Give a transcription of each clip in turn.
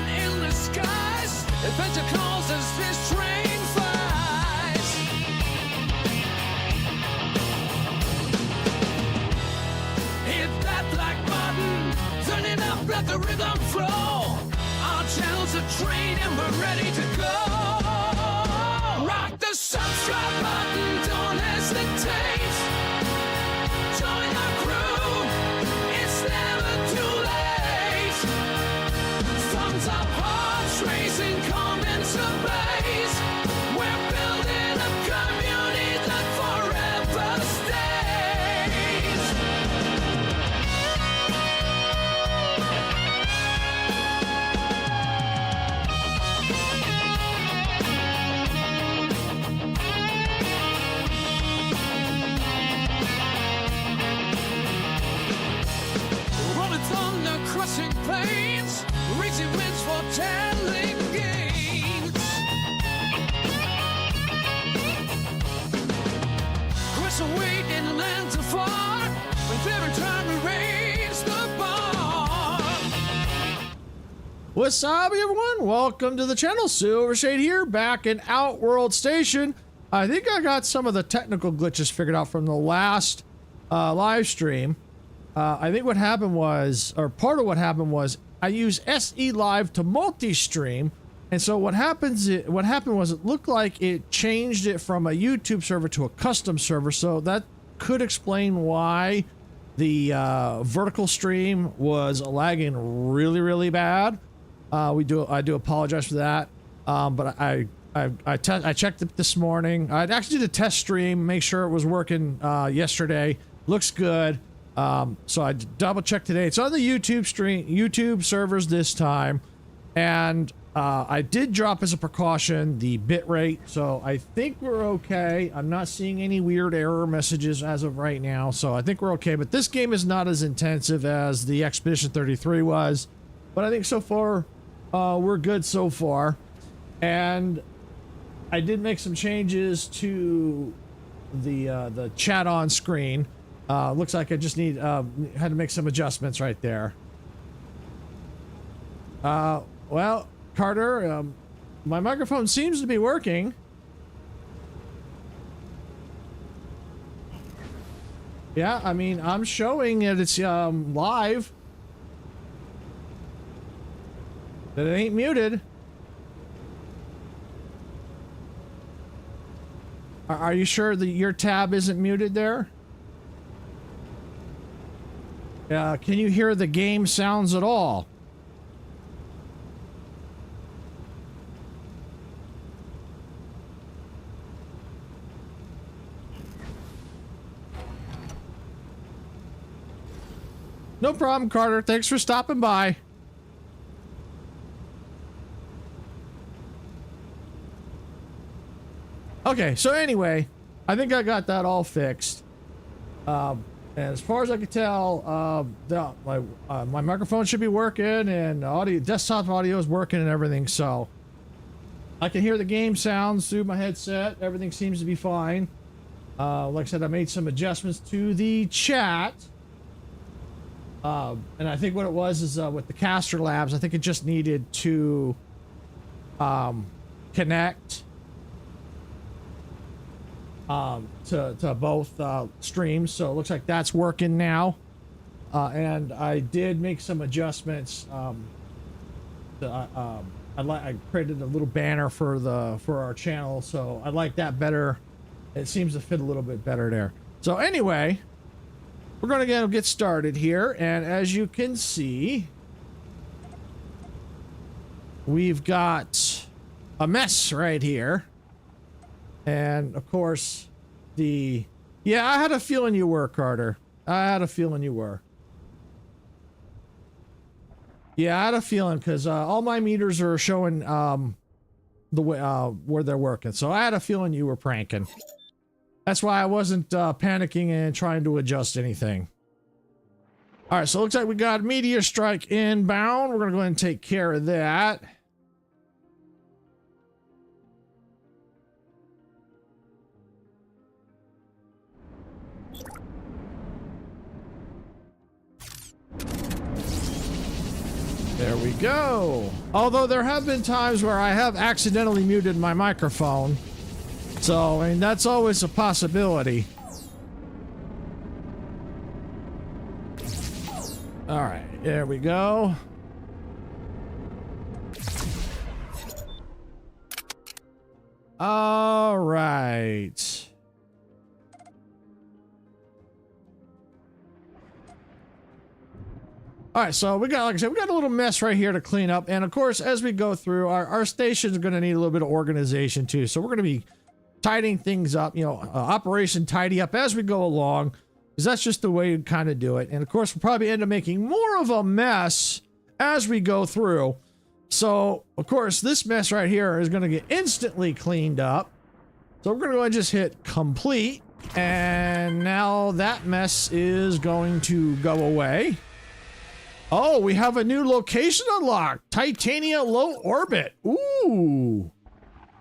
man in the skies. Adventure calls as this train flies. Hit that like button, turn it up, let the rhythm flow. Our channel's a train and we're ready to go. Rock the subscribe button, don't hesitate. Join our crew, it's never too late. Thumbs up, hearts racing, comments ablaze. We're building a community that forever stays. Rolling thunder, crushing plains, racing winds for telling gains. Crush away in lands afar, with every time we raise the bar. What's up, everyone? Welcome to the channel. Silver Shade here, back in Outworld Station. I think I got some of the technical glitches figured out from the last live stream. I think what happened was, or part of what happened was, I used SE Live to multi-stream, and so what happened was it looked like it changed it from a YouTube server to a custom server, so that could explain why the vertical stream was lagging really bad. I do apologize for that, but I checked it this morning. I actually did a test stream, make sure it was working yesterday. Looks good. So I double checked today. It's on the YouTube servers this time, and I did drop as a precaution the bitrate, so I think we're okay. I'm not seeing any weird error messages as of right now, so I think we're okay. But this game is not as intensive as the Expedition 33 was, but I think so far we're good so far. And I did make some changes to the chat on screen. Looks like I just had to make some adjustments right there. Well, Carter, my microphone seems to be working. Yeah, I mean, I'm showing it. It's live. That it ain't muted. Are you sure that your tab isn't muted there? Can you hear the game sounds at all? No problem, Carter. Thanks for stopping by. Okay, so anyway, I think I got that all fixed. And as far as I can tell, my microphone should be working, and desktop audio is working and everything, so I can hear the game sounds through my headset. Everything seems to be fine. Like I said, I made some adjustments to the chat. And I think what it was is with the Caster Labs, I think it just needed to connect to both streams, so it looks like that's working now. And I did make some adjustments. I created a little banner for our channel, so I like that better. It seems to fit a little bit better there. So anyway, we're gonna get started here, and as you can see, we've got a mess right here. And of course, yeah, I had a feeling you were, Carter. I had a feeling you were. Yeah, I had a feeling, because all my meters are showing the way where they're working. So I had a feeling you were pranking. That's why I wasn't panicking and trying to adjust anything. All right, so it looks like we got meteor strike inbound. We're gonna go ahead and take care of that. There we go. Although there have been times where I have accidentally muted my microphone. So, I mean, that's always a possibility. All right, there we go. All right. All right, so we got, like I said, we got a little mess right here to clean up. And of course, as we go through, our station is going to need a little bit of organization too. So we're going to be tidying things up, you know, Operation Tidy Up as we go along, because that's just the way you kind of do it. And of course, we'll probably end up making more of a mess as we go through. So, of course, this mess right here is going to get instantly cleaned up. So we're going to go ahead and just hit complete. And now that mess is going to go away. Oh, we have a new location unlocked. Titania low orbit. Ooh.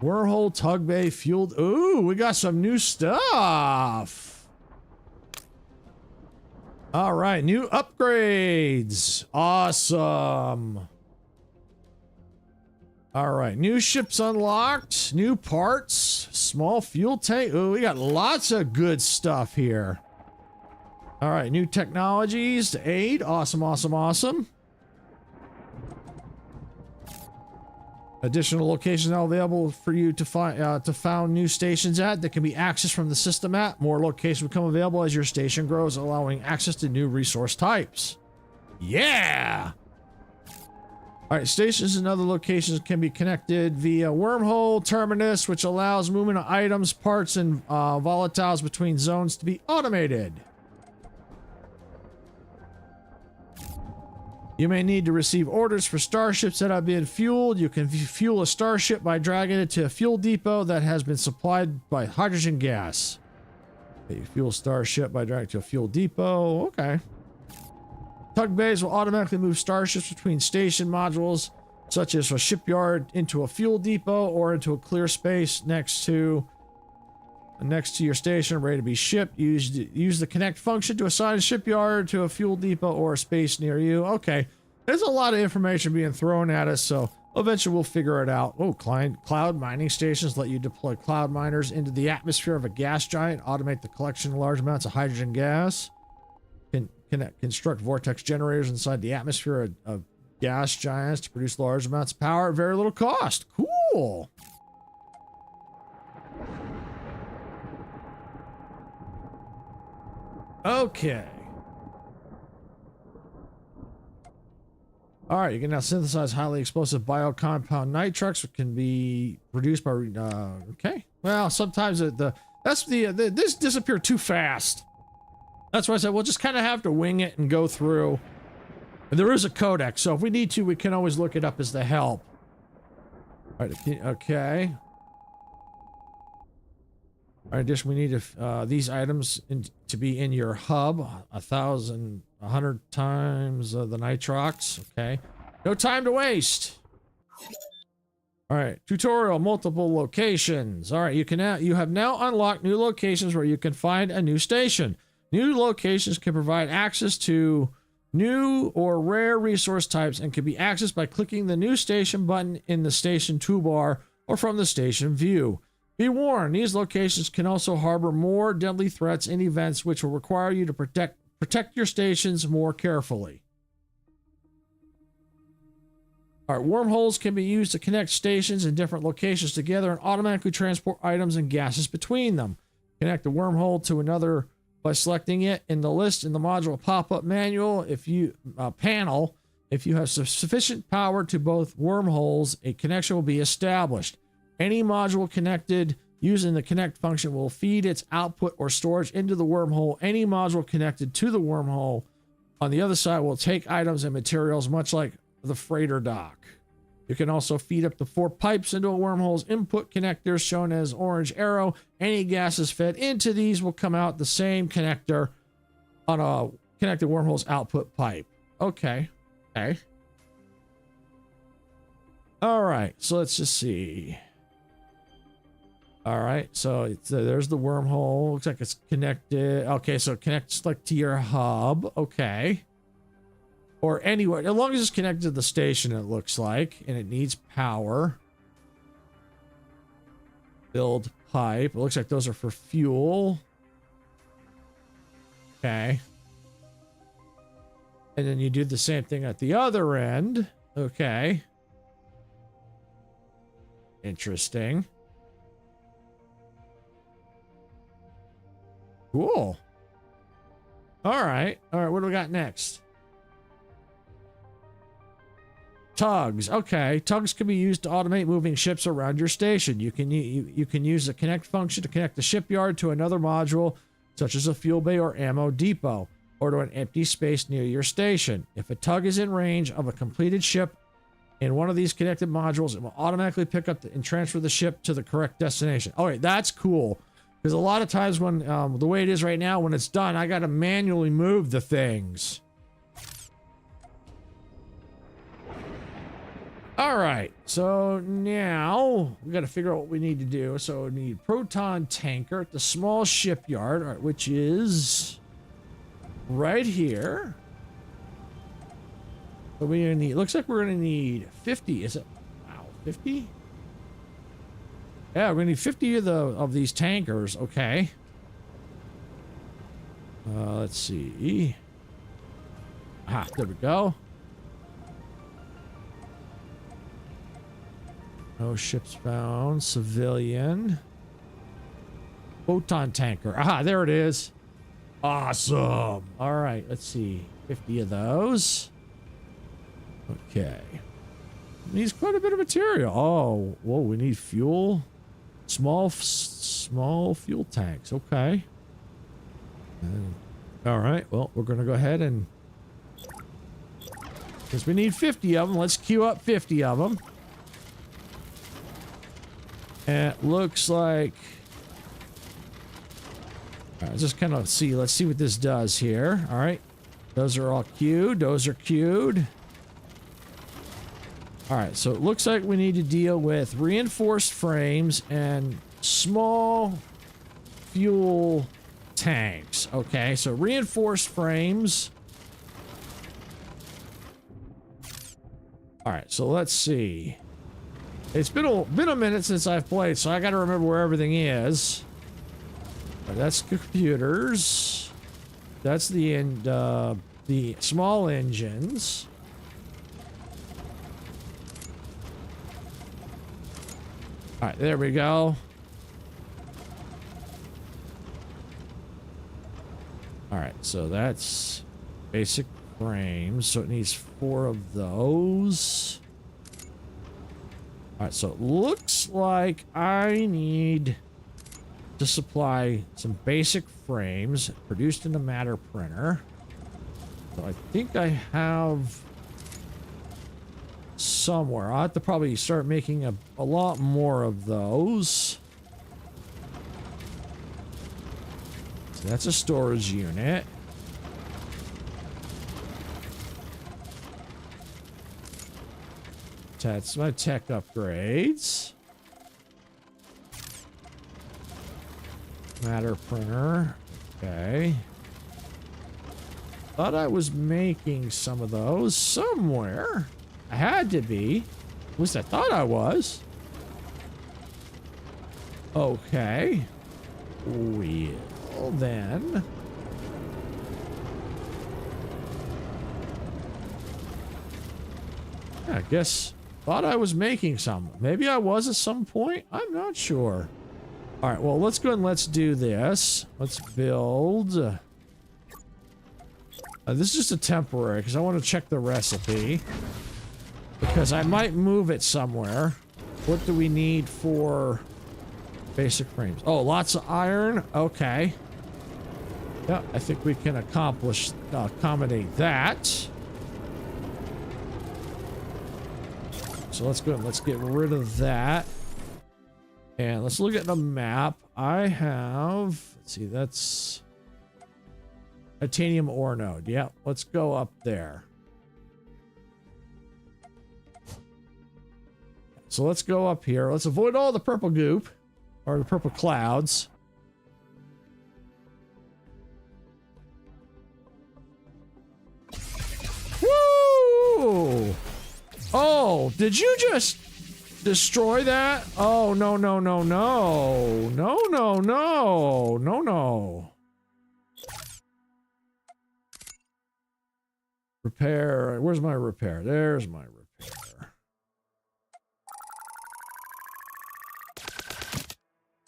Wormhole, tug bay, fueled. Ooh, we got some new stuff. All right, new upgrades. Awesome. All right, new ships unlocked, new parts, small fuel tank. Ooh, we got lots of good stuff here. All right, new technologies to aid. Awesome, awesome, awesome. Additional locations now available for you to found new stations at that can be accessed from the system app. More locations become available as your station grows, allowing access to new resource types. Yeah! All right, stations and other locations can be connected via wormhole terminus, which allows movement of items, parts, and volatiles between zones to be automated. You may need to receive orders for starships that have been fueled. You can fuel a starship by dragging it to a fuel depot that has been supplied by hydrogen gas. You fuel starship by dragging it to a fuel depot. Okay. Tug bays will automatically move starships between station modules, such as a shipyard, into a fuel depot or into a clear space next to your station, ready to be shipped. Use the connect function to assign a shipyard to a fuel depot or a space near you. Okay, there's a lot of information being thrown at us, so eventually we'll figure it out. Oh, cloud mining stations let you deploy cloud miners into the atmosphere of a gas giant, automate the collection of large amounts of hydrogen gas. Construct vortex generators inside the atmosphere of gas giants to produce large amounts of power at very little cost. Cool. Okay. All right, you can now synthesize highly explosive biocompound nitrox, which can be produced by. Okay. Well, sometimes this disappeared too fast. That's why I said we'll just kind of have to wing it and go through. And there is a codex, so if we need to, we can always look it up as the help. All right. Okay. All right, additionally, we need these items to be in your hub 100 times the nitrox. Okay, no time to waste. All right, tutorial, multiple locations. All right, you have now unlocked new locations where you can find a new station. New locations can provide access to new or rare resource types and can be accessed by clicking the new station button in the station toolbar or from the station view. Be warned, these locations can also harbor more deadly threats and events which will require you to protect your stations more carefully. All right, wormholes can be used to connect stations in different locations together and automatically transport items and gases between them. Connect a wormhole to another by selecting it in the list in the module pop-up manual. If you have sufficient power to both wormholes, a connection will be established. Any module connected using the connect function will feed its output or storage into the wormhole. Any module connected to the wormhole on the other side will take items and materials, much like the freighter dock. You can also feed up to 4 pipes into a wormhole's input connectors, shown as orange arrow. Any gases fed into these will come out the same connector on a connected wormhole's output pipe. Okay. Okay. All right. So let's just see. All right. So there's the wormhole. Looks like it's connected. Okay. So it connects like to your hub. Okay. or anywhere, as long as it's connected to the station, it looks like, and it needs power. Build pipe. It looks like those are for fuel. Okay. And then you do the same thing at the other end. Okay. Interesting. Cool. All right. All right. What do we got next? Tugs. Okay. Tugs can be used to automate moving ships around your station. You can use the connect function to connect the shipyard to another module, such as a fuel bay or ammo depot, or to an empty space near your station. If a tug is in range of a completed ship in one of these connected modules, it will automatically pick up and transfer the ship to the correct destination. All right, that's cool. Because a lot of times when, the way it is right now, when it's done, I got to manually move the things. All right, so now we got to figure out what we need to do. So we need proton tanker at the small shipyard, all right, which is right here. So we're gonna need, looks like we're gonna need 50. Is it? Wow, 50? Yeah, we're gonna need 50 of these tankers. Okay. Let's see. Ah, there we go. No ships found. Civilian. Photon tanker. Ah, there it is. Awesome. All right, let's see. 50 of those. Okay. Needs quite a bit of material. Oh, whoa, we need fuel. Small fuel tanks. Okay. All right, well, we're going to go ahead and... because we need 50 of them, let's queue up 50 of them. And it looks like... all right, just kind of see. Let's see what this does here. All right. Those are all queued. Those are queued. All right. So it looks like we need to deal with reinforced frames and small fuel tanks. Okay. So reinforced frames. All right. So let's see. It's been a minute since I've played, so I got to remember where everything is. That's computers. That's the small engines. All right, there we go. All right, so that's basic frames. So it needs 4 of those. All right, so it looks like I need to supply some basic frames produced in a matter printer. So I think I have somewhere. I'll have to probably start making a lot more of those. So that's a storage unit. That's my tech upgrades. Matter printer. Okay. Thought I was making some of those somewhere. I had to be. At least I thought I was. Okay. Well, then. I guess thought I was making some. Maybe I was at some point. I'm not sure. All right, well, let's go and let's do this. Let's build. This is just a temporary because I want to check the recipe. Because I might move it somewhere. What do we need for basic frames? Oh, lots of iron. Okay. Yeah, I think we can accommodate that. So let's go and let's get rid of that. And let's look at the map. I have, let's see, that's titanium ore node. Yeah, let's go up there. So let's go up here. Let's avoid all the purple goop or the purple clouds. Woo! Oh, did you just destroy that? Oh, no, no, no, no. No, no, no. No, no. Repair. Where's my repair? There's my repair.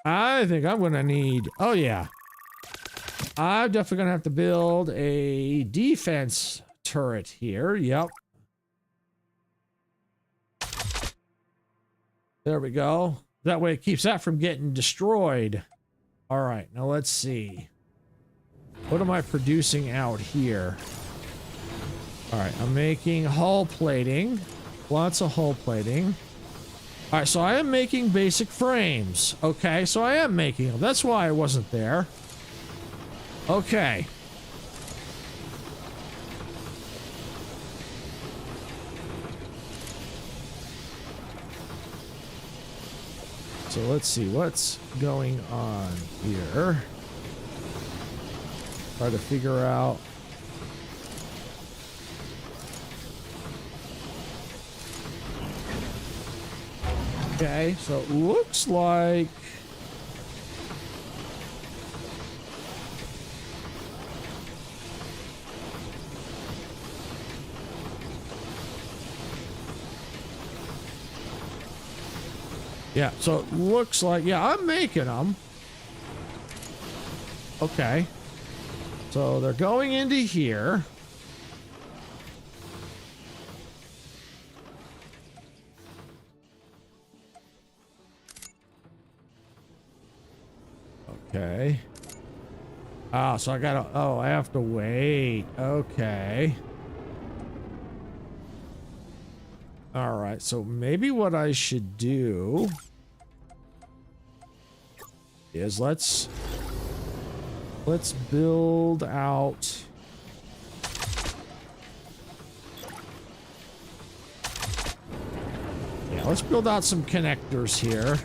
I think I'm going to need... Oh, yeah. I'm definitely going to have to build a defense turret here. Yep. There we go. That way it keeps that from getting destroyed. All right, now let's see. What am I producing out here? All right, I'm making hull plating. Lots of hull plating. All right, so I am making basic frames. Okay, so I am making them. That's why I wasn't there. Okay. So let's see what's going on here. Try to figure out. Okay, so it looks like yeah, so it looks like, yeah, I'm making them. Okay. So they're going into here. Okay. Oh, so I gotta, oh, I have to wait. Okay. All right, so maybe what I should do is let's build out. Yeah, let's build out some connectors here.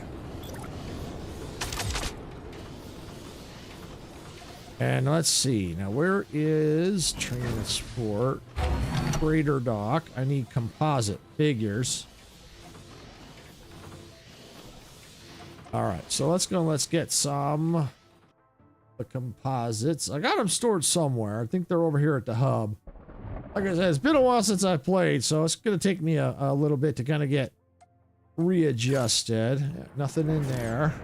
And let's see. Now, where is transport? Freighter dock. I need composite figures. All right, so let's go. Let's get some the composites. I got them stored somewhere. I think they're over here at the hub. Like I said, it's been a while since I played, so it's going to take me a little bit to kind of get readjusted. Yeah, nothing in there.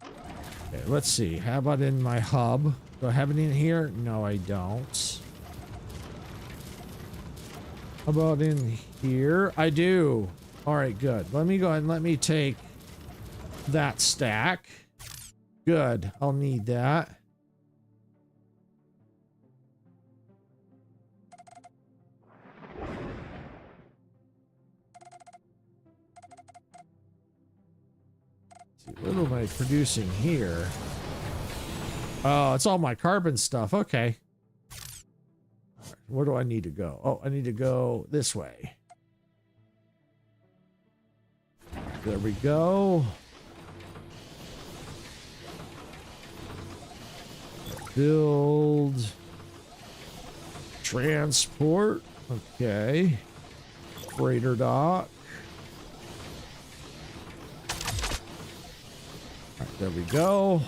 Okay, let's see. How about in my hub? Do I have it in here? No, I don't. How about in here? I do. All right, good. Let me go ahead and let me take that stack. Good. I'll need that. Let's see, what am I producing here? Oh, it's all my carbon stuff. Okay. Where do I need to go? Oh, I need to go this way. There we go. Build. Transport. Okay. Freighter dock. All right, there we go.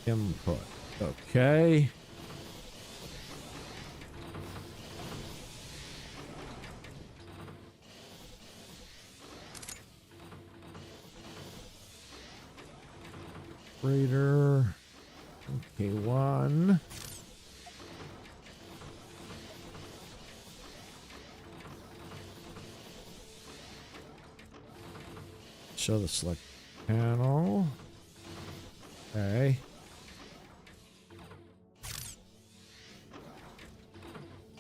Input. Okay. Freighter. Okay, one. Show the select panel. Okay.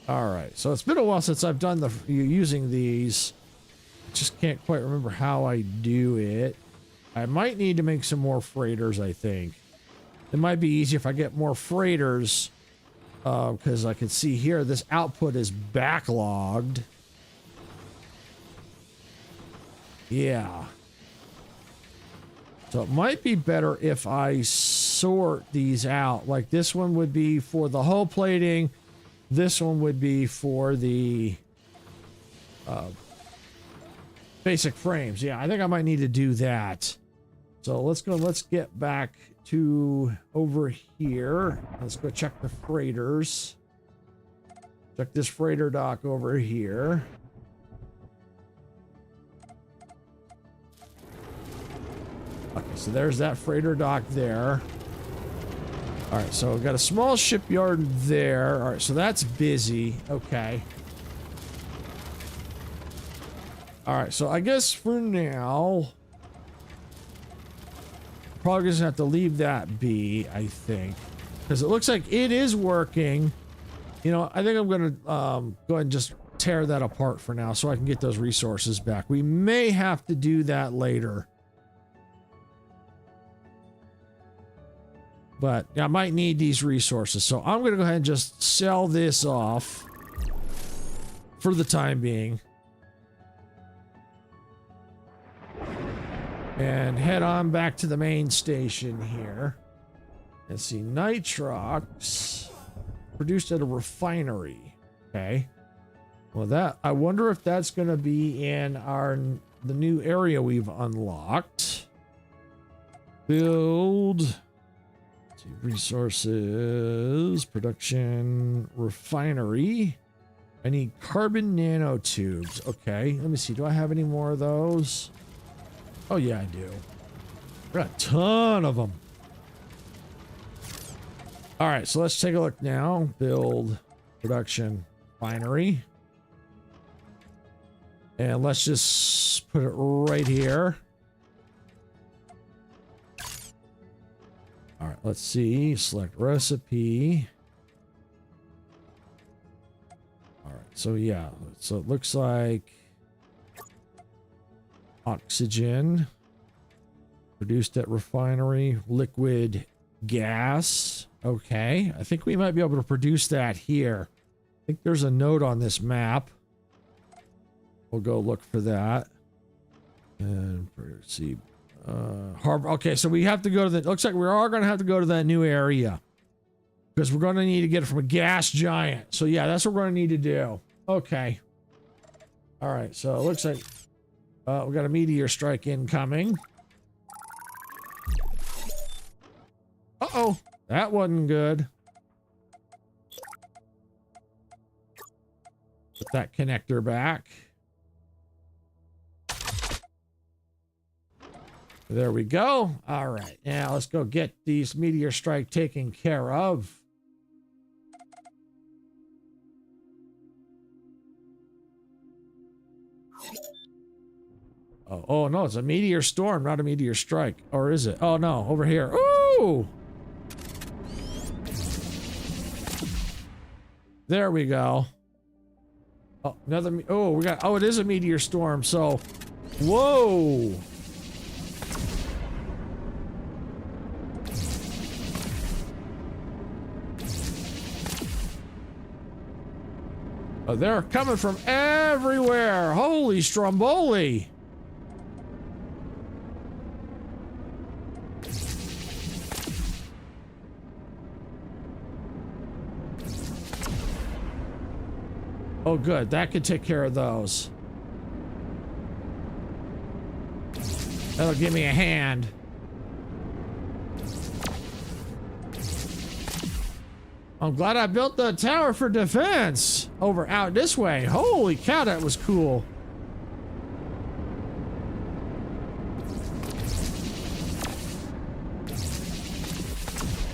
All right, so it's been a while since I've done using these. I just can't quite remember how I do it. I might need to make some more freighters, I think. It might be easier if I get more freighters, because I can see here this output is backlogged. Yeah. So it might be better if I sort these out. Like this one would be for the hull plating. This one would be for the basic frames. Yeah, I think I might need to do that. So let's get back to over here. Let's go check the freighters. Check this freighter dock over here. Okay, so there's that freighter dock there. All right, so we've got a small shipyard there. All right, so that's busy. Okay. All right, so I guess for now, probably just have to leave that be, I think, because it looks like it is working. You know, I think I'm gonna go ahead and just tear that apart for now so I can get those resources back. We may have to do that later. But I might need these resources, so I'm going to go ahead and just sell this off for the time being. And head on back to the main station here. Let's see, nitrox produced at a refinery. Okay. Well, that, I wonder if that's going to be in the new area we've unlocked. Build... resources, production, refinery. I need carbon nanotubes. Okay, let me see. Do I have any more of those? Oh yeah, I do. I got a ton of them. All right, so let's take a look now. Build, production, refinery. And let's just put it right here. All right, let's see. Select recipe. All right, so yeah, so it looks like oxygen produced at refinery, liquid gas. Okay, I think we might be able to produce that here. I think there's a note on this map. We'll go look for that. And let's see. Harbor. Okay, so we have to go to the, looks like we are going to have to go to that new area because we're going to need to get it from a gas giant. So yeah, that's what we're going to need to do. Okay. All right, so it looks like we got a meteor strike incoming. Uh-oh, that wasn't good. Put that connector back. There we go. All right, now let's go get these meteor strike taken care of. Oh no, it's a meteor storm, not a meteor strike. Or is it? Oh no, over here. Ooh! There we go. Oh, another, oh, we got, oh, it is a meteor storm, so, whoa! Oh, they're coming from everywhere. Holy Stromboli. Oh, good. That could take care of those. That'll give me a hand. I'm glad I built the tower for defense over out this way. Holy cow, that was cool.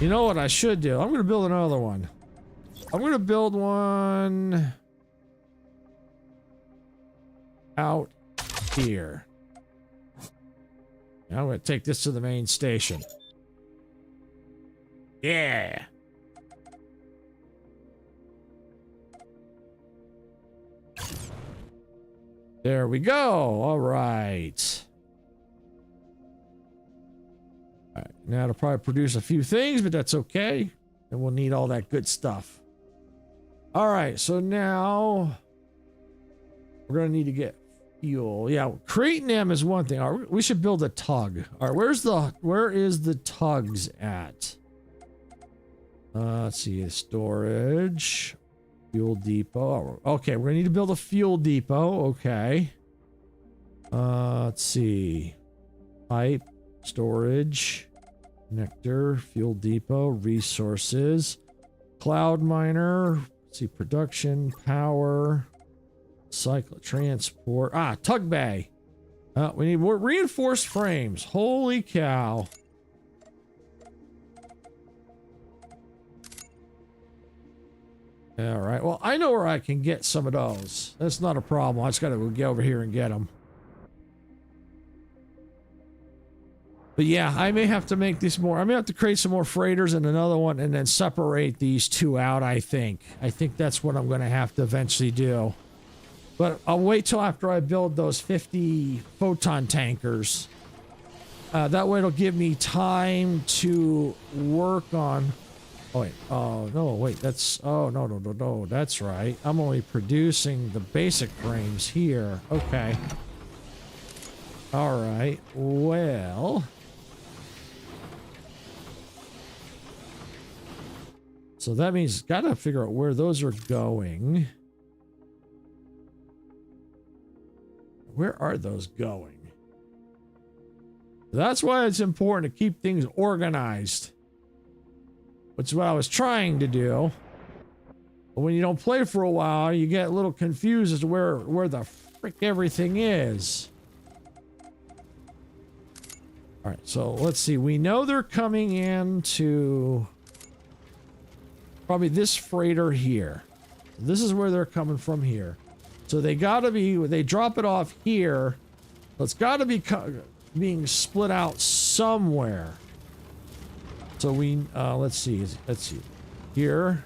You know what I should do? I'm going to build another one. I'm going to build one out here. Now I'm going to take this to the main station. Yeah. There we go. All right. All right. Now it'll probably produce a few things, but that's okay. And we'll need all that good stuff. All right. So now we're going to need to get fuel. Yeah. Creating them is one thing. All right, we should build a tug. All right. Where is the tugs at? Let's see. Storage. Fuel depot. Okay, we're gonna need to build a fuel depot. Okay. Let's see. Pipe, storage, connector, fuel depot, resources, cloud miner. Let's see, production, power, cycle, transport. Tug bay. We need more reinforced frames. Holy cow. All right. Well, I know where I can get some of those. That's not a problem. I just got to get over here and get them. But yeah, I may have to make this more. I may have to create some more freighters and another one and then separate these two out, I think. I think that's what I'm going to have to eventually do. But I'll wait till after I build those 50 photon tankers. That way it'll give me time to work on... Oh, wait. Oh, no, wait. That's... Oh, no. That's right. I'm only producing the basic frames here. Okay. All right. Well... So that means gotta figure out where those are going. Where are those going? That's why it's important to keep things organized. Which is what I was trying to do. But when you don't play for a while, you get a little confused as to where the frick everything is. Alright, so let's see. We know they're coming into probably this freighter here. This is where they're coming from here. So they gotta be, they drop it off here. So it's gotta be being split out somewhere. So we, let's see. Here,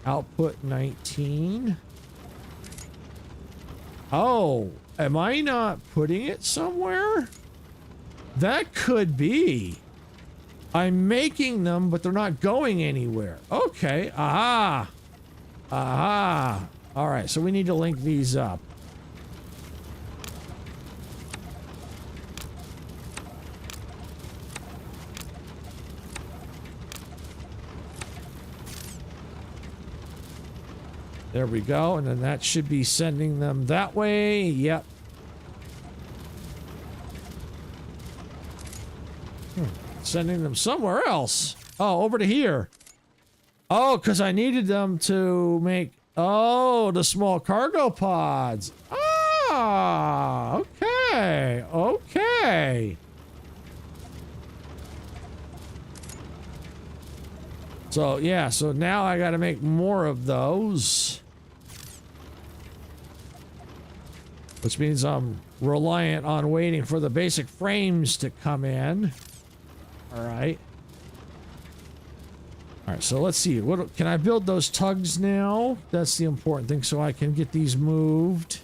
output 19. Oh, am I not putting it somewhere? That could be. I'm making them, but they're not going anywhere. Okay. Aha. All right. So we need to link these up. There we go. And then that should be sending them that way. Yep. Sending them somewhere else. Oh, over to here. Oh, because I needed them to make... Oh, the small cargo pods. Ah, okay. Okay. So, yeah. So now I got to make more of those. Which means I'm reliant on waiting for the basic frames to come in. All right. All right, so let's see. What can I build those tugs now? That's the important thing, so I can get these moved.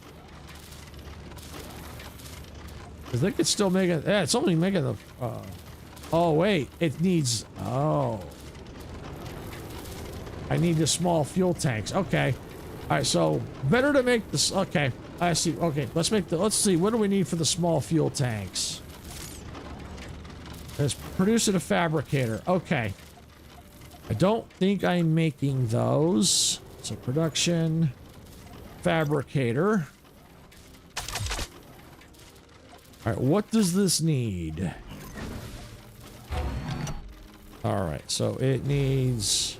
Because they could still make it. Yeah, it's only making the... oh, wait. It needs... Oh. I need the small fuel tanks. Okay. All right, so better to make this... Okay, I see. Okay, let's make the... Let's see. What do we need for the small fuel tanks? Let's produce it a fabricator. Okay. I don't think I'm making those. So production, fabricator. All right, what does this need? All right, so it needs...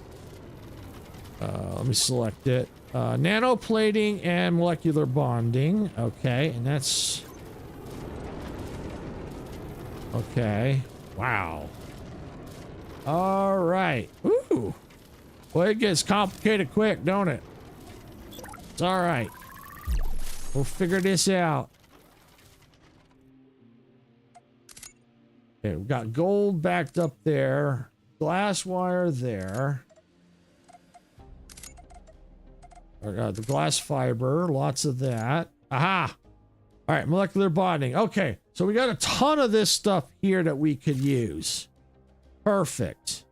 let me select it. Nanoplating and molecular bonding. Okay, and that's... Okay. Wow. All right. Ooh. Well, it gets complicated quick, don't it? It's all right. We'll figure this out. Okay, we've got gold backed up there. Glass wire there. The glass fiber. Lots of that. Aha! All right, molecular bonding. Okay, so we got a ton of this stuff here that we could use. Perfect.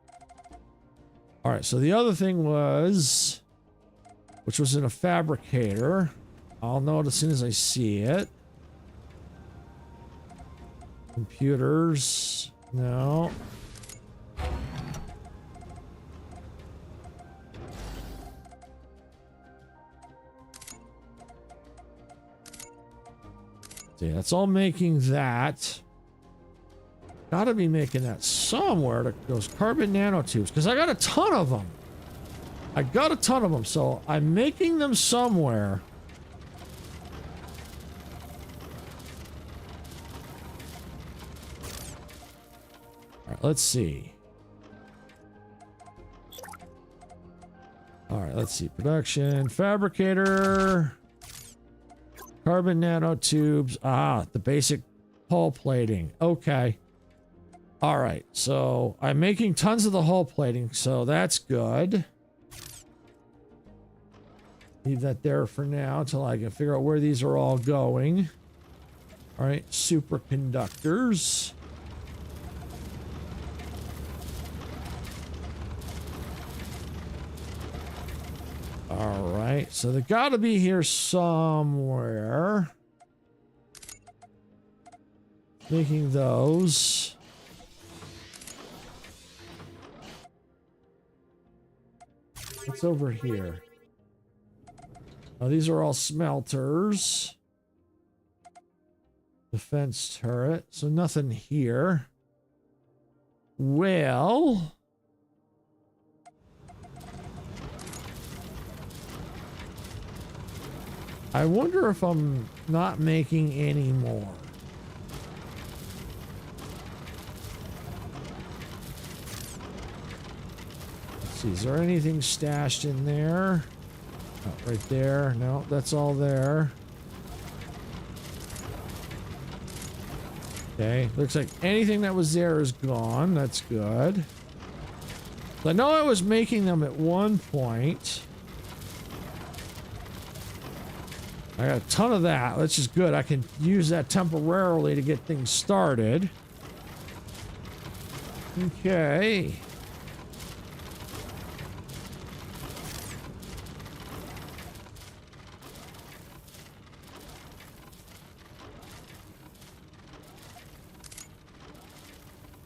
All right, so the other thing was, which was in a fabricator. I'll know it as soon as I see it. Computers. No. See, that's all making that. Gotta be making that somewhere. Those carbon nanotubes, because I got a ton of them. I got a ton of them, so I'm making them somewhere. All right, let's see. All right, let's see. Production, fabricator, carbon nanotubes. Ah, the basic hull plating. Okay. All right, so I'm making tons of the hull plating, so that's good. Leave that there for now until I can figure out where these are all going. All right, superconductors. All right, so they got to be here somewhere. Making those. What's over here? Oh, these are all smelters. Defense turret. So nothing here. Well, I wonder if I'm not making any more. Let's see, is there anything stashed in there? Oh, right there. No, that's all there. Okay, looks like anything that was there is gone. That's good. I know I was making them at one point. I got a ton of that, which is good. I can use that temporarily to get things started. Okay.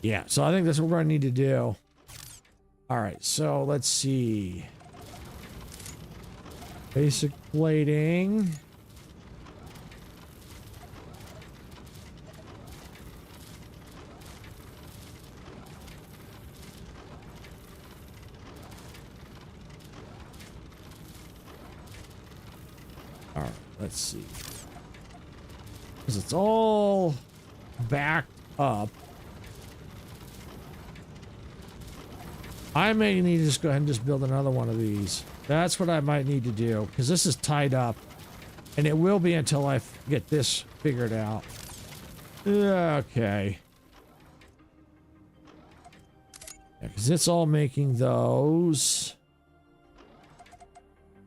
Yeah, so I think that's what we're going to need to do. All right, so let's see. Basic plating. All right, let's see. Because it's all backed up. I may need to just go ahead and just build another one of these. That's what I might need to do, because this is tied up. And it will be until I get this figured out. Okay. Yeah, because it's all making those.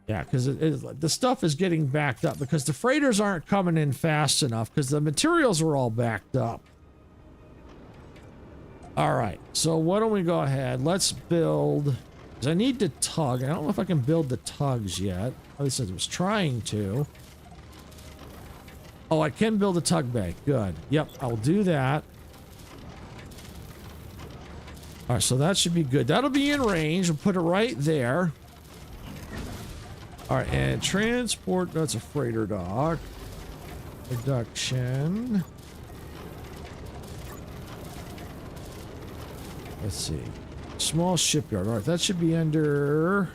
Yeah, because the stuff is getting backed up, because the freighters aren't coming in fast enough, because the materials are all backed up. All right, so why don't we go ahead? Let's build, because I need to tug. I don't know if I can build the tugs yet. At least I was trying to. Oh, I can build a tug bay. Good. Yep, I'll do that. All right, so that should be good. That'll be in range. We'll put it right there. All right, and transport, that's a freighter dock. Production. Let's see. Small shipyard. All right, that should be under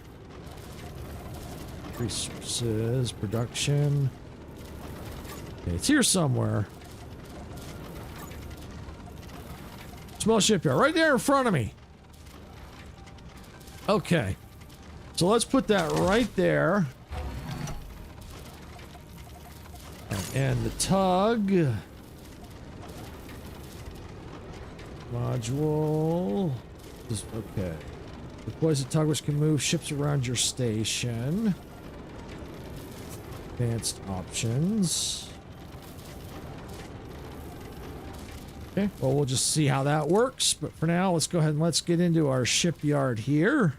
resources, production. Okay, it's here somewhere. Small shipyard, right there in front of me. Okay. So let's put that right there. And the tug. Module. Okay. Deploys a tug which can move ships around your station. Advanced options. Okay, well, we'll just see how that works. But for now, let's go ahead and let's get into our shipyard here.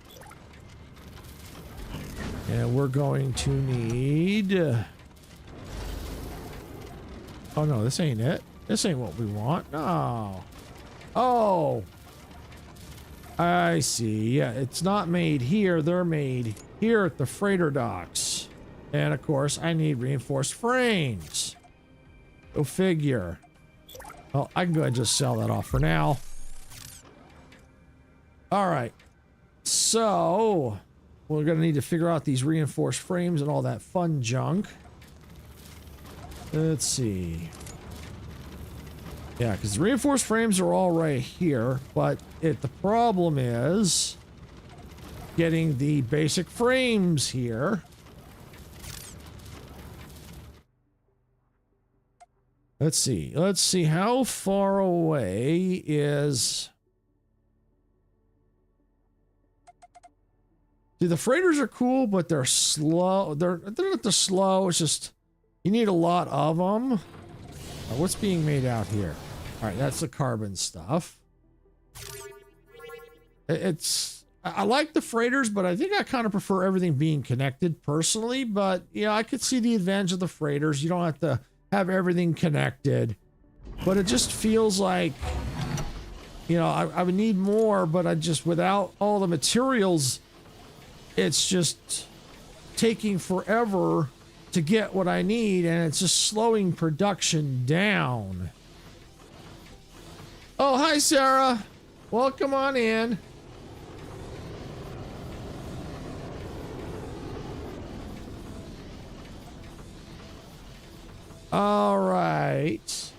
And we're going to need... Oh, no, this ain't it. This ain't what we want. No. Oh. I see. Yeah, it's not made here. They're made here at the freighter docks. And, of course, I need reinforced frames. Go figure. Well, I can go ahead and just sell that off for now. All right. So, we're going to need to figure out these reinforced frames and all that fun junk. Let's see. Yeah, because reinforced frames are all right here, but the problem is getting the basic frames here. Let's see. Let's see how far away is... See, the freighters are cool, but they're slow. They're not the slow. It's just you need a lot of them. What's being made out here? All right, that's the carbon stuff. I like the freighters, but I think I kind of prefer everything being connected personally. But yeah, I could see the advantage of the freighters. You don't have to have everything connected, but it just feels like, you know, I would need more, but I just, without all the materials, it's just taking forever to get what I need, and it's just slowing production down. Oh, hi, Sarah. Welcome on in. All right.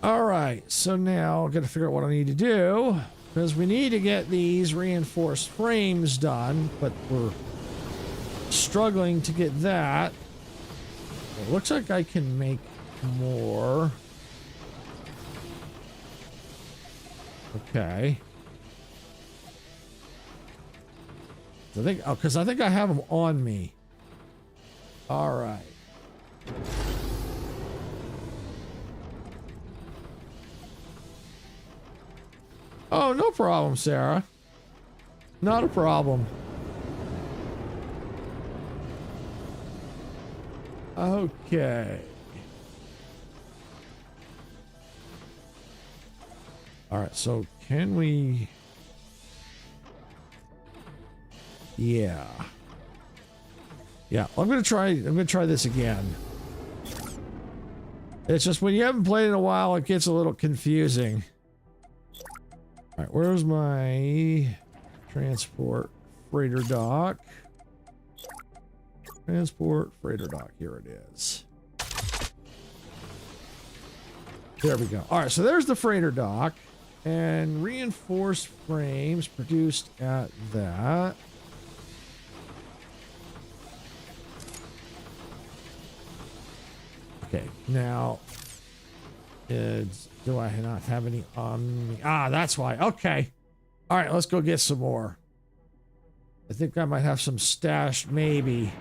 All right, so now I'm gonna figure out what I need to do, because we need to get these reinforced frames done, but we're struggling to get that. It looks like I can make more. Okay. I think, oh, because I think I have them on me. All right. Oh, no problem, Sarah. Not a problem. Okay. All right, so can we... Yeah. Yeah, I'm gonna try this again. It's just when you haven't played in a while, it gets a little confusing. All right, where's my transport freighter dock? Transport freighter dock, here it is. There we go. All right, so there's the freighter dock, and reinforced frames produced at that. Okay, now, do I not have any on me? Ah, that's why. Okay. All right, let's go get some more. I think I might have some stashed, maybe.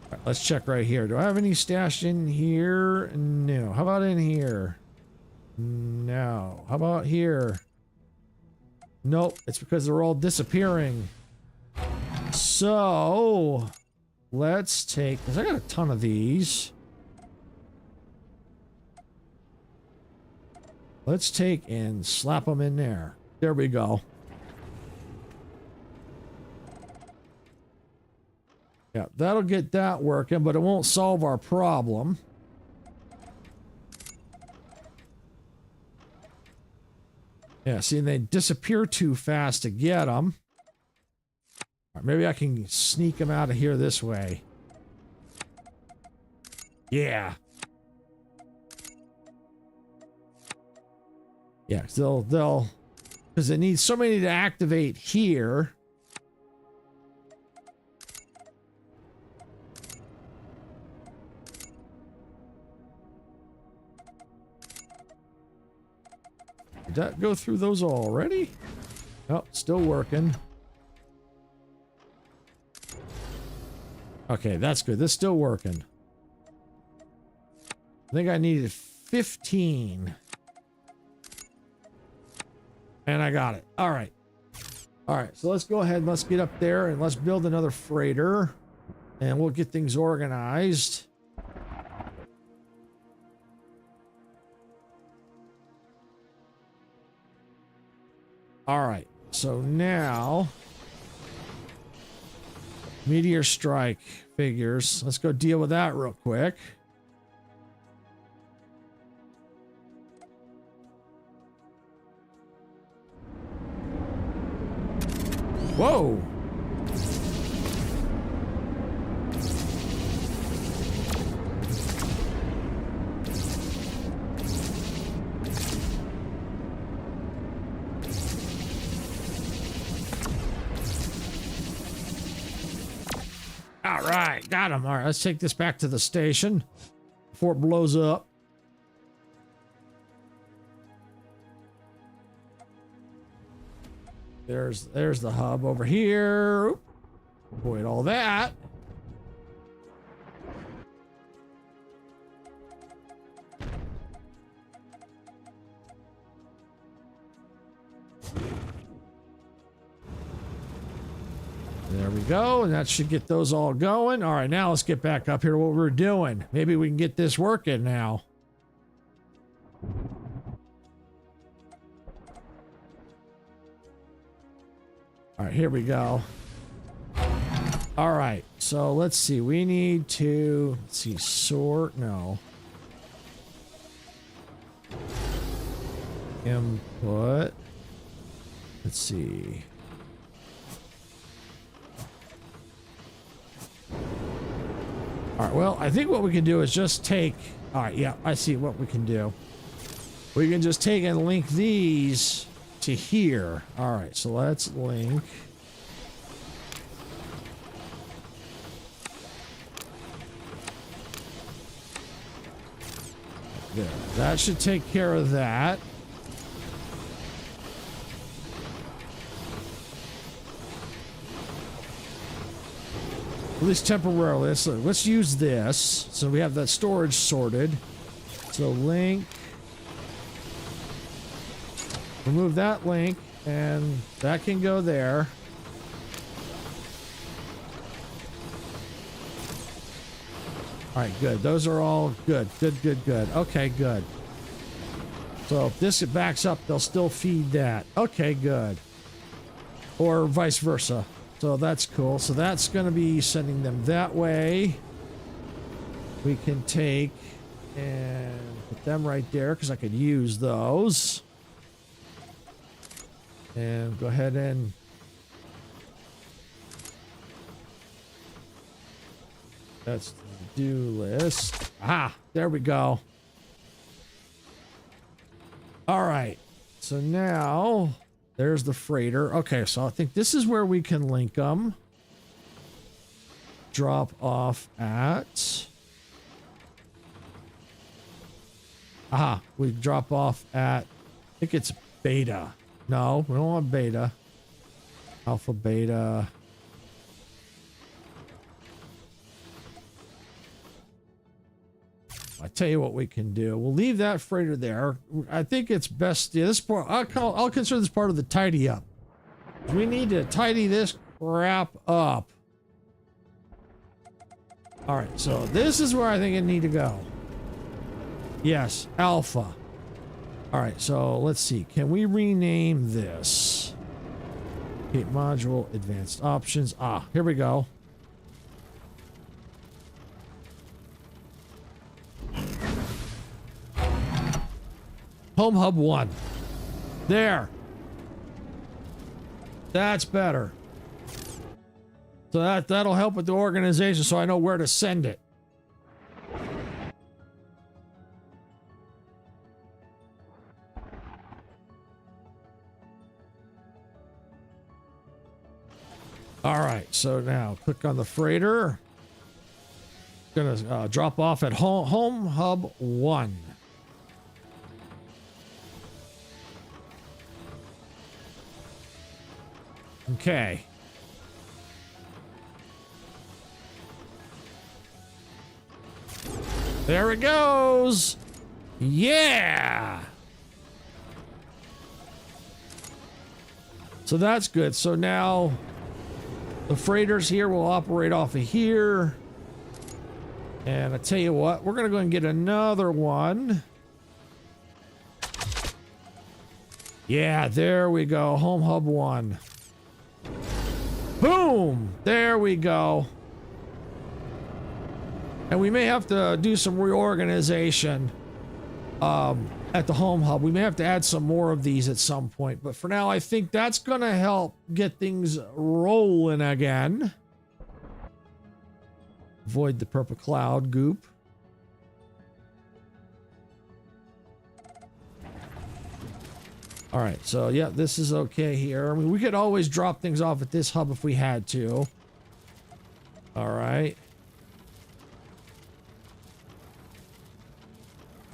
All right, let's check right here. Do I have any stashed in here? No. How about in here? No. How about here? Nope. It's because they're all disappearing. So, let's take, because I got a ton of these. Let's take and slap them in there. There we go. Yeah, that'll get that working, but it won't solve our problem. Yeah, see, they disappear too fast to get them. Maybe I can sneak them out of here this way. Yeah. Yeah, they'll, because it needs so many to activate here. Did that go through those already? Oh, still working. Okay, that's good. This is still working. I think I needed 15. And I got it. All right. All right, so let's go ahead and let's get up there and let's build another freighter. And we'll get things organized. All right. So now, meteor strike figures. Let's go deal with that real quick. Whoa. All right, got him. All right, let's take this back to the station before it blows up. There's the hub over here. Avoid all that. There we go, and that should get those all going. All right, now let's get back up here to what we're doing. Maybe we can get this working now. All right, here we go. All right, so let's see. We need to, let's see, sort, no. Input. Let's see. All right, well, I think what we can do is just take, all right, yeah, I see what we can do. We can just take and link these to here. All right, so let's link. There, that should take care of that. At least temporarily. Let's use this. So we have that storage sorted. So link. Remove that link, and that can go there. All right, good. Those are all good. Good. Okay, good. So if this backs up, they'll still feed that. Okay, good. Or vice versa. So that's cool. So that's going to be sending them that way. We can take and put them right there because I could use those. And go ahead and that's the do list. Ah, there we go. All right. So now there's the freighter. Okay, so I think this is where we can link them. Drop off at. Aha, we drop off at, I think it's beta. No, we don't want beta. Alpha, beta. I tell you what we can do. We'll leave that freighter there. I think it's best. Yeah, this part, I'll consider this part of the tidy up. We need to tidy this crap up. All right, so this is where I think it need to go. Yes, Alpha. All right, so let's see. Can we rename this? Okay, module, advanced options. Ah, here we go. Home Hub 1. There. That's better. So that'll help with the organization so I know where to send it. All right, so now click on the freighter. Gonna drop off at Home Hub 1. Okay. There it goes. Yeah. So that's good. So now the freighters here will operate off of here. And I tell you what, we're going to go and get another one. Yeah, there we go. Home hub 1. Boom! There we go. And we may have to do some reorganization at the home hub. We may have to add some more of these at some point. But for now, I think that's going to help get things rolling again. Avoid the purple cloud goop. All right, so yeah, this is okay here. I mean, we could always drop things off at this hub if we had to. All right.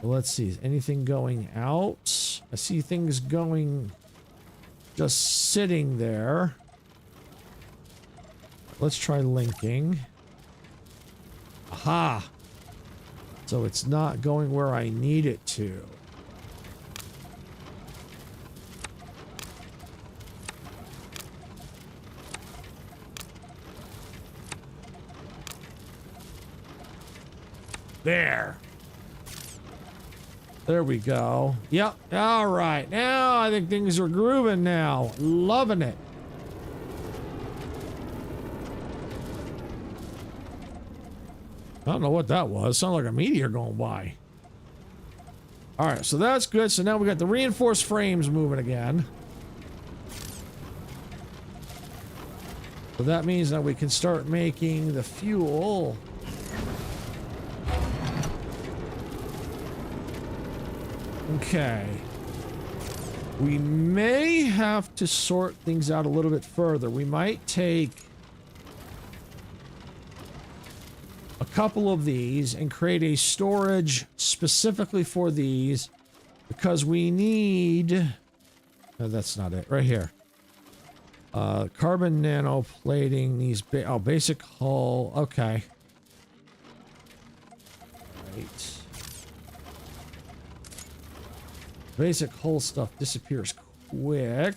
Well, let's see. Is anything going out? I see things going, just sitting there. Let's try linking. Aha. So it's not going where I need it to. There. There we go. Yep. All right. Now I think things are grooving now. Loving it. I don't know what that was. Sounded like a meteor going by. All right. So that's good. So now we got the reinforced frames moving again. So that means that we can start making the fuel. Okay. We may have to sort things out a little bit further. We might take a couple of these and create a storage specifically for these because we need... No, that's not it. Right here. Carbon nanoplating these... basic hull. Okay. Right. Basic hull stuff disappears quick.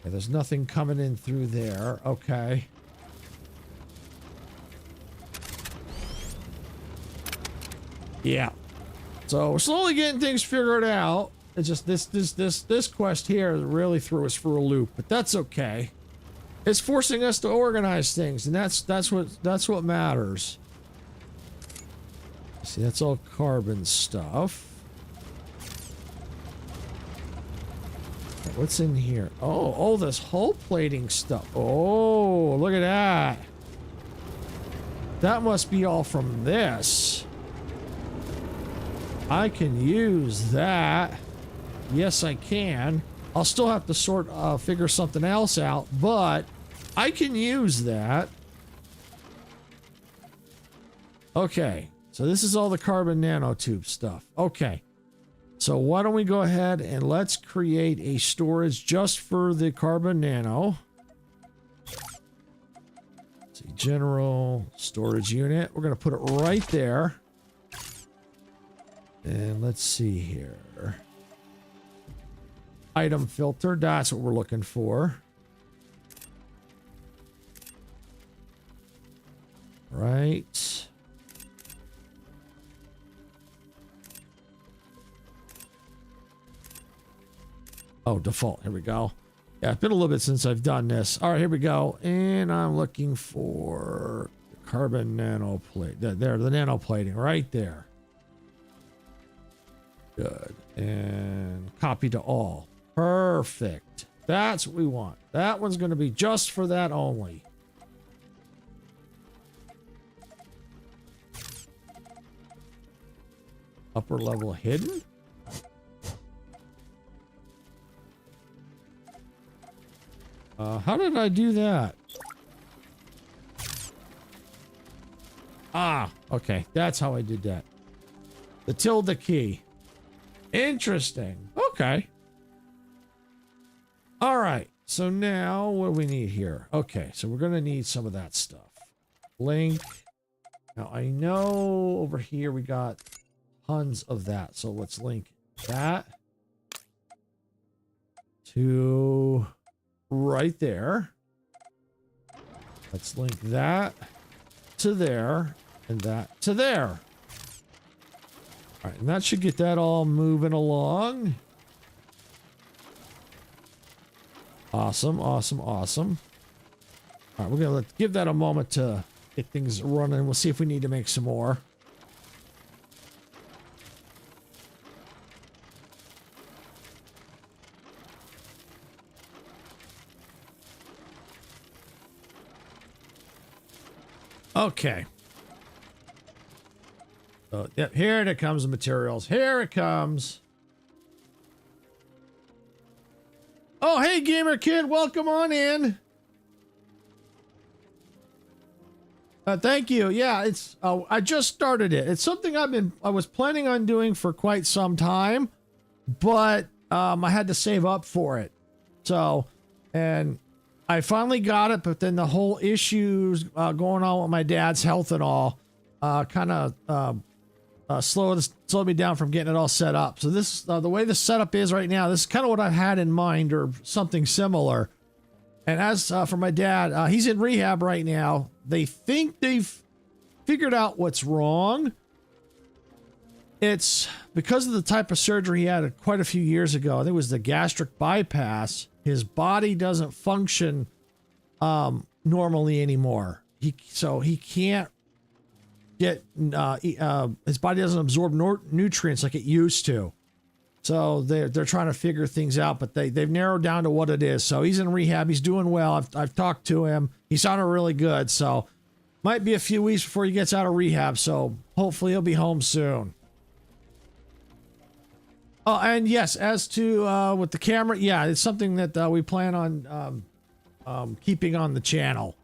Okay, there's nothing coming in through there. Okay. Yeah. So we're slowly getting things figured out. It's just this quest here really threw us for a loop, but that's okay. It's forcing us to organize things, and that's what matters. See, that's all carbon stuff. What's in here? Oh, this hull plating stuff. Oh, look at that. That must be all from this. I can use that. Yes, I can. I'll still have to figure something else out, but I can use that. Okay. So this is all the carbon nanotube stuff. Okay. So why don't we go ahead and let's create a storage just for the carbon nano. Let's see, general storage unit. We're going to put it right there. And let's see here. Item filter. That's what we're looking for. Right. Oh, default. Here we go. Yeah, it's been a little bit since I've done this. All right, here we go. And I'm looking for carbon nanoplate. There, the nanoplating right there. Good. And copy to all. Perfect. That's what we want. That one's going to be just for that only. Upper level hidden? How did I do that? Ah, okay. That's how I did that. The tilde key. Interesting. Okay. All right. So now what do we need here? Okay. So we're going to need some of that stuff. Link. Now I know over here we got tons of that. So let's link that to right there. Let's link that to there and that to there. All right, and that should get that all moving along. Awesome, awesome, awesome. All right, we're gonna give that a moment to get things running. We'll see if we need to make some more. Okay. So, yep, here it comes, the materials. Here it comes. Oh, hey, Gamer Kid, welcome on in. Thank you. Yeah, it's I just started it. It's something I was planning on doing for quite some time, but I had to save up for it. So, and I finally got it, but then the whole issues going on with my dad's health and all kind of slowed me down from getting it all set up. So this the way the setup is right now, this is kind of what I had in mind, or something similar. And as for my dad, he's in rehab right now. They think they've figured out what's wrong. It's because of the type of surgery he had quite a few years ago. I think it was the gastric bypass. His body doesn't function normally anymore. He can't get his body doesn't absorb nutrients like it used to. So they're trying to figure things out, but they've narrowed down to what it is. So he's in rehab. He's doing well. I've talked to him. He sounded really good. So might be a few weeks before he gets out of rehab. So hopefully he'll be home soon. Oh, and yes, as to with the camera, yeah, it's something that we plan on keeping on the channel.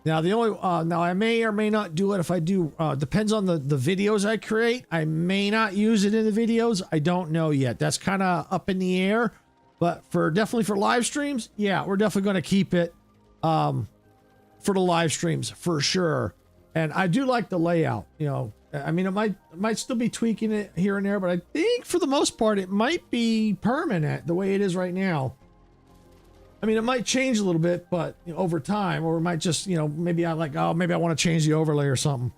Now the only now I may or may not do it. If I do, depends on the videos I create. I may not use it in the videos. I don't know yet. That's kind of up in the air. But definitely for live streams, yeah, we're definitely going to keep it for the live streams for sure. And I do like the layout. You know, I mean, it might still be tweaking it here and there, but I think for the most part it might be permanent the way it is right now. I mean, it might change a little bit, but over time, or it might just, maybe I want to change the overlay or something.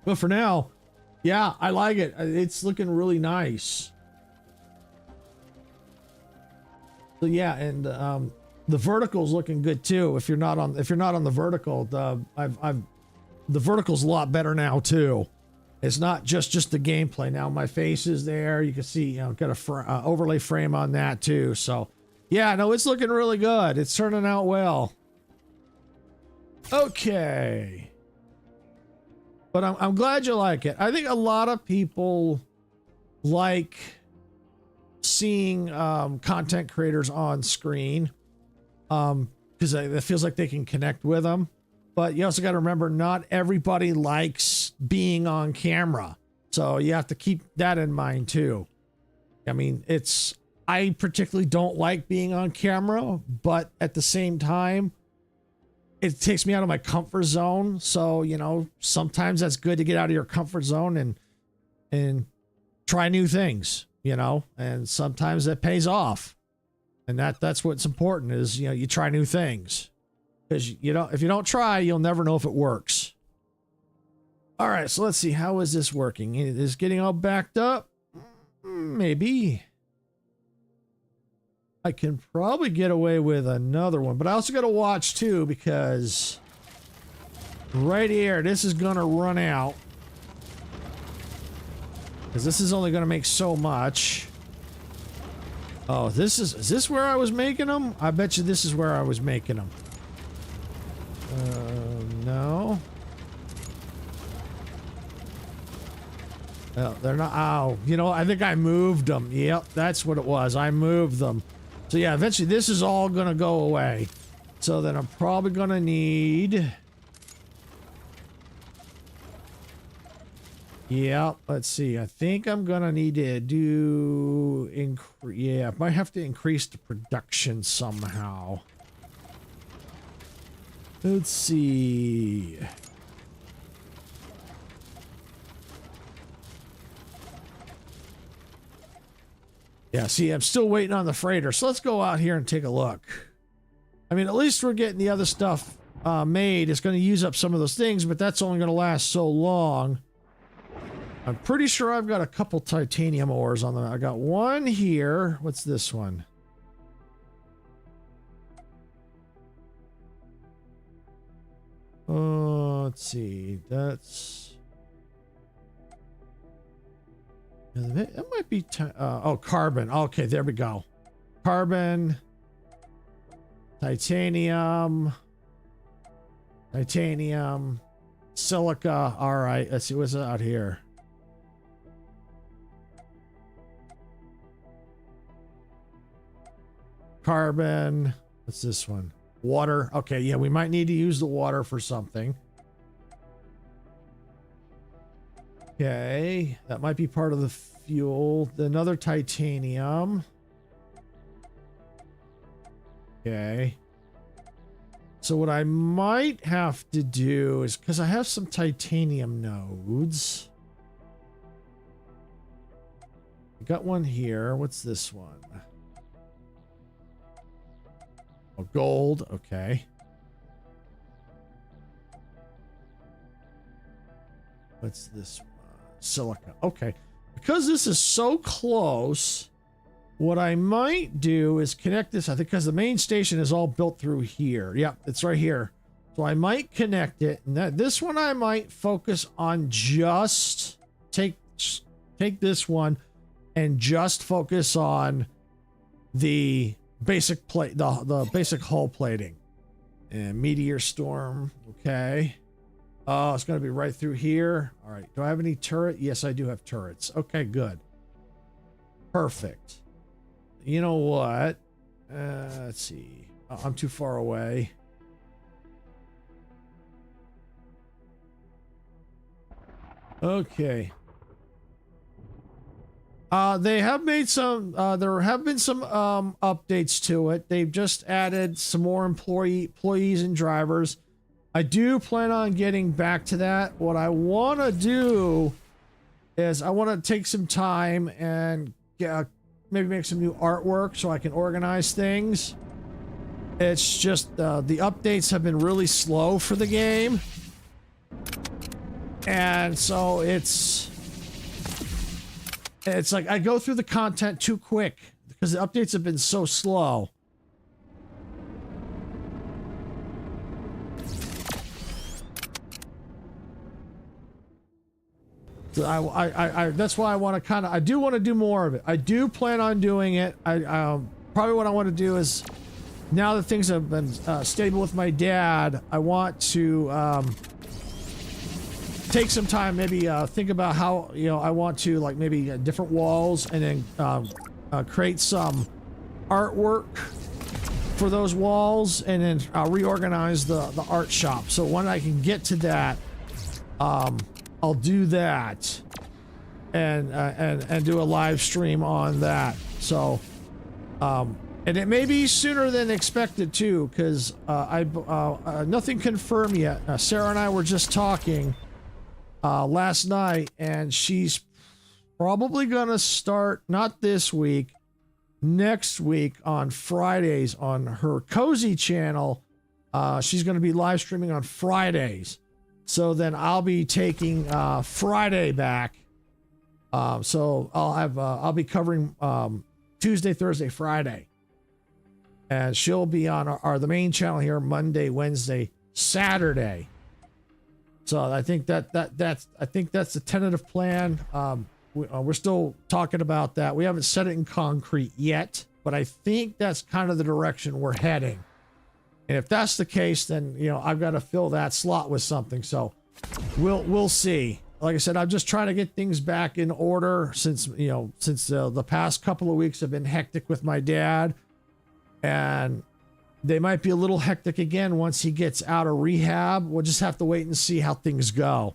But for now, yeah, I like it. It's looking really nice. So yeah, and the vertical's looking good too. If you're not on the vertical, the vertical's a lot better now too. It's not just the gameplay. Now my face is there. You can see, got a overlay frame on that too. So. Yeah, no, it's looking really good. It's turning out well. Okay. But I'm glad you like it. I think a lot of people like seeing content creators on screen because it feels like they can connect with them. But you also got to remember, not everybody likes being on camera. So you have to keep that in mind too. I mean, I particularly don't like being on camera, but at the same time, it takes me out of my comfort zone. So, sometimes that's good to get out of your comfort zone and try new things, and sometimes that pays off. And that's what's important is, you try new things, because if you don't try, you'll never know if it works. All right. So let's see. How is this working? Is this getting all backed up? Maybe. I can probably get away with another one, but I also got to watch too, because right here, this is going to run out, because this is only going to make so much. Oh, is this where I was making them? I bet you this is where I was making them. No. Oh, they're not. Oh, I think I moved them. Yep, that's what it was. I moved them. So yeah, eventually this is all going to go away. So then I'm probably going to need... Yeah, let's see. I think I'm going to need to do... Yeah, I might have to increase the production somehow. Let's see... Yeah, see, I'm still waiting on the freighter. So let's go out here and take a look. I mean, at least we're getting the other stuff made. It's going to use up some of those things, but that's only going to last so long. I'm pretty sure I've got a couple titanium ores on them. I got one here. What's this one? Oh, let's see. That's... That might be... oh, carbon. Okay, there we go. Carbon. Titanium. Titanium. Silica. All right, let's see what's out here. Carbon. What's this one? Water. Okay, yeah, we might need to use the water for something. Okay, that might be part of the fuel. Another titanium. Okay. So what I might have to do is, because I have some titanium nodes. I got one here. What's this one? Oh, gold. Okay. What's this one? Silica. Okay. Because this is so close, what I might do is connect this, I think, because the main station is all built through here. Yep, it's right here. So I might connect it. And this one I might focus on just take this one and just focus on the basic plate, the basic hull plating. And meteor storm. Okay. Oh, it's going to be right through here. All right. Do I have any turret? Yes, I do have turrets. Okay, good. Perfect. You know what? Let's see. Oh, I'm too far away. Okay. They have made some, there have been some updates to it. They've just added some more employees and drivers. I do plan on getting back to that. What I want to do is I want to take some time and maybe make some new artwork so I can organize things. It's just the updates have been really slow for the game. And so it's like I go through the content too quick because the updates have been so slow. So I that's why I want to I do want to do more of it. I do plan on doing it. Probably what I want to do is, now that things have been stable with my dad, I want to take some time, maybe think about how, I want to, like, maybe different walls, and then create some artwork for those walls, and then reorganize the art shop. So when I can get to that, I'll do that, and do a live stream on that. So, and it may be sooner than expected too, because nothing confirmed yet. Sarah and I were just talking last night, and she's probably gonna start, not this week, next week on Fridays on her Cozy channel. She's gonna be live streaming on Fridays. So then I'll be taking Friday back. So I'll be covering Tuesday, Thursday, Friday, and she'll be on the main channel here Monday, Wednesday, Saturday. So I think that's the tentative plan. We're still talking about that. We haven't set it in concrete yet, but I think that's kind of the direction we're heading. And if that's the case, then, I've got to fill that slot with something. So we'll see. Like I said, I'm just trying to get things back in order since the past couple of weeks have been hectic with my dad, and they might be a little hectic again once he gets out of rehab. We'll just have to wait and see how things go.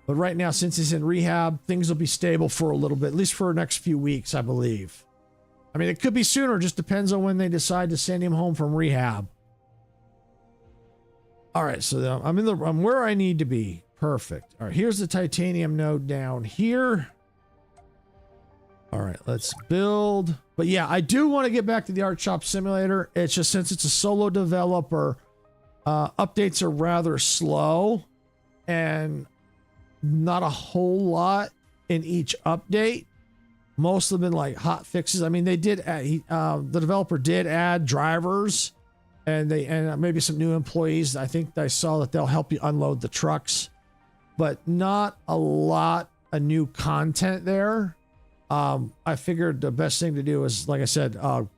But right now, since he's in rehab, things will be stable for a little bit, at least for the next few weeks, I believe. I mean, it could be sooner. Just depends on when they decide to send him home from rehab. All right, so I'm where I need to be. Perfect. All right, here's the titanium node down here. All right, let's build. But yeah, I do want to get back to the art shop simulator. It's just, since it's a solo developer, updates are rather slow, and not a whole lot in each update. Most of them been like hot fixes. I mean, they did add, the developer did add drivers and maybe some new employees. I think I saw that they'll help you unload the trucks, but not a lot of new content there. I figured the best thing to do is, like I said, I'll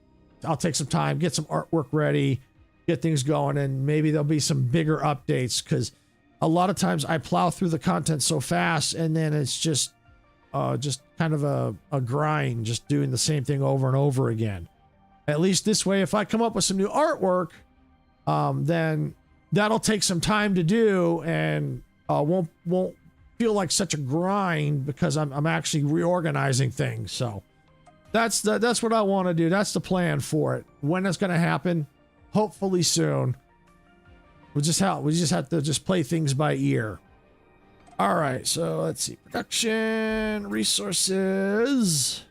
take some time, get some artwork ready, get things going, and maybe there'll be some bigger updates, because a lot of times I plow through the content so fast and then it's just kind of a grind, just doing the same thing over and over again. At least this way, if I come up with some new artwork, then that'll take some time to do and won't feel like such a grind, because I'm actually reorganizing things. So that's what I want to do. That's the plan for it. When it's going to happen, hopefully soon. We just have to just play things by ear. All right, so let's see. Production, resources,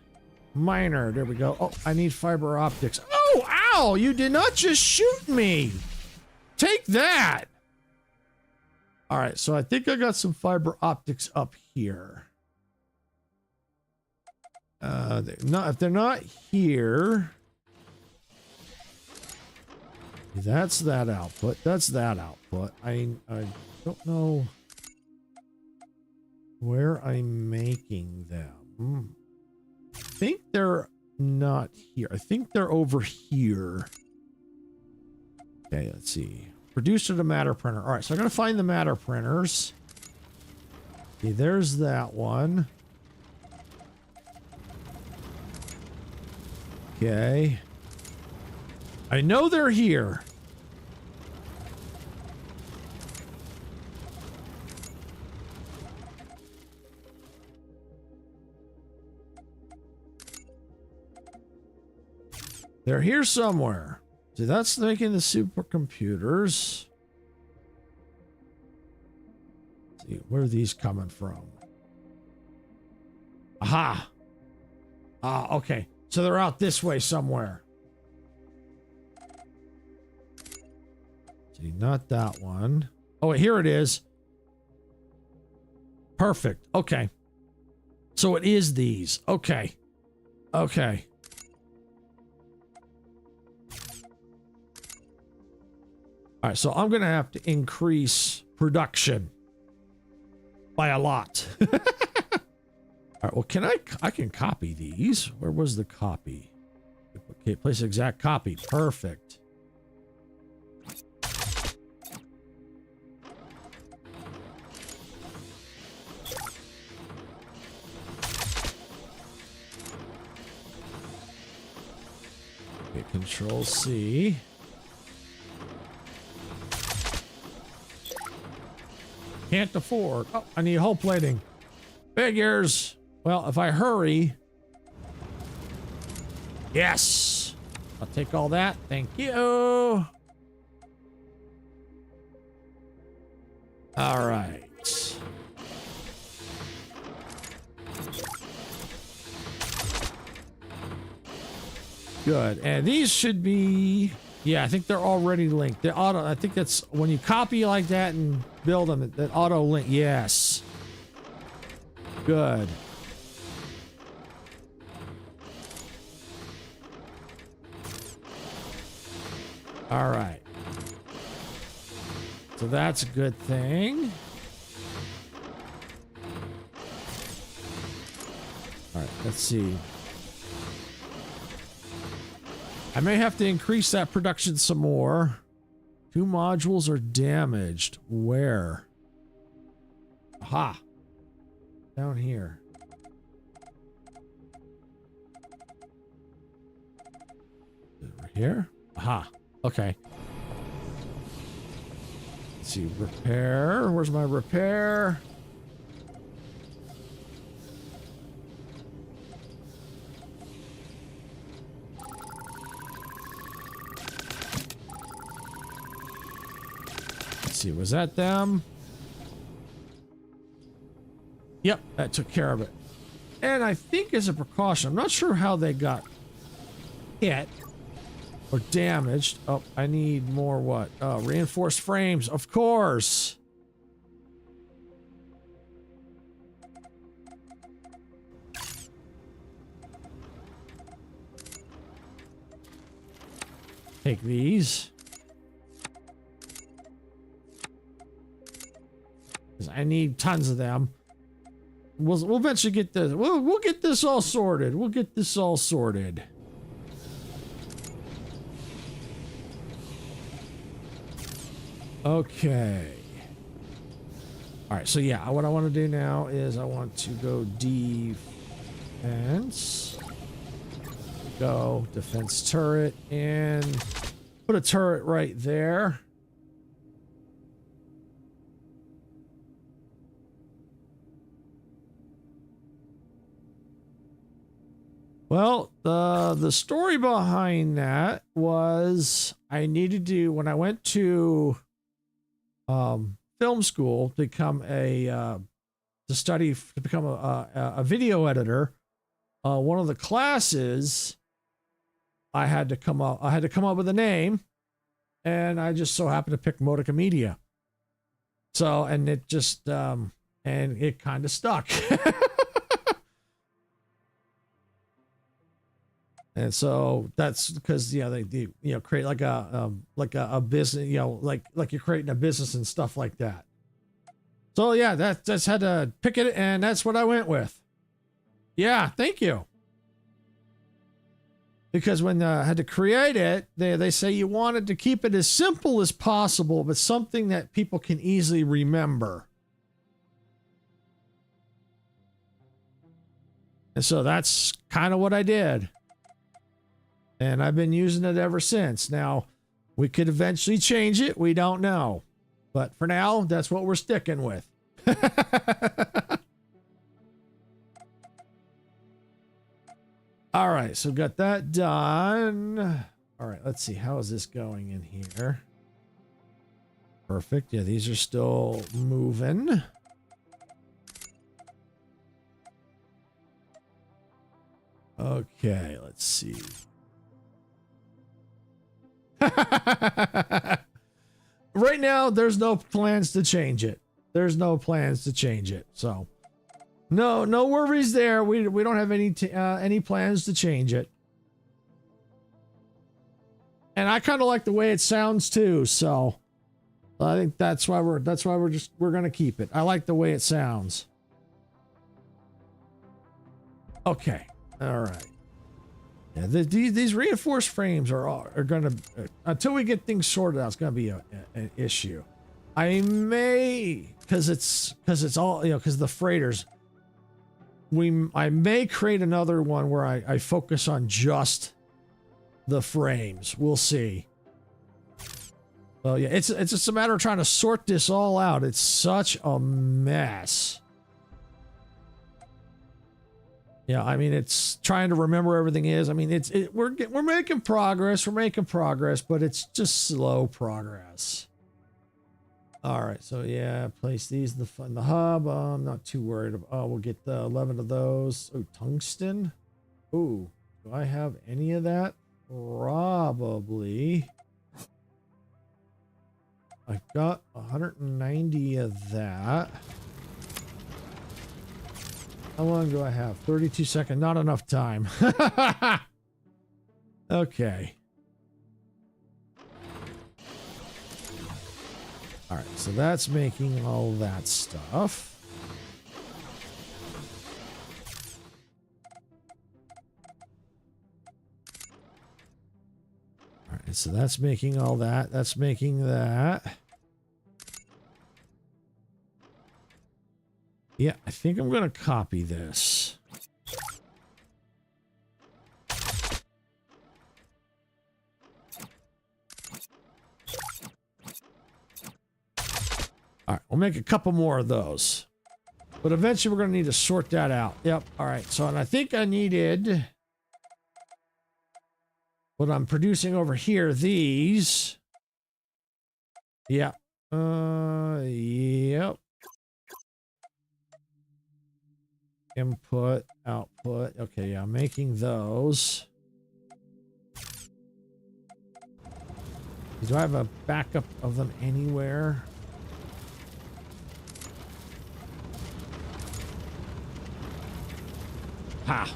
miner. There we go. Oh, I need fiber optics. Oh, ow! You did not just shoot me. Take that. All right, so I think I got some fiber optics up here. If they're not here, that's that output. That's that output. I don't know where I'm making them. I think they're not here. I think they're over here. Okay, let's see. Producer to matter printer. All right, so I'm going to find the matter printers. Okay, there's that one. Okay. I know they're here. They're here somewhere. See, that's making the supercomputers. Let's see, where are these coming from? Aha. Ah, okay. So they're out this way somewhere. See, not that one. Oh, here it is. Perfect. Okay. So it is these. Okay. Okay. All right, so I'm going to have to increase production by a lot. All right, well, I can copy these. Where was the copy? Okay, place exact copy. Perfect. Okay, Control C. Can't afford. Oh, I need hull plating. Figures. Well, if I hurry. Yes. I'll take all that. Thank you. All right. Good. And these should be... Yeah, I think they're already linked. They're auto. I think that's when you copy like that and build them, that auto link. Yes. Good. All right. So that's a good thing. All right, let's see. I may have to increase that production some more. 2 modules are damaged. Where? Aha. Down here. Over here? Aha. Okay. Let's see. Repair. Where's my repair? See, was that them? Yep, that took care of it. And I think as a precaution, I'm not sure how they got hit or damaged. Oh, I need more what? Reinforced frames, of course. Take these. 'Cause I need tons of them. We'll eventually get this. We'll get this all sorted. We'll get this all sorted. Okay. All right. So yeah, what I want to do now is I want to go defense. Go defense turret and put a turret right there. Well, the story behind that was I needed to, when I went to film school to become to become a video editor. One of the classes I had to come up with a name, and I just so happened to pick Modica Media. So, and it just and it kind of stuck. And so that's because they create like a business, like you're creating a business and stuff like that. So yeah, that's had to pick it, and that's what I went with. Yeah, thank you. Because when I had to create it, they say you wanted to keep it as simple as possible, but something that people can easily remember. And so that's kind of what I did. And I've been using it ever since. Now, we could eventually change it. We don't know. But for now, that's what we're sticking with. All right, so got that done. All right, let's see. How is this going in here? Perfect. Yeah, these are still moving. Okay, let's see. Right now, there's no plans to change it. There's no plans to change it. So, no worries there. We don't have any plans to change it. And I kind of like the way it sounds too. So, I think that's why we're gonna keep it. I like the way it sounds. Okay. All right. Yeah, these reinforced frames are going to, until we get things sorted out, it's going to be an issue. I may, because it's all, because the freighters, I may create another one where I focus on just the frames. We'll see. Well, yeah, it's just a matter of trying to sort this all out. It's such a mess. Yeah, I mean, it's trying to remember everything is. I mean, we're making progress. We're making progress, but it's just slow progress. All right, so yeah, place these in the hub. I'm not too worried. We'll get the 11 of those. Oh, tungsten. Ooh, do I have any of that? Probably. I've got 190 of that. How long do I have? 32 seconds. Not enough time. Okay. All right. So that's making all that stuff. All right. So that's making all that. That's making that. Yeah, I think I'm going to copy this. All right, we'll make a couple more of those. But eventually we're going to need to sort that out. Yep, all right. So, and I think I needed what I'm producing over here, these. Yeah. Yep. Input, output. Okay, yeah, I'm making those. Do I have a backup of them anywhere? Ha!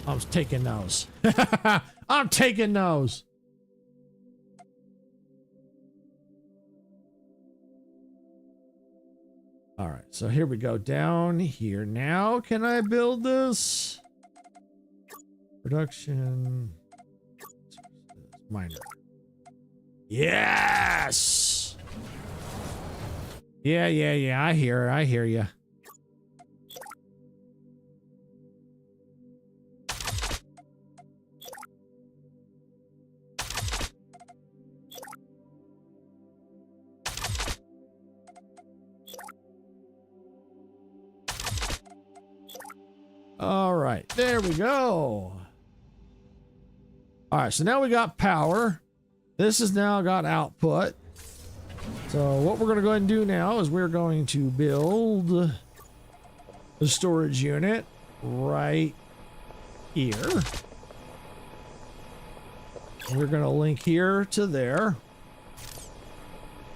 I'm taking those. I'm taking those. All right, so here we go down here. Now, can I build this? Production. Minor. Yes! Yeah. I hear you. All right, there we go. All right, so now we got power. This has now got output. So what we're going to go ahead and do now is we're going to build the storage unit right here. We're going to link here to there.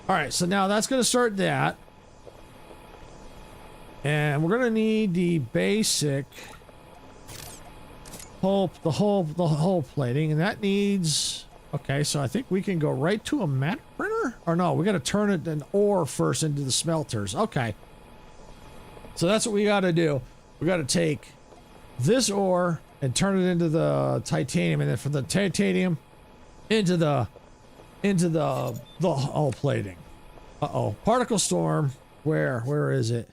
All right, so now that's going to start that. And we're going to need the basic hull plating, and that needs... Okay, so I think we can go right to a matte printer? Or no, we got to turn it an ore first into the smelters. Okay. So that's what we got to do. We got to take this ore and turn it into the titanium, and then from the titanium into the hull plating. Uh-oh. Particle storm. Where is it?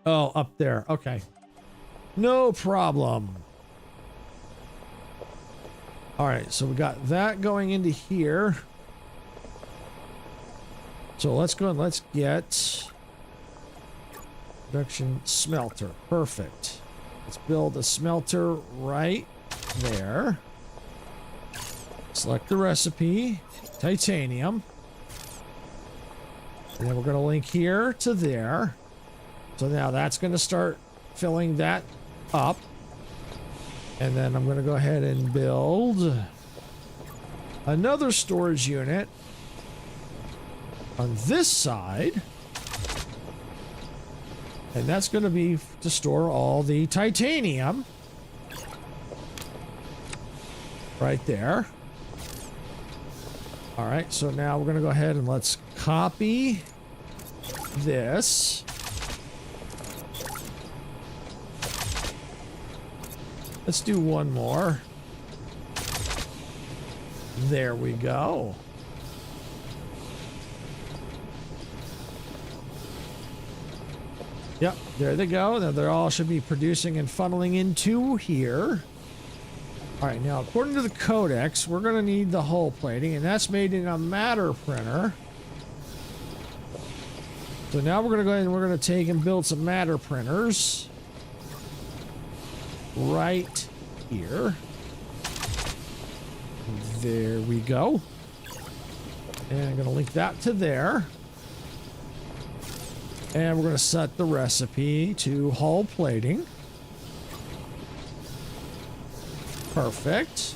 Oh, up there. Okay. No problem. All right, so we got that going into here. So let's go and let's get production smelter. Perfect. Let's build a smelter right there. Select the recipe, titanium. And then we're going to link here to there. So now that's going to start filling that up. And then I'm going to go ahead and build another storage unit on this side. And that's going to be to store all the titanium. Right there. All right, so now we're going to go ahead and let's copy this. Let's do one more. There we go. Yep, there they go. Now they all should be producing and funneling into here. All right, now according to the codex, we're going to need the hull plating, and that's made in a matter printer. So now we're going to go ahead and we're going to take and build some matter printers. Right here. There we go. And I'm going to link that to there. And we're going to set the recipe to hull plating. Perfect.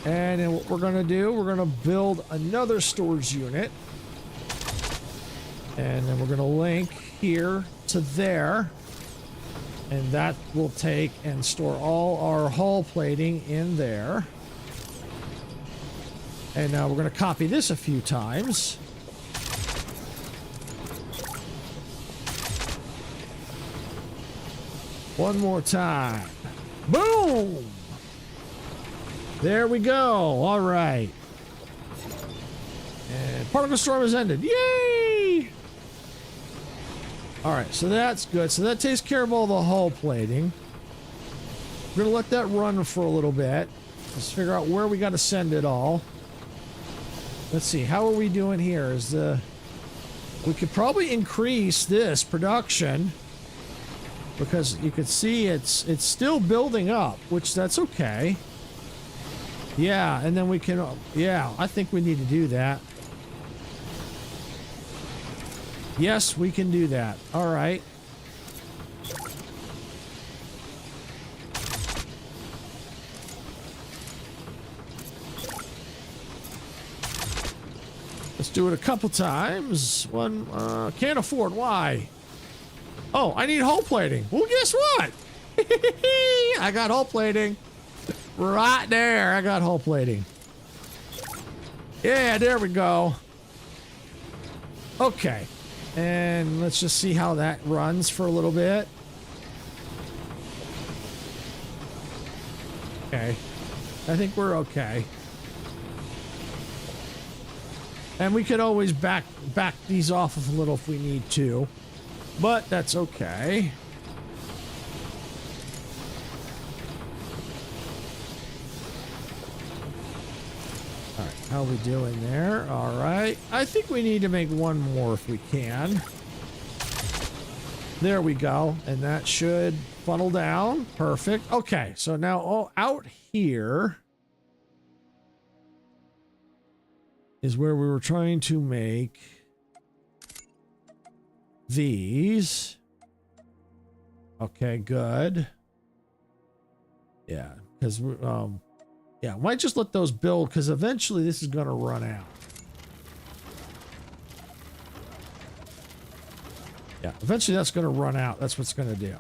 And then what we're going to do, we're going to build another storage unit. And then we're going to link here to there. And that will take and store all our hull plating in there. And now we're going to copy this a few times. One more time. Boom! There we go. All right. And particle storm has ended. Yay! All right, so that's good. So that takes care of all the hull plating. We're going to let that run for a little bit. Let's figure out where we got to send it all. Let's see. How are we doing here? We could probably increase this production because you could see it's still building up, which that's okay. Yeah, and then we can... Yeah, I think we need to do that. Yes, we can do that. All right. Let's do it a couple times. One, can't afford. Why? Oh, I need hull plating. Well, guess what? I got hull plating. Right there. I got hull plating. Yeah, there we go. Okay. And let's just see how that runs for a little bit. Okay. I think we're okay. And we could always back these off a little if we need to. But that's okay. All right, how are we doing there? All right. I think we need to make one more if we can. There we go. And that should funnel down. Perfect. Okay, so now out here is where we were trying to make these. Okay, good. Yeah, because yeah, might just let those build because eventually this is going to run out. Yeah, eventually that's going to run out. That's what's going to do.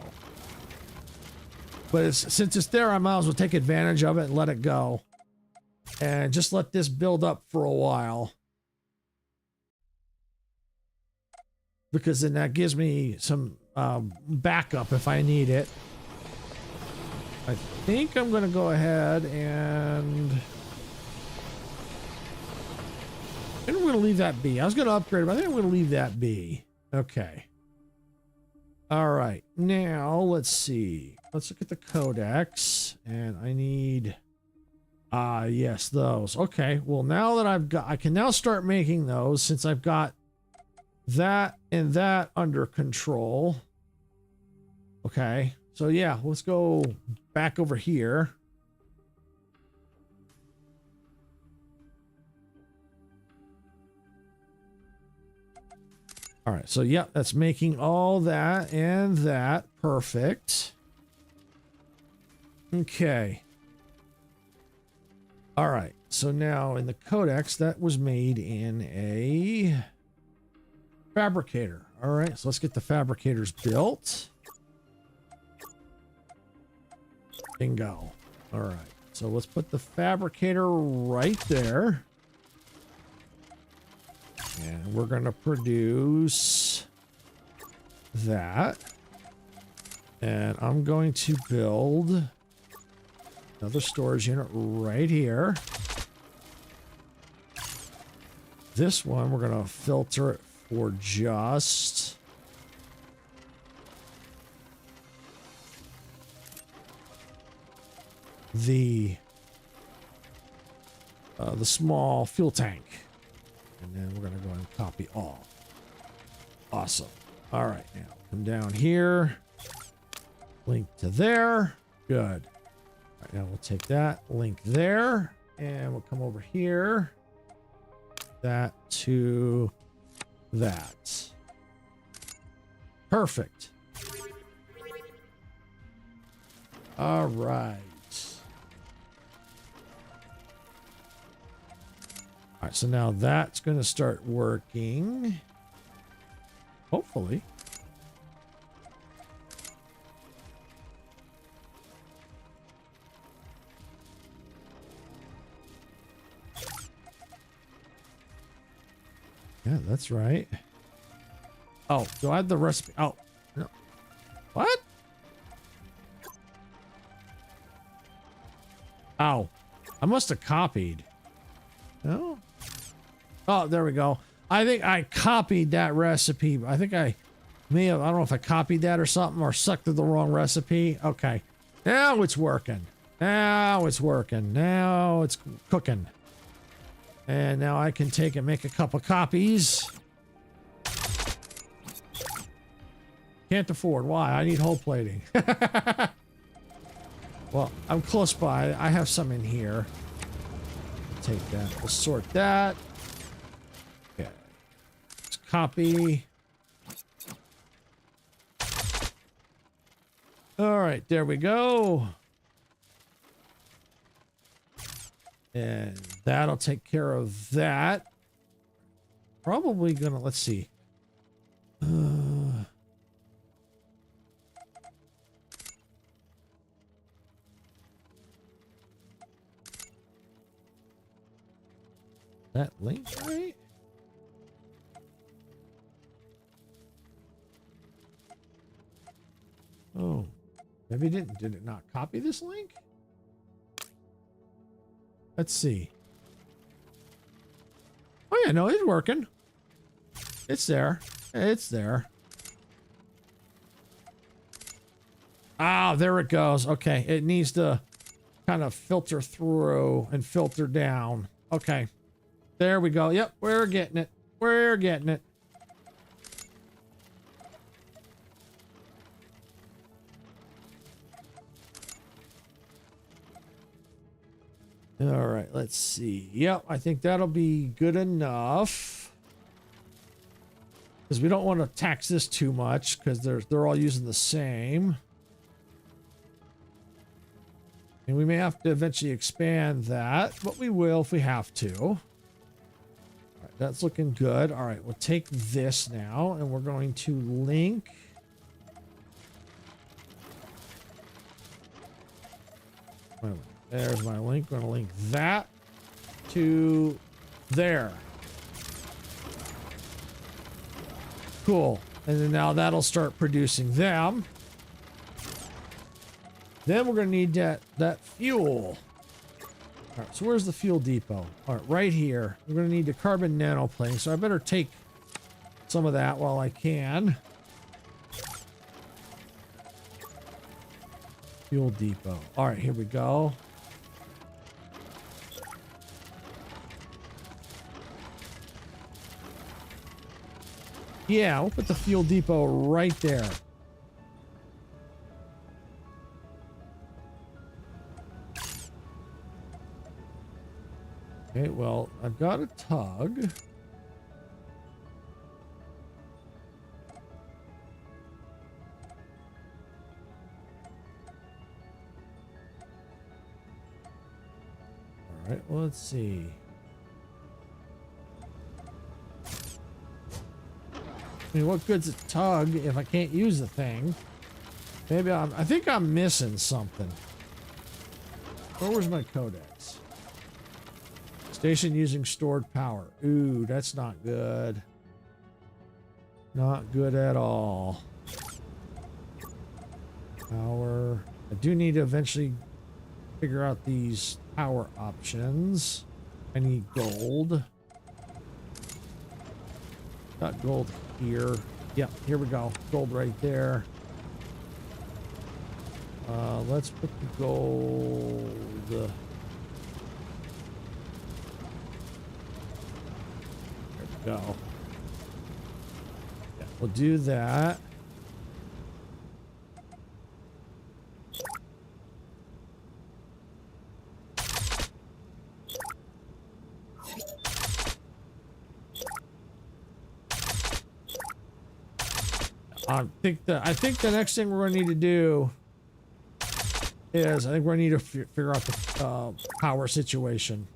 But since it's there, I might as well take advantage of it and let it go. And just let this build up for a while. Because then that gives me some backup if I need it. I think I'm going to go ahead and... I think I'm going to leave that be. I was going to upgrade it, but I think I'm going to leave that be. Okay. All right. Now, let's see. Let's look at the codex. And I need... yes, those. Okay. Well, now that I can now start making those since I've got that and that under control. Okay. So yeah, let's go back over here. All right. So yeah, that's making all that and that. Perfect. Okay. All right. So now in the codex, that was made in a fabricator. All right. So let's get the fabricators built. Bingo. All right. So let's put the fabricator right there. And we're going to produce that. And I'm going to build another storage unit right here. This one, we're going to filter it for just the small fuel tank. And then we're going to go ahead and copy all. Awesome. All right, now come down here. Link to there. Good. All right, now we'll take that, link there, and we'll come over here. That to that. Perfect. All right. All right, so now that's going to start working. Hopefully. Yeah, that's right. Oh, do I have the recipe? Oh, no. What? Oh, I must have copied. No? Oh, there we go. I think I copied that recipe. I think I may have, I don't know if I copied that or something or sucked to the wrong recipe. Okay. Now it's working. Now it's working. Now it's cooking. And now I can take and make a couple copies. Can't afford. Why? I need hull plating. Well, I'm close by. I have some in here. Take that. We'll sort that. Okay. Let's copy. All right. There we go. And that'll take care of that. Probably gonna, let's see. That link, right? Maybe did it not copy this link? Let's see. Oh yeah, no, it's working. It's there. It's there. Ah, there it goes. Okay, it needs to kind of filter through and filter down. Okay. There we go. Yep, we're getting it. We're getting it. All right, let's see. Yep, I think that'll be good enough. Because we don't want to tax this too much because they're all using the same. And we may have to eventually expand that, but we will if we have to. All right, that's looking good. All right, we'll take this now and we're going to link. Wait a minute. There's my link. I'm going to link that to there. Cool. And then now that'll start producing them. Then we're going to need that fuel. All right, so where's the fuel depot? All right, right here. We're going to need the carbon nanoplane, so I better take some of that while I can. Fuel depot. All right, here we go. Yeah, we'll put the fuel depot right there. Okay, well, I've got a tug. All right, well, let's see. I mean, what good's a tug if I can't use the thing? Maybe I think I'm missing something. Where's my codex? Station using stored power. Ooh, that's not good. Not good at all. Power. I do need to eventually figure out these power options. I need gold. Got gold here. Yep, here we go. Gold right there. Let's put the gold. There we go. Yeah, we'll do that. I think the next thing we're going to need to do is I think we're going to need to figure out the power situation,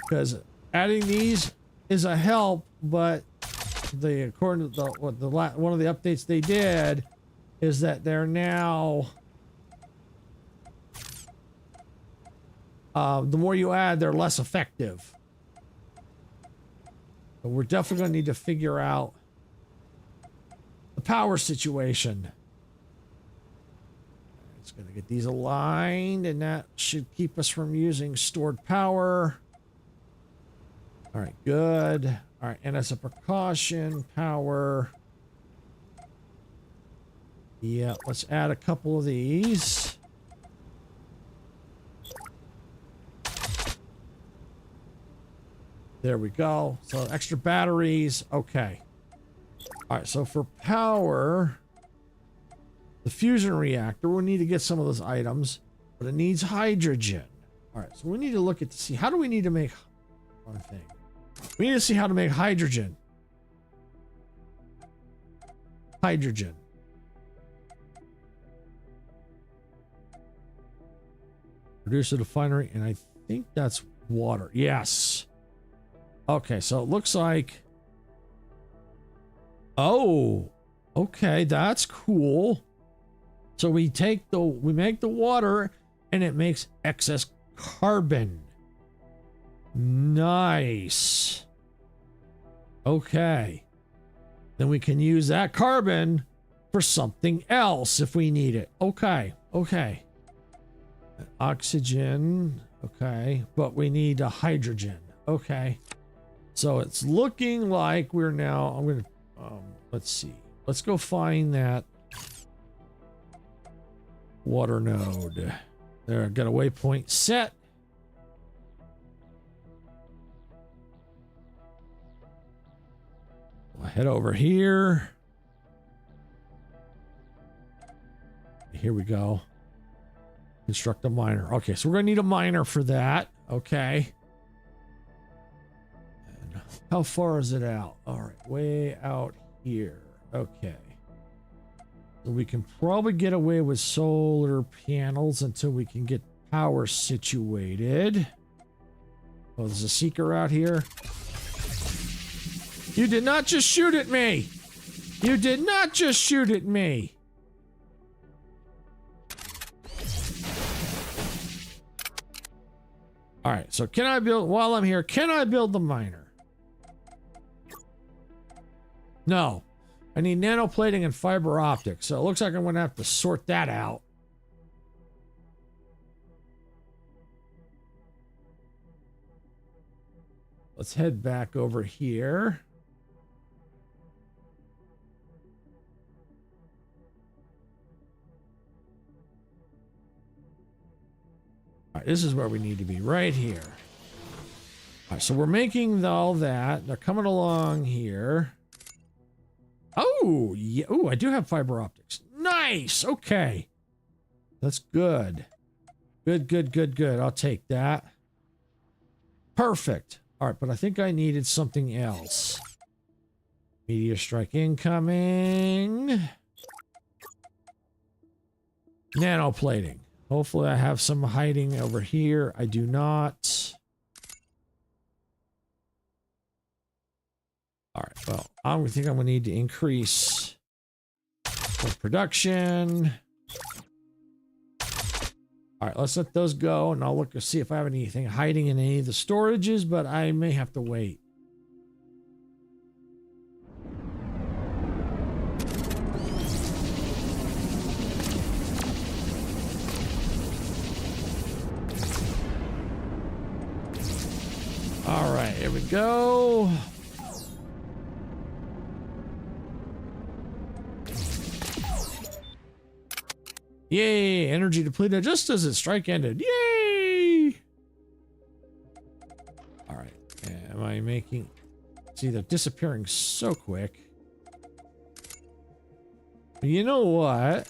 because adding these is a help, but according to one of the updates they did is that they're now the more you add, they're less effective. But we're definitely going to need to figure out the power situation. It's going to get these aligned, and that should keep us from using stored power. All right, good. All right, and as a precaution, power. Yeah, let's add a couple of these. There we go. So extra batteries. Okay. All right, so for power, the fusion reactor, we'll need to get some of those items, but it needs hydrogen. All right, so we need to look at see how do we need to make one thing. We need to see how to make hydrogen. Hydrogen. Produce a refinery, and I think that's water. Yes. Okay, so it looks like. Oh, okay, that's cool. So we make the water, and it makes excess carbon. Nice. Okay. Then we can use that carbon for something else if we need it. Okay, okay. Oxygen, okay, but we need a hydrogen. Okay. So it's looking like we're now, I'm going to, let's see. Let's go find that water node. There, got a waypoint set. We'll head over here. Here we go. Construct a miner. Okay, so we're going to need a miner for that. Okay. And how far is it out? All right, way out here. Okay. So we can probably get away with solar panels until we can get power situated. Oh, there's a seeker out here. You did not just shoot at me. You did not just shoot at me. All right, so can I build, while I'm here, can I build the miner? No. I need nanoplating and fiber optics, so it looks like I'm going to have to sort that out. Let's head back over here. All right, this is where we need to be, right here. All right, so we're making all that. They're coming along here. Oh, yeah. Oh, I do have fiber optics. Nice. Okay. That's good. Good, good, good, good. I'll take that. Perfect. All right, but I think I needed something else. Meteor strike incoming. Nanoplating. Hopefully I have some hiding over here. I do not. All right, well, I think I'm going to need to increase the production. All right, let's let those go, and I'll look to see if I have anything hiding in any of the storages, but I may have to wait. All right, here we go. Yay, energy depleted just as its strike ended. Yay! All right, am I making... See, they're disappearing so quick. You know what?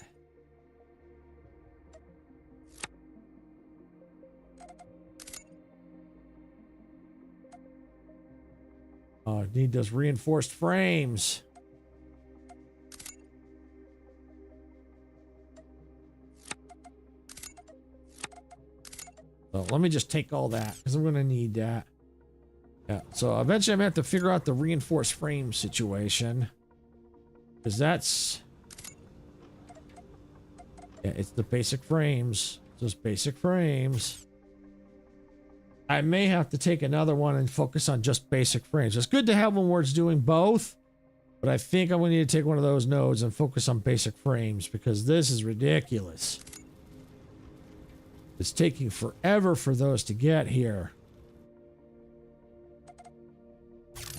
Oh, I need those reinforced frames. So let me just take all that because I'm going to need that. Yeah, so eventually I'm going to have to figure out the reinforced frame situation. Because that's... Yeah, it's the basic frames. Just basic frames. I may have to take another one and focus on just basic frames. It's good to have one where it's doing both. But I think I'm going to need to take one of those nodes and focus on basic frames because this is ridiculous. It's taking forever for those to get here.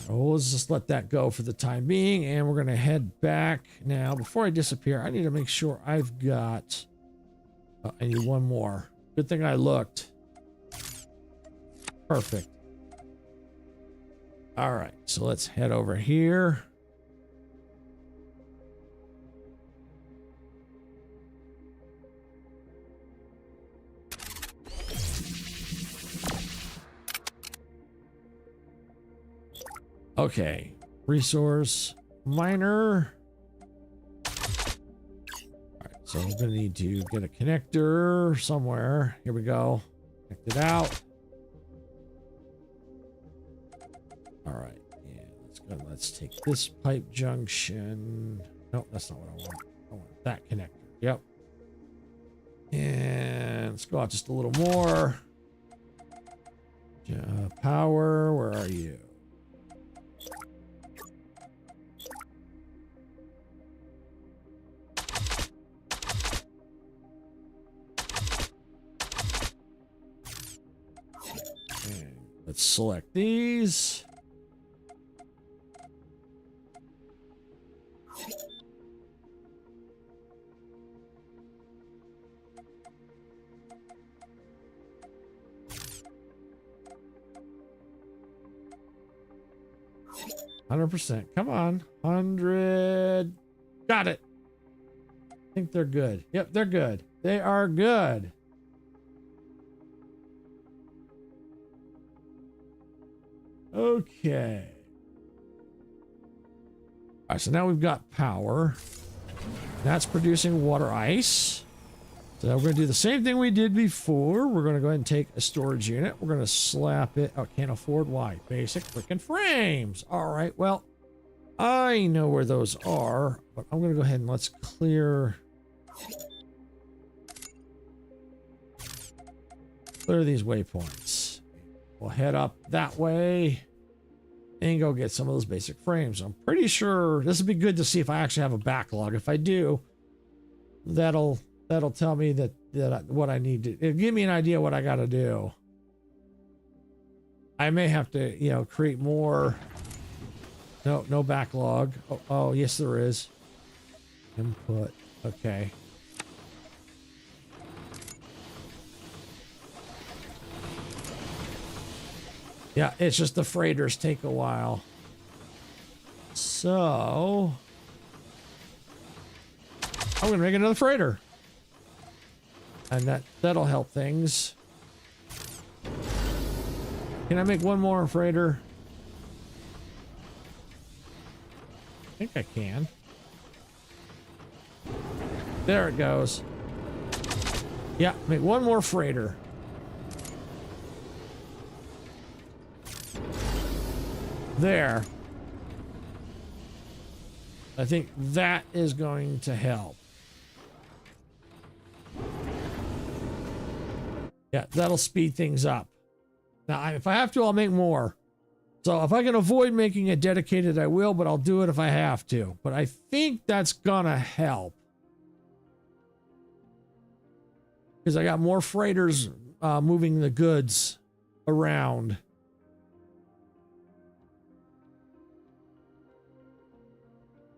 Oh, let's just let that go for the time being, and we're going to head back now. Before I disappear, I need to make sure I've got... I need one more. Good thing I looked. Perfect. All right, so let's head over here. Okay, resource miner. All right, so I'm gonna need to get a connector somewhere. Here we go. Connect it out. All right, yeah, let's go. Let's take this pipe junction. No, that's not what I want. I want that connector. Yep. And let's go out just a little more. Power, where are you? And let's select these. %. Come on. 100. Got it. I think they're good. Yep, they're good. They are good. Okay. All right, so now we've got power. That's producing water ice. So now we're going to do the same thing we did before. We're going to go ahead and take a storage unit. We're going to slap it. Oh, can't afford. Why? Basic freaking frames. All right, well, I know where those are, but I'm going to go ahead and let's clear these waypoints. We'll head up that way and go get some of those basic frames. I'm pretty sure this would be good to see if I actually have a backlog. If I do, that'll tell me that what I need to. It'll give me an idea what I got to do. I may have to, create more. No backlog. Oh, yes, there is. Input. Okay. Yeah, it's just the freighters take a while. So I'm gonna make another freighter. And that'll help things. Can I make one more freighter? I think I can. There it goes. Yeah, make one more freighter. There. I think that is going to help. Yeah, that'll speed things up. Now, if I have to, I'll make more. So if I can avoid making it dedicated, I will, but I'll do it if I have to. But I think that's gonna help. Because I got more freighters moving the goods around.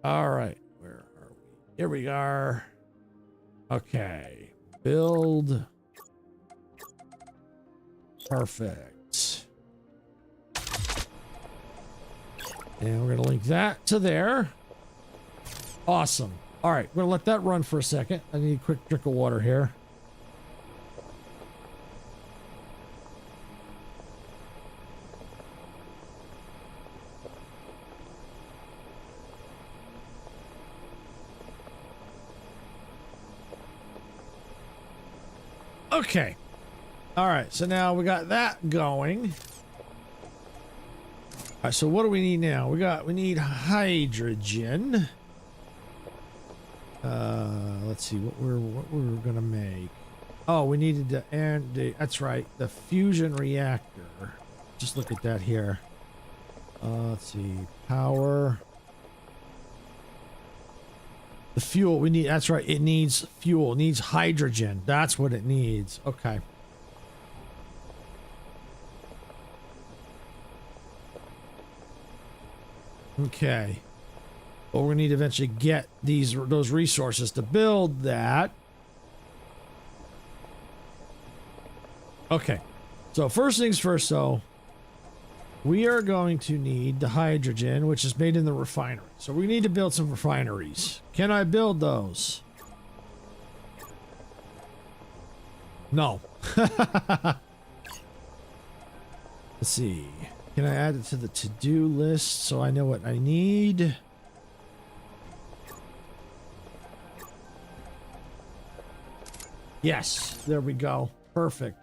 All right, where are we? Here we are. Okay, build. Perfect. And we're going to link that to there. Awesome. All right, we're going to let that run for a second. I need a quick drink of water here. Okay. All right, so now we got that going. All right, so what do we need now? We need hydrogen. Let's see what we're gonna make. Oh, we needed to end. That's right, the fusion reactor. Just look at that here. Let's see, power. The fuel we need. That's right. It needs fuel. It needs hydrogen. That's what it needs. Okay. Okay. Well, we're gonna need to eventually get those resources to build that. Okay. So first things first, though, we are going to need the hydrogen, which is made in the refinery. So we need to build some refineries. Can I build those? No. Let's see. Can I add it to the to-do list so I know what I need? Yes. There we go. Perfect.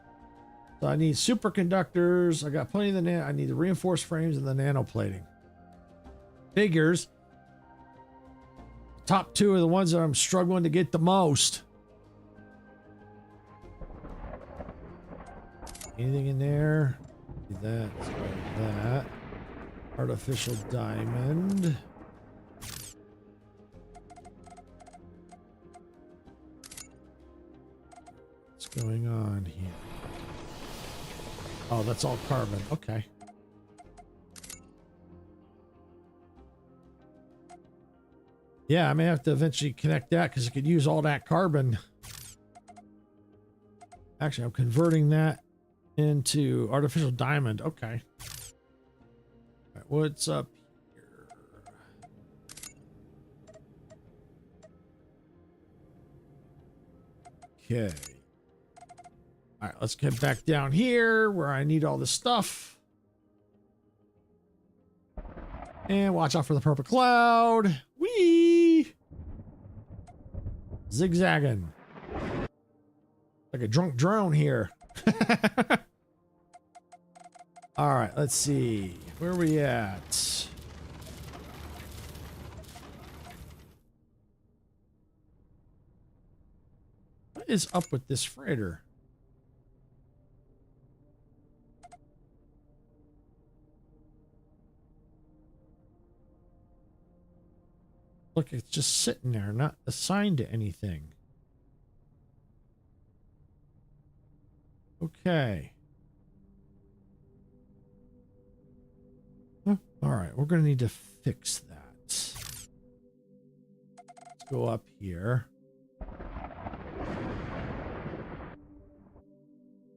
So I need superconductors. I got plenty of I need the reinforced frames and the nanoplating. Figures. Top two are the ones that I'm struggling to get the most. Anything in there? Do that. That. Artificial diamond. What's going on here? Oh, that's all carbon. Okay. Yeah, I may have to eventually connect that because it could use all that carbon. Actually, I'm converting that into artificial diamond. Okay. All right, what's up here? Okay. All right, let's get back down here where I need all this stuff. And watch out for the purple cloud. Whee! Zigzagging. Like a drunk drone here. All right, let's see. Where are we at? What is up with this freighter? Look, it's just sitting there, not assigned to anything. Okay. Oh, all right, we're going to need to fix that. Let's go up here.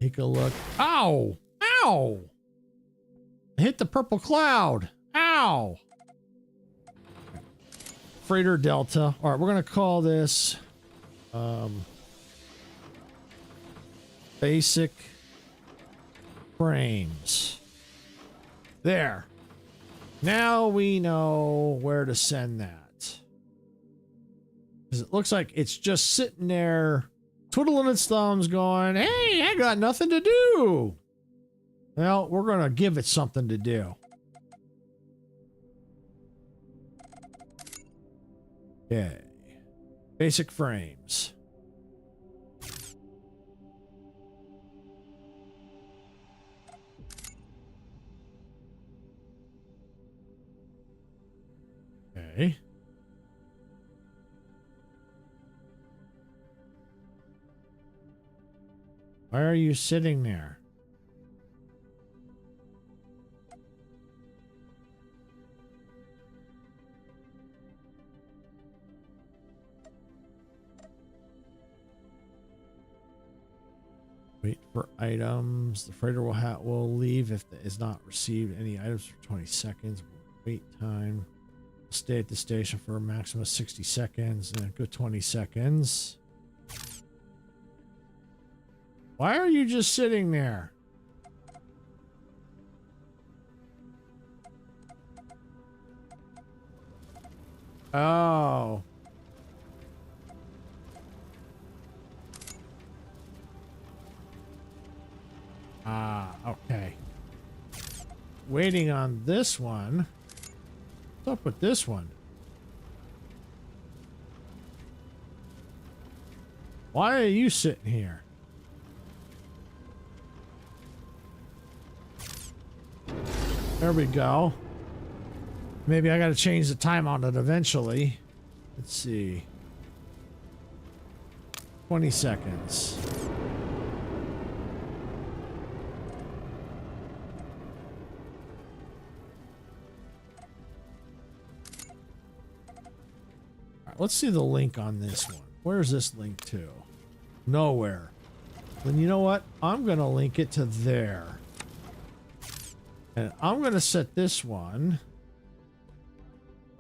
Take a look. Ow! Ow! I hit the purple cloud. Ow! Freighter Delta. All right, we're going to call this basic frames. There. Now we know where to send that. Because it looks like it's just sitting there twiddling its thumbs going, hey, I got nothing to do. Well, we're going to give it something to do. Okay. Basic frames. Okay. Why are you sitting there? Wait for items. The freighter will leave if it is not received any items for 20 seconds. Wait time. Stay at the station for a maximum of 60 seconds and go 20 seconds. Why are you just sitting there? Oh. Ah, okay. Waiting on this one. What's up with this one? Why are you sitting here? There we go. Maybe I got to change the time on it eventually. Let's see. 20 seconds. All right, let's see the link on this one. Where's this link to? Nowhere. Then you know what? I'm going to link it to there. And I'm going to set this one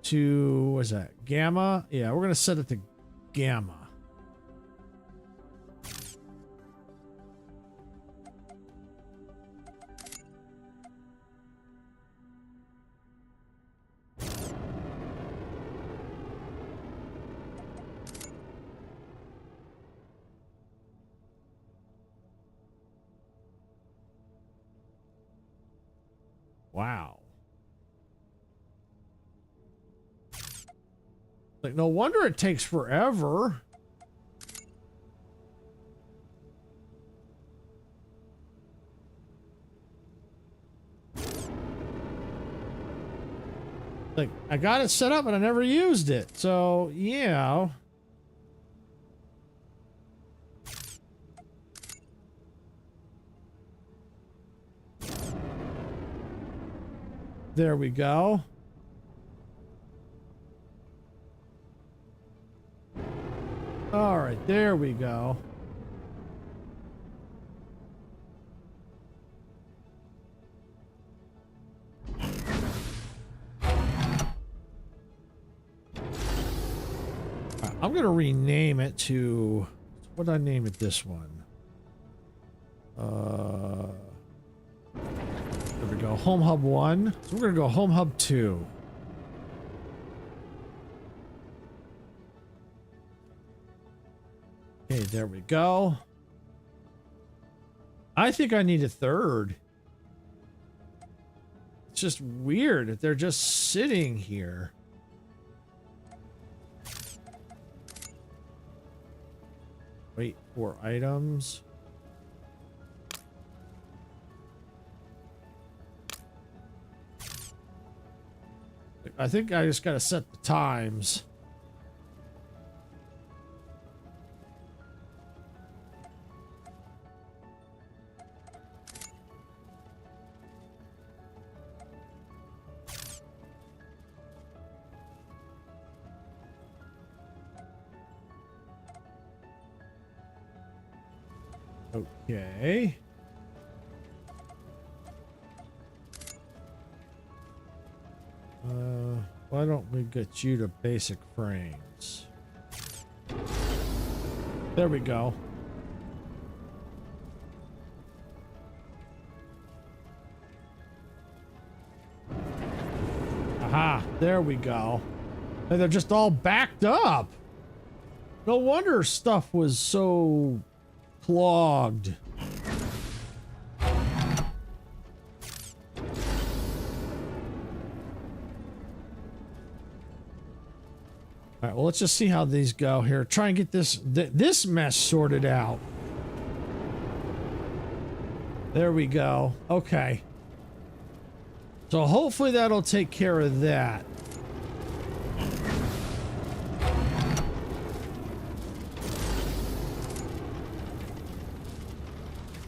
to, what is that? Gamma? Yeah, we're going to set it to gamma. Wow. Like, no wonder it takes forever. Like, I got it set up and I never used it. So, yeah. There we go. All right, there we go. I'm gonna rename it to, what did I name it this one? There we go, Home Hub 1. So we're gonna go Home Hub 2. Okay, there we go. I think I need a third. It's just weird that they're just sitting here. Wait for items. I think I just gotta set the times. Okay. Why don't we get you to basic frames? There we go. Aha, there we go. And they're just all backed up. No wonder stuff was so clogged. All right, well, let's just see how these go here. Try and get this mess sorted out. There we go. Okay. So hopefully that'll take care of that.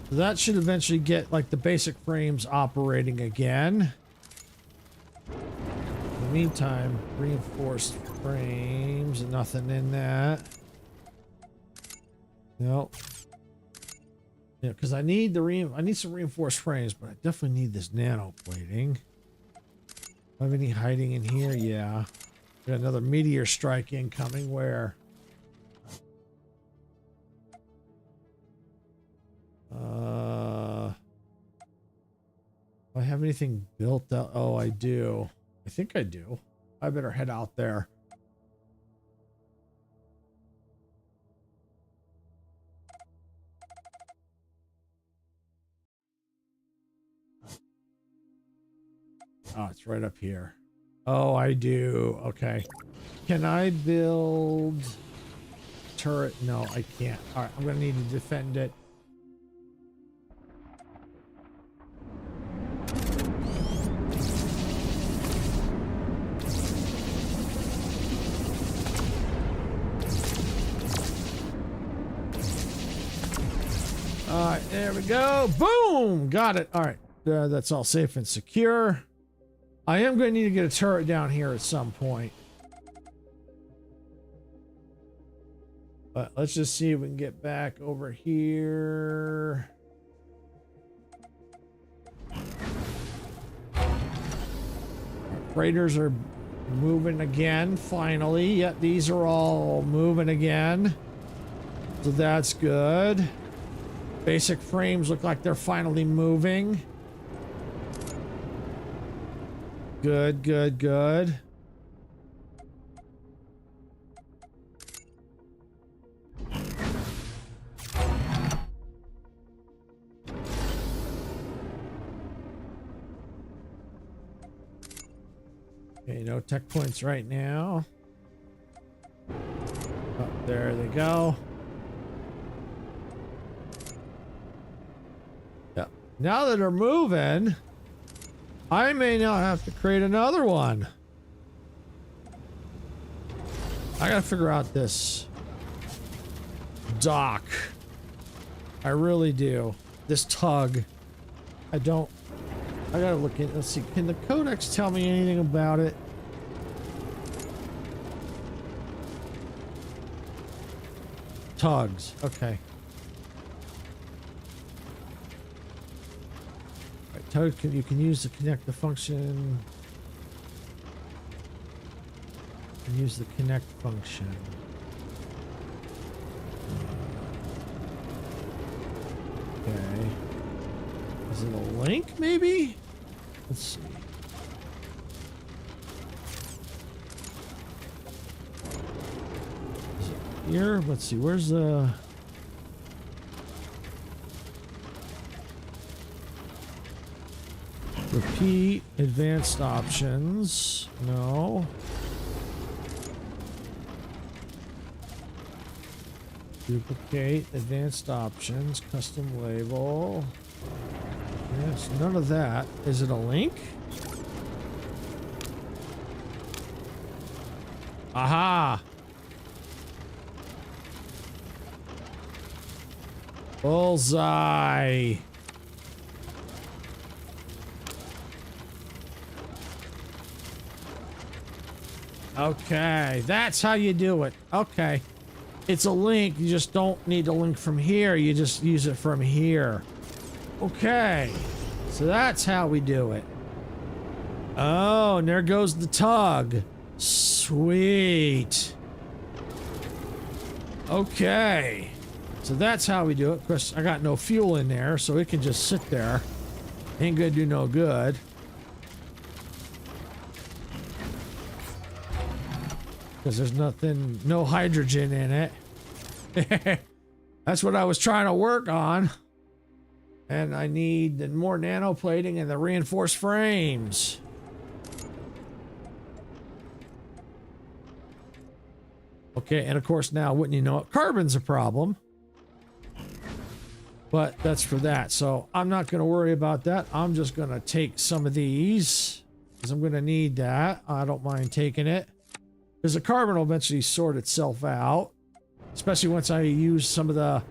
That should eventually get like the basic frames operating again. In the meantime, reinforced frames, nothing in that. Nope. Yeah, because I need some reinforced frames, but I definitely need this nano plating. Do I have any hiding in here? Yeah. Got another meteor strike incoming. Where? Do I have anything built up? Oh, I do. I think I do. I better head out there. Oh, it's right up here. Oh, I do. Okay. Can I build turret? No, I can't. All right, I'm gonna need to defend it. All right, there we go. Boom! Got it. All right, that's all safe and secure. I am going to need to get a turret down here at some point. But let's just see if we can get back over here. Our freighters are moving again, finally. Yep, these are all moving again. So that's good. Basic frames look like they're finally moving. Good, good, good. Okay, no tech points right now. Oh, there they go. Yeah. Now that they're moving, I may now have to create another one. I gotta figure out this dock. I really do. This tug. I don't I gotta look at, let's see, can the codex tell me anything about it? Tugs, okay. Right, tug, you can use to connect the function. You can use the connect function. Okay. Is it a link, maybe? Let's see. Is it here? Let's see. Where's the... Repeat. Advanced options. No. Duplicate. Advanced options. Custom label. Yes, none of that. Is it a link? Aha! Bullseye! Okay, that's how you do it. Okay. It's a link, you just don't need to link from here, you just use it from here. Okay, so that's how we do it. Oh, and there goes the tug. Sweet. Okay, so that's how we do it. Of course, I got no fuel in there, so it can just sit there. Ain't gonna do no good. Because there's nothing, no hydrogen in it. That's what I was trying to work on. And I need more nanoplating and the reinforced frames. Okay, and of course now, wouldn't you know it, carbon's a problem. But that's for that. So I'm not going to worry about that. I'm just going to take some of these because I'm going to need that. I don't mind taking it because the carbon will eventually sort itself out, especially once I use some of the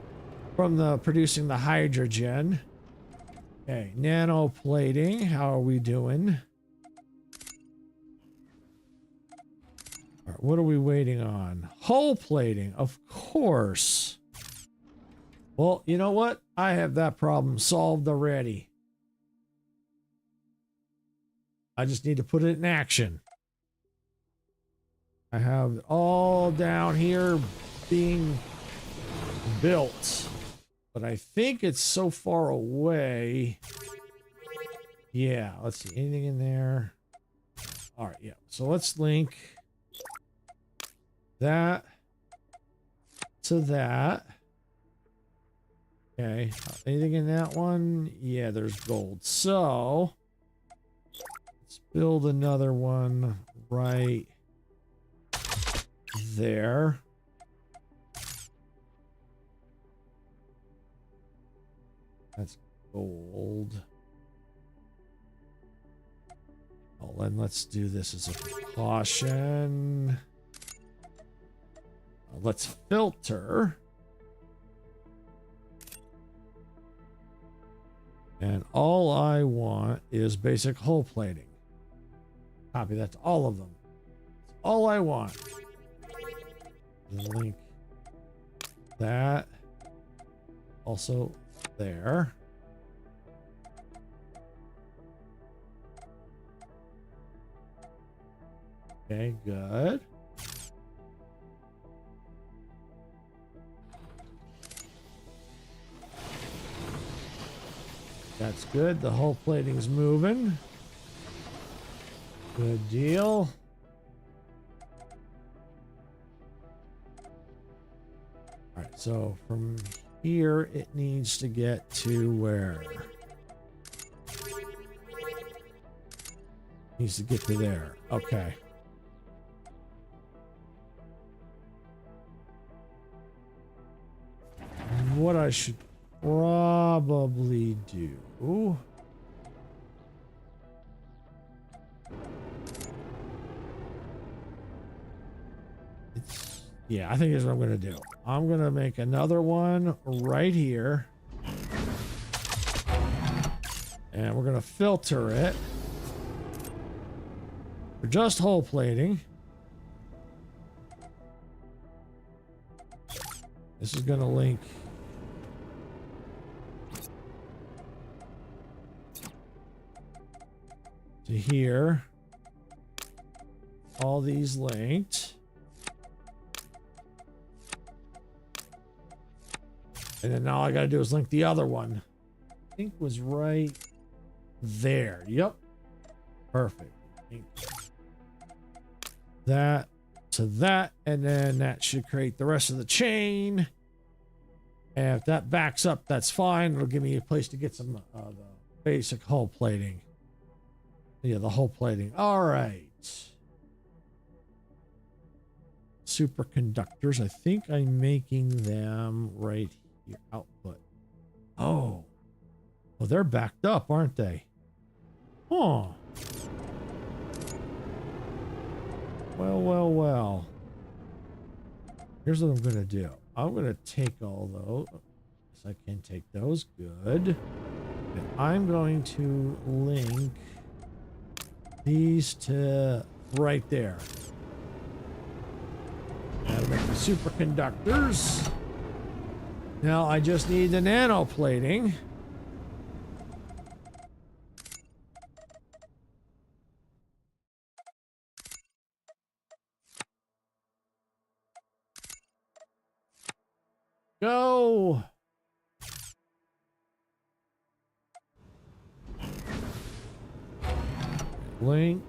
from the producing the hydrogen. Okay, nanoplating. How are we doing? All right, what are we waiting on? Hull plating, of course. Well, you know what? I have that problem solved already. I just need to put it in action. I have it all down here being built. But I think it's so far away. Yeah, let's see. Anything in there? All right, yeah. So let's link that to that. Okay. Anything in that one? Yeah, there's gold. So let's build another one right there. That's gold. Oh, and let's do this as a precaution. Let's filter. And all I want is basic hull plating. Copy that to all of them. That's all I want. Link that. Also there. Okay, good. That's good. The hull plating's moving. Good deal. All right, so from here it needs to get to where? Needs to get to there. Okay. What I should probably do. Yeah, I think here's what I'm going to do. I'm going to make another one right here. And we're going to filter it for just hull plating. This is going to link to here. All these linked. And then all I got to do is link the other one. I think was right there. Yep. Perfect. Link that to that. And then that should create the rest of the chain. And if that backs up, that's fine. It'll give me a place to get some the basic hull plating. Yeah, the hull plating. All right. Superconductors. I think I'm making them right here. Output. Oh. Well, they're backed up, aren't they? Huh. Well. Here's what I'm going to do. I'm going to take all those. Yes, I can take those. Good. And I'm going to link these to right there. That'll make the superconductors. Now I just need the nanoplating. Go. Link.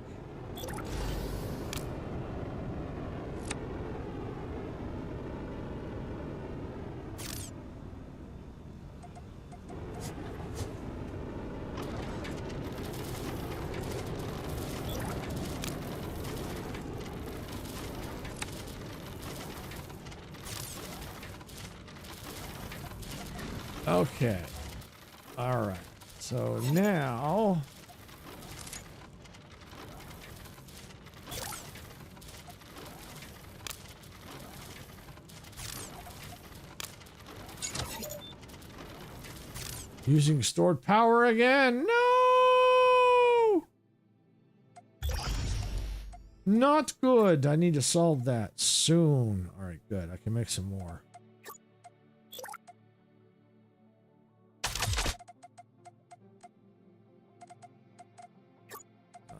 Okay. All right. So now using stored power again. No! Not good. I need to solve that soon. All right, good. I can make some more.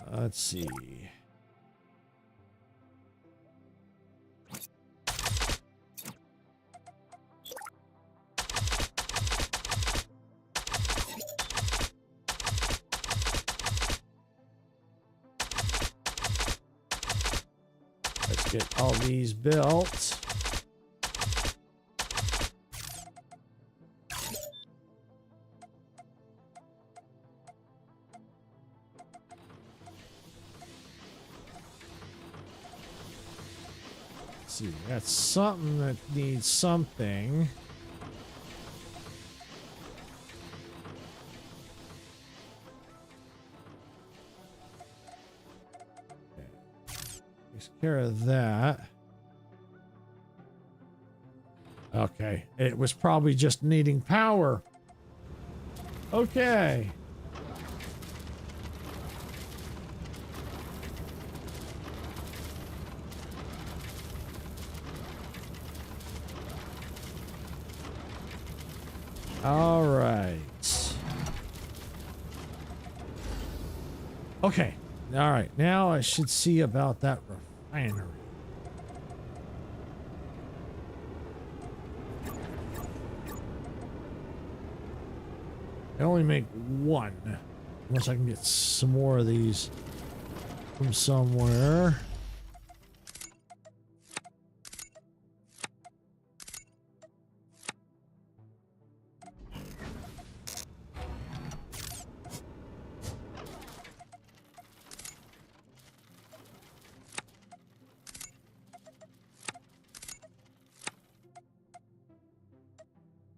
Let's see. Let's get all these built. See, that's something that needs something. Okay. Takes care of that. Okay, it was probably just needing power. Okay. All right. Okay. All right. Now I should see about that refinery. I only make one. Unless I can get some more of these from somewhere.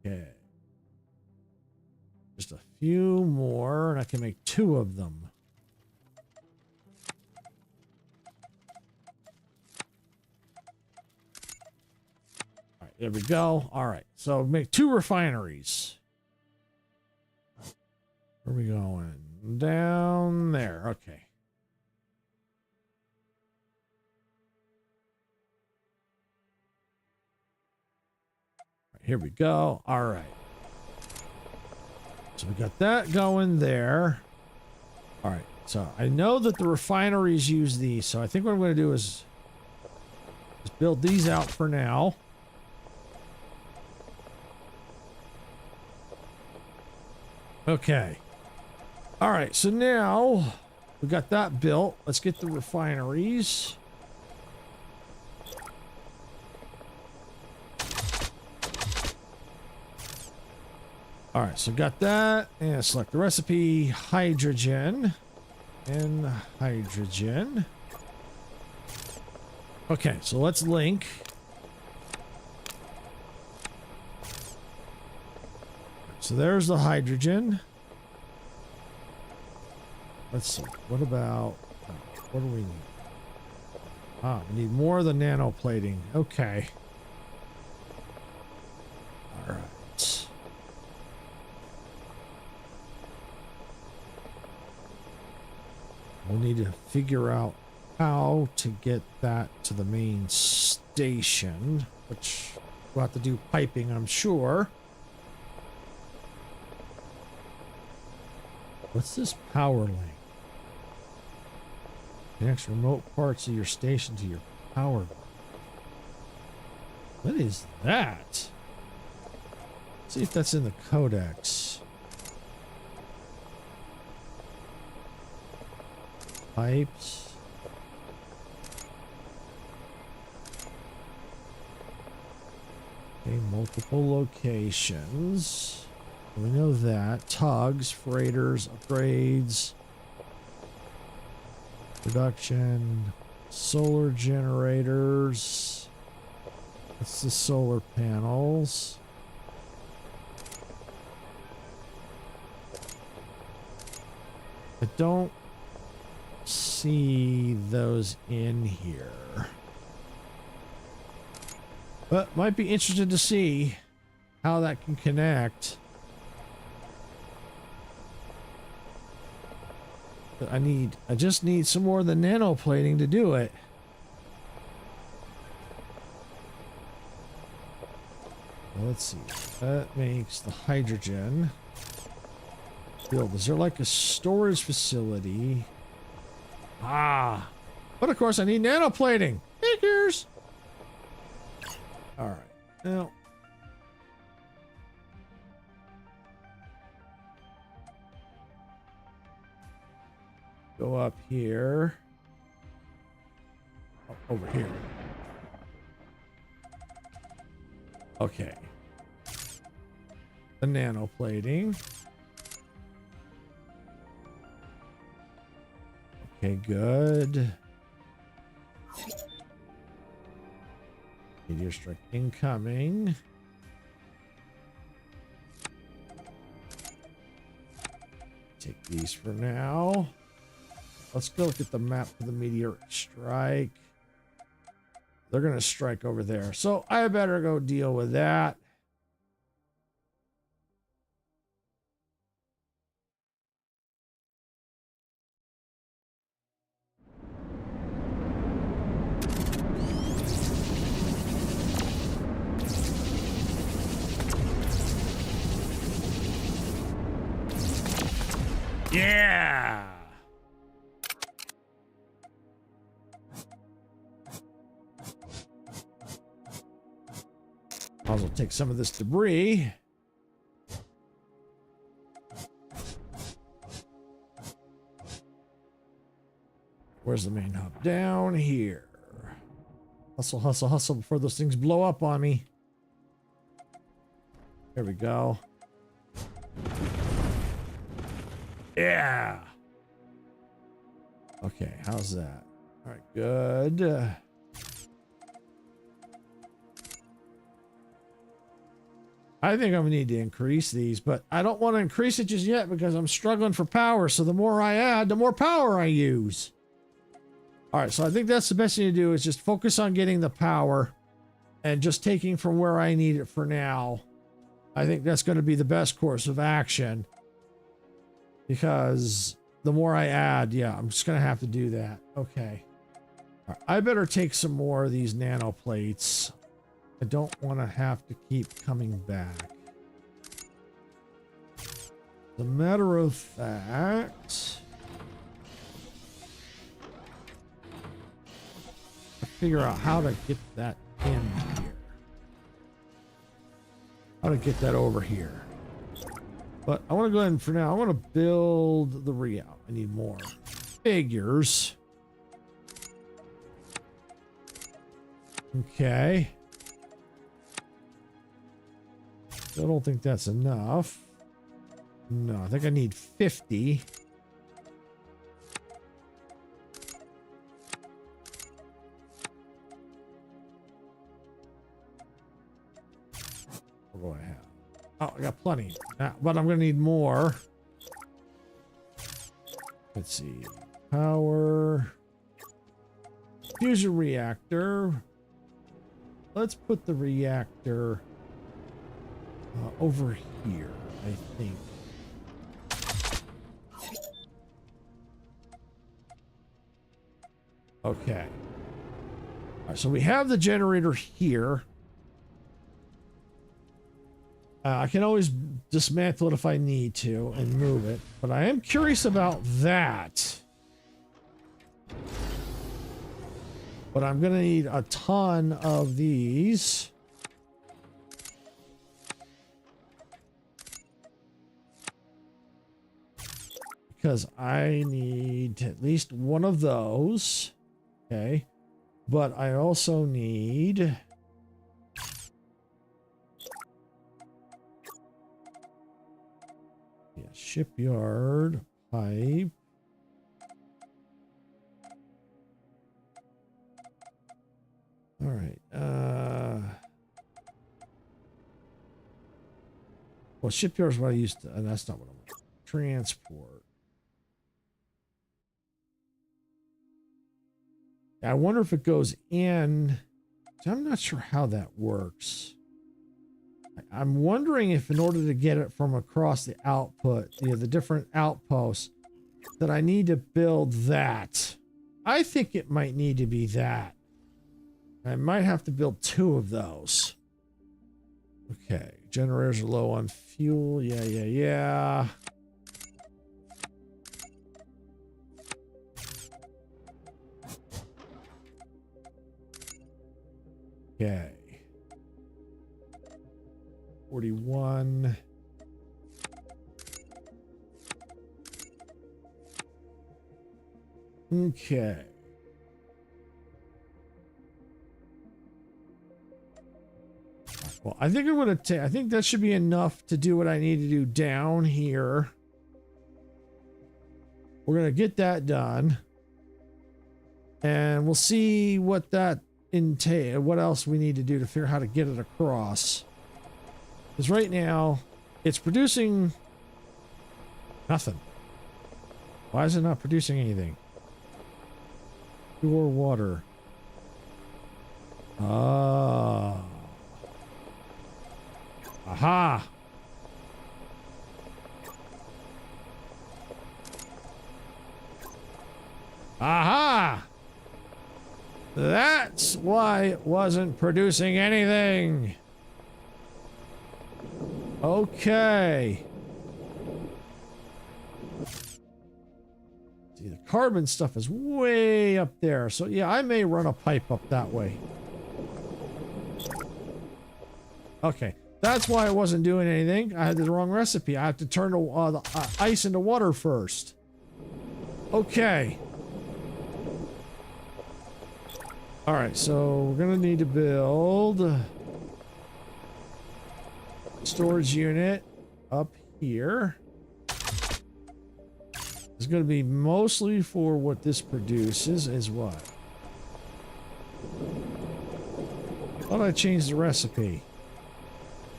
Okay. Just a few more, and I can make 2 of them. All right, there we go. All right, so make 2 refineries. Where are we going? Down there. Okay. Here we go. All right. So we got that going there. All right. So I know that the refineries use these. So I think what I'm going to do is just build these out for now. Okay. All right. So now we got that built. Let's get the refineries. All right, so got that, and select the recipe, hydrogen, and hydrogen. Okay, so let's link. So there's the hydrogen. Let's see, what about, what do we need? Ah, we need more of the nanoplating. Okay. All right. We'll need to figure out how to get that to the main station, which we'll have to do piping, I'm sure. What's this power link? Connects remote parts of your station to your power link. What is that? Let's see if that's in the codex. Pipes. Okay, multiple locations. We know that. Tugs, freighters, upgrades, production, solar generators. That's the solar panels. I don't see those in here, but might be interested to see how that can connect. But I just need some more of the nanoplating to do it. Well, let's see, that makes the hydrogen build. Is there like a storage facility? Ah, but of course I need nanoplating. Figures. All right. Now, go up here. Oh, over here. Okay. The nanoplating. Okay, good. Meteor strike incoming. Take these for now. Let's go look at the map for the meteor strike. They're going to strike over there. So I better go deal with that. Yeah. I'll also take some of this debris. Where's the main hub? Down here. Hustle, hustle, hustle before those things blow up on me. There we go. Yeah. Okay, how's that? All right, good. I think I'm gonna need to increase these, but I don't want to increase it just yet because I'm struggling for power. So the more I add, the more power I use. All right, so I think that's the best thing to do is just focus on getting the power and just taking from where I need it for now. I think that's going to be the best course of action. because the more I add, yeah, I'm just gonna have to do that. Okay. All right, I better take some more of these nano plates. I don't want to have to keep coming back. As a matter of fact, I figure out how to get that in here. How to get that over here. But I want to go ahead and for now, I want to build the re-out. I need more figures. Okay. I don't think that's enough. No, I think I need 50. What do I have? Oh, I got plenty. But I'm going to need more. Let's see. Power. Fusion reactor. Let's put the reactor over here, I think. Okay. All right, so we have the generator here. I can always dismantle it if I need to and move it, but I am curious about that. But I'm going to need a ton of these. Because I need at least one of those. Okay. But I also need... yeah, shipyard, pipe. All right. Well, shipyard is what I used to, and that's not what I want. Transport. I wonder if it goes in. I'm not sure how that works. I'm wondering if in order to get it from across the output, you know, the different outposts, that I need to build that. I think it might need to be that. I might have to build 2 of those. Okay. Generators are low on fuel. Yeah. Okay. 41. Okay. Well, I think I'm going to take, I think that should be enough to do what I need to do down here. We're going to get that done. And we'll see what that entails, what else we need to do to figure out how to get it across. Because right now, it's producing nothing. Why is it not producing anything? Pure water. Ah. Aha! Aha! That's why it wasn't producing anything. Okay. See, the carbon stuff is way up there. So yeah, I may run a pipe up that way. Okay. That's why I wasn't doing anything. I had the wrong recipe. I have to turn the ice into water first. Okay. All right, so we're going to need to build storage unit up here. It's going to be mostly for what this produces is what? I thought I changed the recipe.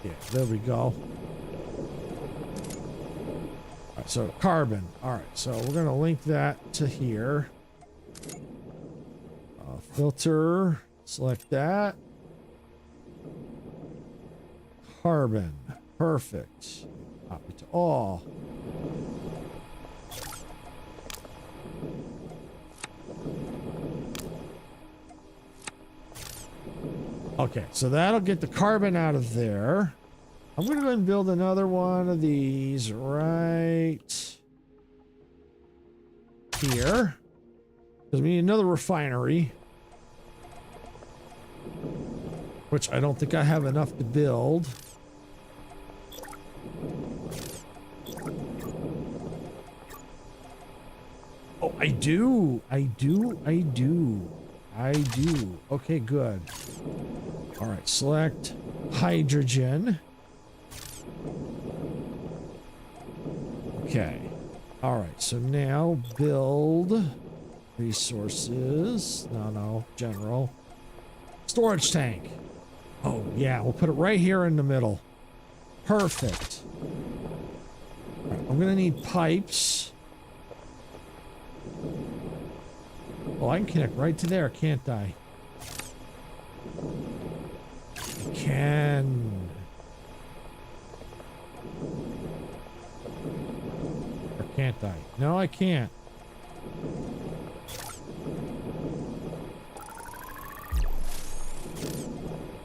Yeah, there we go. All right, so carbon. All right, so we're going to link that to here. Filter, select that. Carbon, perfect. Copy to all. Okay, so that'll get the carbon out of there. I'm gonna go ahead and build another one of these right here. Because we need another refinery. Which I don't think I have enough to build. Oh, I do. I do. Okay, good. All right, select hydrogen. Okay. All right, so now build resources. No, general. Storage tank. Oh, yeah, we'll put it right here in the middle. Perfect. All right, I'm going to need pipes. Oh, I can connect right to there, can't I? I can. Or can't I? No, I can't.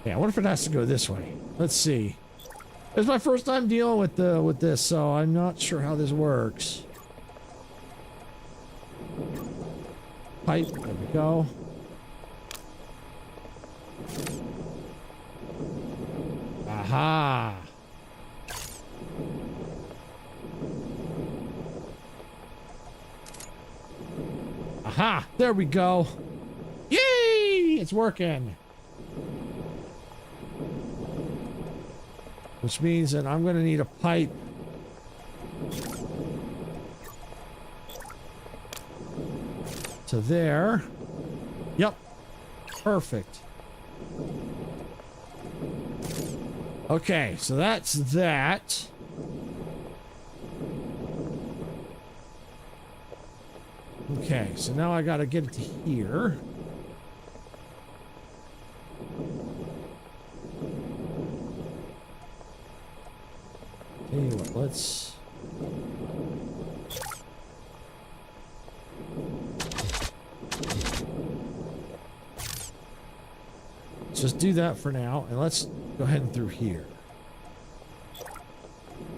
Yeah, I wonder if it has to go this way. Let's see. It's my first time dealing with this, so I'm not sure how this works. Pipe, there we go. Aha! Aha! There we go. Yay! It's working. Which means that I'm going to need a pipe. To there. Yep. Perfect. Okay, so that's that. Okay, so now I got to get it to here. Tell you what, let's just do that for now, and let's go ahead and through here.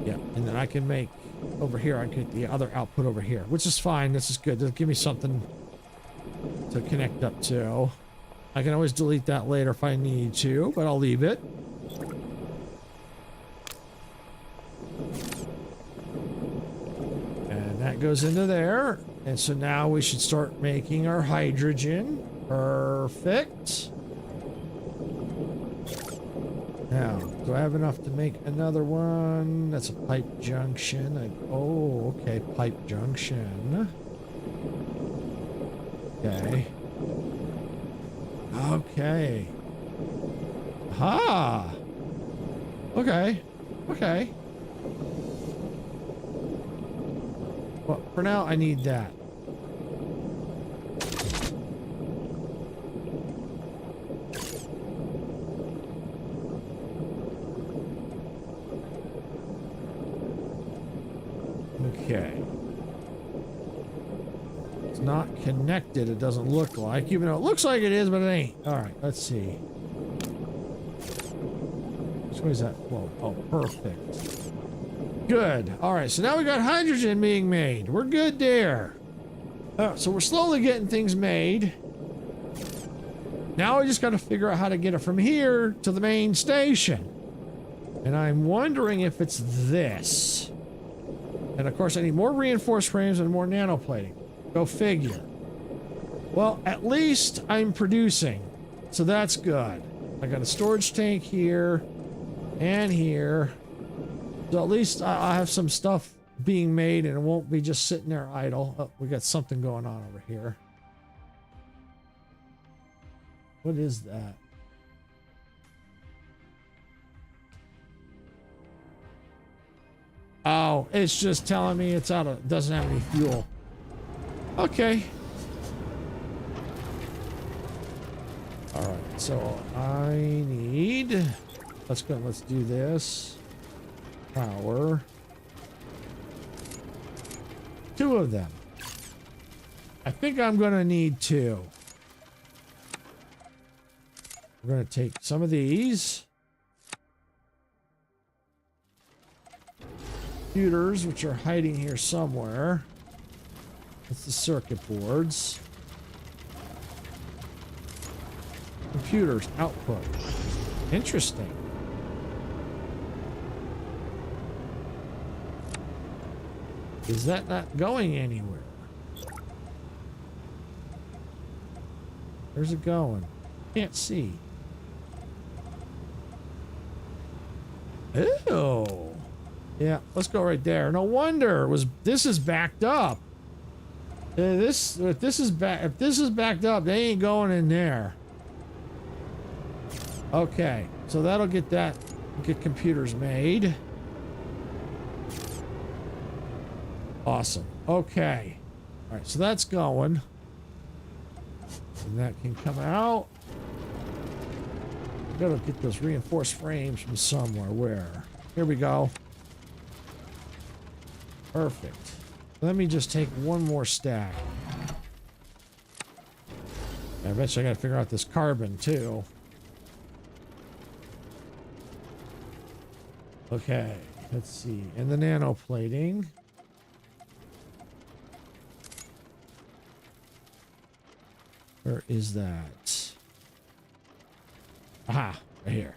Yeah, and then I can make over here, I can get the other output over here, which is fine. This is good. It'll give me something to connect up to. I can always delete that later if I need to, but I'll leave it. And that goes into there. And so now we should start making our hydrogen. Perfect. Now, do I have enough to make another one? That's a pipe junction. Oh, okay, pipe junction. Okay. Okay. Aha! Okay. Okay. Well, for now, I need that. Okay. It's not connected, it doesn't look like, even though it looks like it is, but it ain't. Alright, let's see. Which way is that flow? Oh, perfect. Good. Alright, so now we got hydrogen being made. We're good there. So we're slowly getting things made. Now we just got to figure out how to get it from here to the main station. And I'm wondering if it's this. And of course I need more reinforced frames and more nanoplating. Go figure. Well, at least I'm producing. So that's good. I got a storage tank here and here. So at least I have some stuff being made and it won't be just sitting there idle. Oh, we got something going on over here. What is that? Oh, it's just telling me it's out of, doesn't have any fuel. Okay. All right, so I need, let's go, let's do this. Power. 2 of them. I think I'm gonna need 2. We're going to take some of these computers, which are hiding here somewhere. That's the circuit boards. Computers output. Interesting. Is that not going anywhere? Where's it going? Can't see. Ew. Yeah, let's go right there. No wonder it was. This is backed up. If this is backed up, they ain't going in there. Okay, so that'll get computers made. Awesome. Okay. All right, so that's going. And that can come out. I gotta get those reinforced frames from somewhere. Where? Here we go. Perfect. Let me just take one more stack. I bet you I gotta figure out this carbon too. Okay, let's see. And the nanoplating. Where is that? Aha, right here.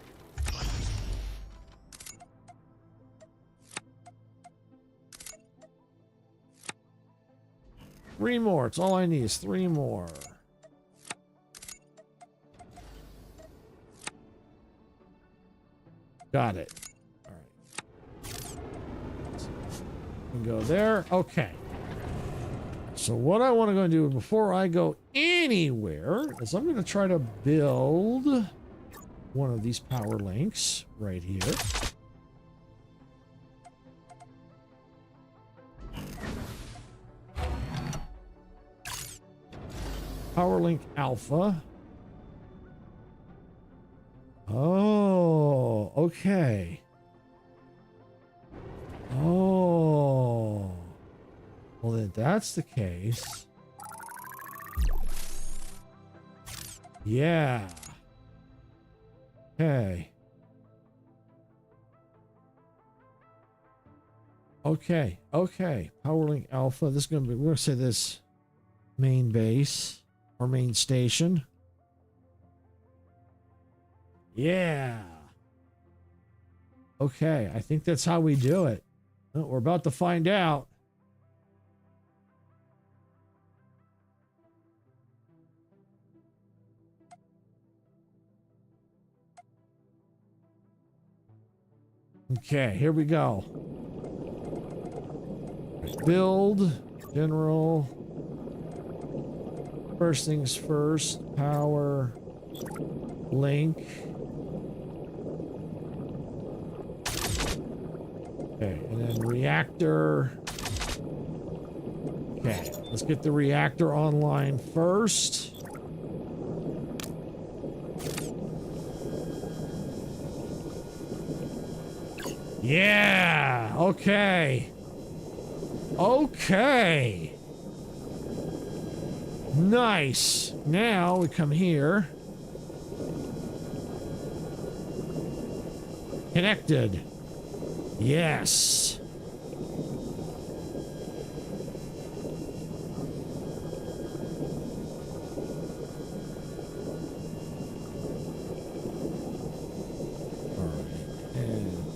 Three more. It's all I need is 3 more. Got it. All right. We can go there. Okay. So what I want to go do before I go anywhere is I'm going to try to build one of these power links right here. Power link alpha. Oh, okay. Oh. Well, then that's the case. Yeah. Okay. Okay. Okay. Power link alpha. This is going to be, we're going to say this main base or main station. Yeah. Okay. I think that's how we do it. Well, we're about to find out. Okay, here we go. Build, general. First things first, power, link. Okay, and then reactor. Okay, let's get the reactor online first. Yeah, okay. Okay. Nice. Now we come here. Connected. Yes.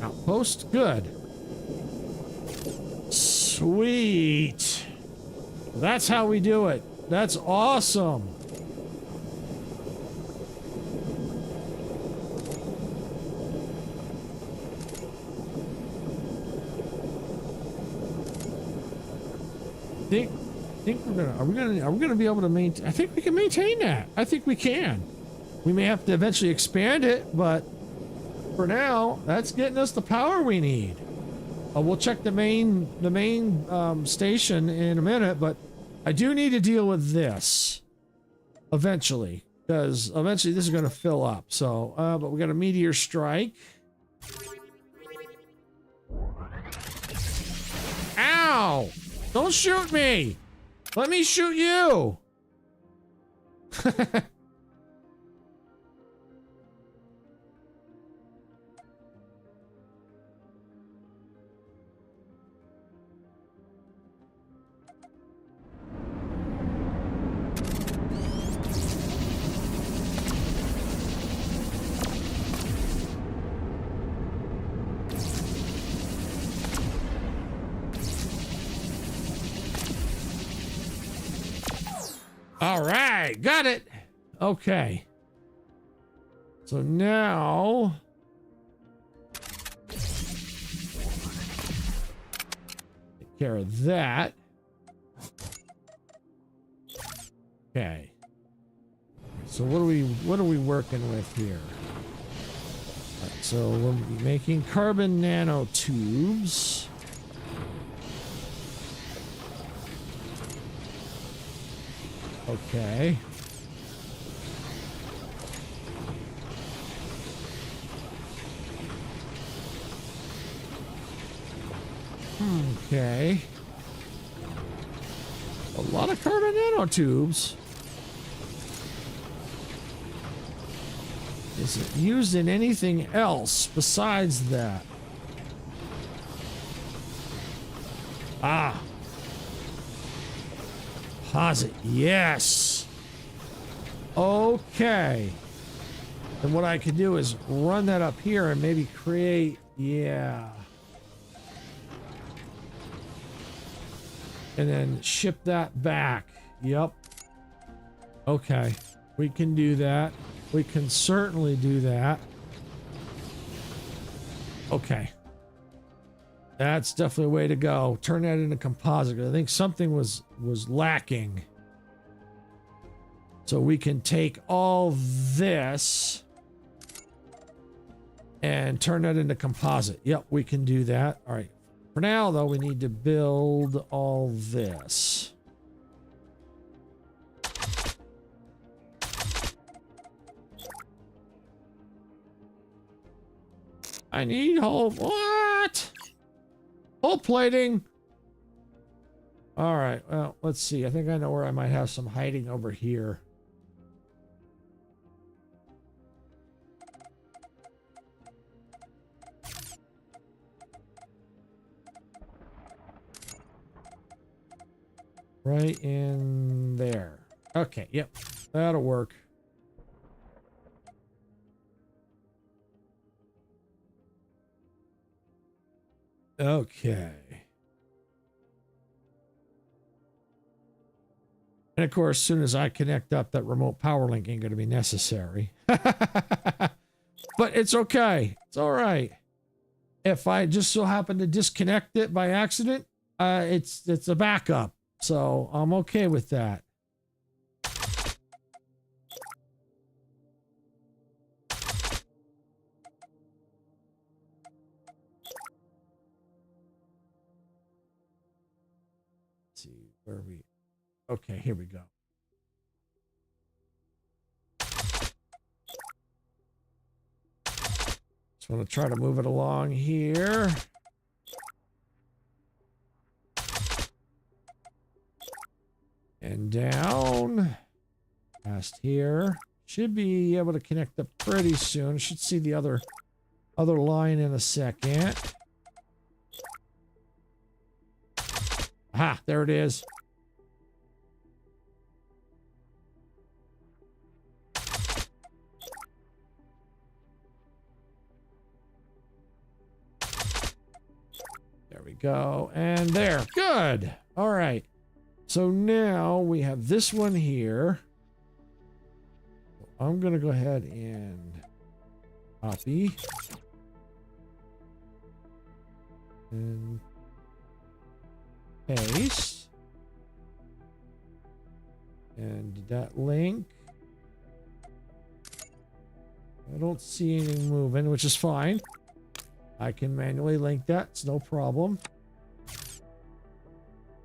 Outpost, good. Sweet. That's how we do it. That's awesome. Think are we gonna be able to maintain? I think we can maintain that. I think we can. We may have to eventually expand it, but for now, that's getting us the power we need. We'll check the main station in a minute, but I do need to deal with this eventually, because eventually this is going to fill up. So, but we got a meteor strike. Ow! Don't shoot me! Let me shoot you! All right, got it. Okay. So now take care of that. Okay. So what are we working with here? All right, so we're making carbon nanotubes. Okay. Okay. A lot of carbon nanotubes. Is it used in anything else besides that? Ah. Posit. Yes. Okay. And what I could do is run that up here and maybe create, yeah. And then ship that back. Yep. Okay. We can do that. We can certainly do that. Okay. That's definitely a way to go. Turn that into composite. I think something was lacking. So we can take all this and turn that into composite. Yep, we can do that. All right. For now, though, we need to build all this. I need whole... What? Hull plating. All right. Well, let's see. I think I know where I might have some hiding over here. Right in there. Okay. Yep. That'll work. Okay. And of course, as soon as I connect up, that remote power link ain't going to be necessary. But it's okay. It's all right. If I just so happen to disconnect it by accident, it's a backup. So I'm okay with that. Let's see where we... Okay, here we go. Just want to try to move it along here. And down. Past here. Should be able to connect up pretty soon. Should see the other line in a second. Aha, there it is. There we go. And there. Good. All right. So now we have this one here. I'm going to go ahead and copy. And paste. And that link. I don't see anything moving, which is fine. I can manually link that. It's no problem.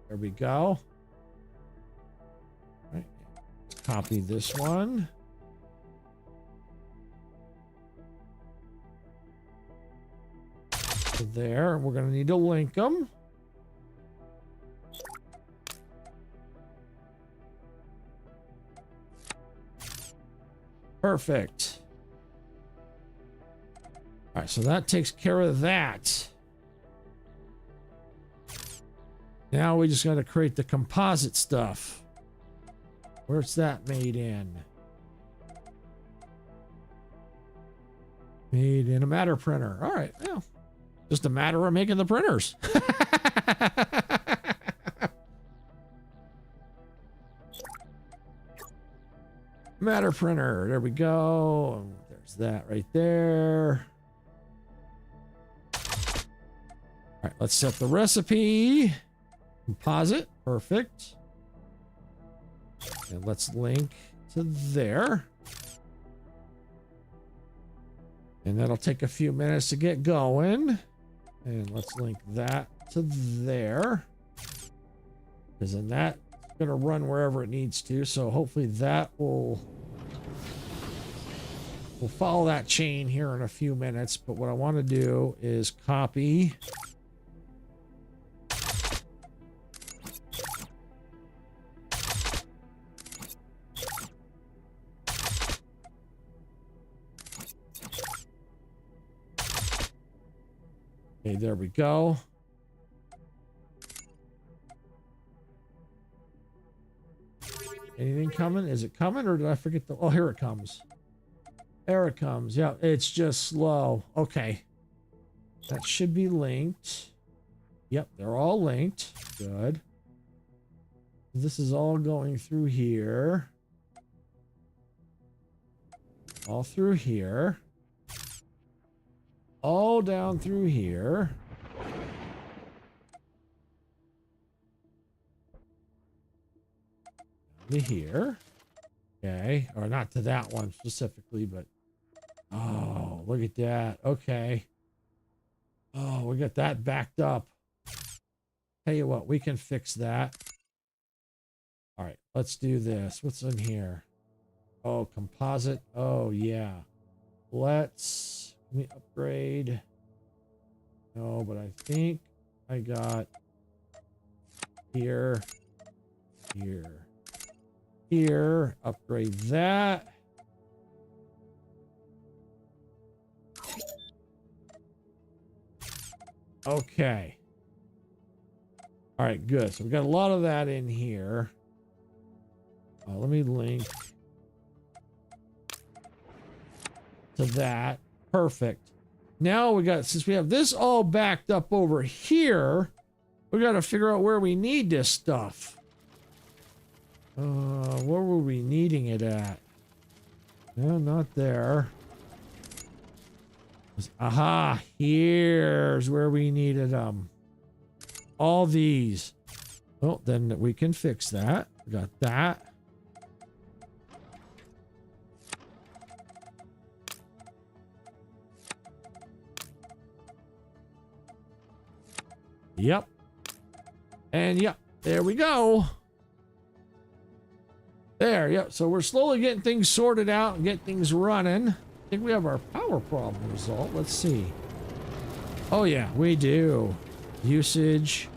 There we go. All right. Let's copy this one. So there. We're going to need to link them. Perfect. All right, so that takes care of that. Now we just got to create the composite stuff. Where's that made in? Made in a matter printer. All right, well, just a matter of making the printers. Matter printer. There we go. There's that right there. All right, let's set the recipe. Composite. Perfect. And let's link to there. And that'll take a few minutes to get going. And let's link that to there. Because then that's going to run wherever it needs to. So hopefully that will... We'll follow that chain here in a few minutes. But what I want to do is copy... Okay, there we go. Anything coming? Is it coming or did I forget the... Oh, here it comes. There it comes. Yeah, it's just slow. Okay. That should be linked. Yep, they're all linked. Good. This is all going through here. All through here. All down through here. Down to here. Okay. Or not to that one specifically, but... Oh, look at that. Okay. Oh, we got that backed up. Tell you what, we can fix that. All right, let's do this. What's in here? Oh, composite. Oh, yeah. Let me upgrade. No, but I think I got here, here, here. Upgrade that. Okay. All right, good. So we got a lot of that in here. Let me link to that. Perfect. Now we got, since we have this all backed up over here, we got to figure out where we need this stuff. Where were we needing it at? No, not there. Aha, here's where we needed them. All these. Well, then we can fix that. We got that. Yep. And yep, there we go. There, yep. So we're slowly getting things sorted out and getting things running. I think we have our power problem resolved. Let's see. Oh yeah, we do. Usage,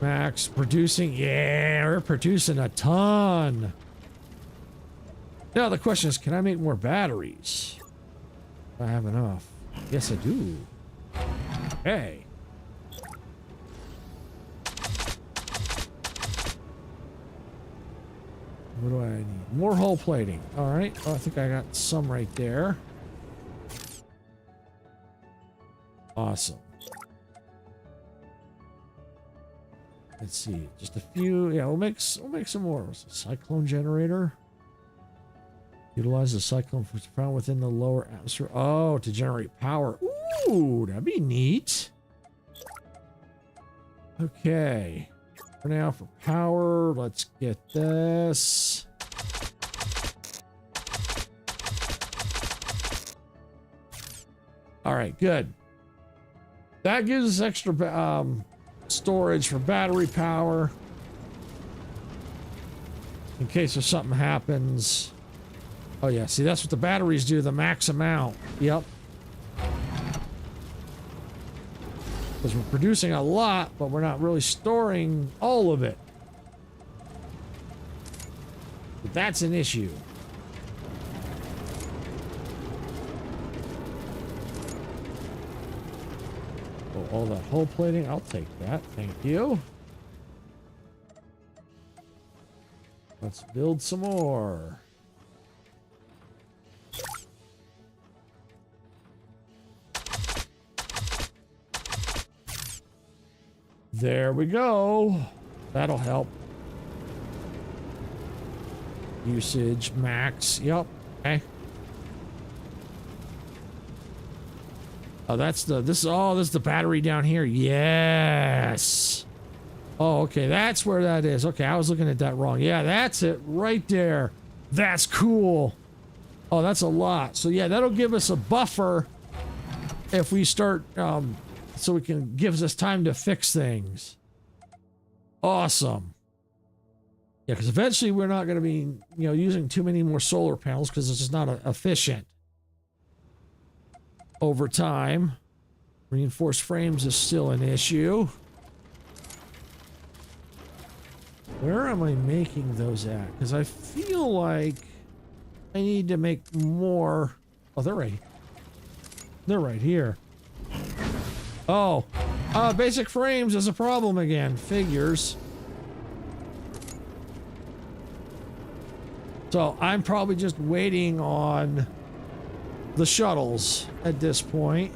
max, producing. Yeah, we're producing a ton. Now the question is, can I make more batteries? If I have enough. Yes, I do. Okay. What do I need? More hull plating. All right. Oh, I think I got some right there. Awesome. Let's see. Just a few. Yeah, we'll make some more. Cyclone generator. Utilize the cyclone found within the lower atmosphere. Oh, to generate power. Ooh, that'd be neat. Okay. For now, for power, let's get this. All right, good. That gives us extra storage for battery power in case if something happens. Oh yeah, see, that's what the batteries do, the max amount. Yep. Because we're producing a lot, but we're not really storing all of it. But that's an issue. Oh, all that hull plating, I'll take that. Thank you. Let's build some more. There we go. That'll help. usage max. Yep. Okay. Oh, this is the battery down here. Yes. Oh, okay. That's where that is. Okay, I was looking at that wrong. Yeah, that's it right there. That's cool. Oh, that's a lot. So yeah, that'll give us a buffer if we start, so gives us time to fix things. Awesome. Yeah, because eventually we're not going to be, using too many more solar panels because it's just not efficient. Over time, reinforced frames is still an issue. Where am I making those at? Because I feel like I need to make more. Oh, they're right here. Oh, basic frames is a problem again. Figures. So I'm probably just waiting on the shuttles at this point.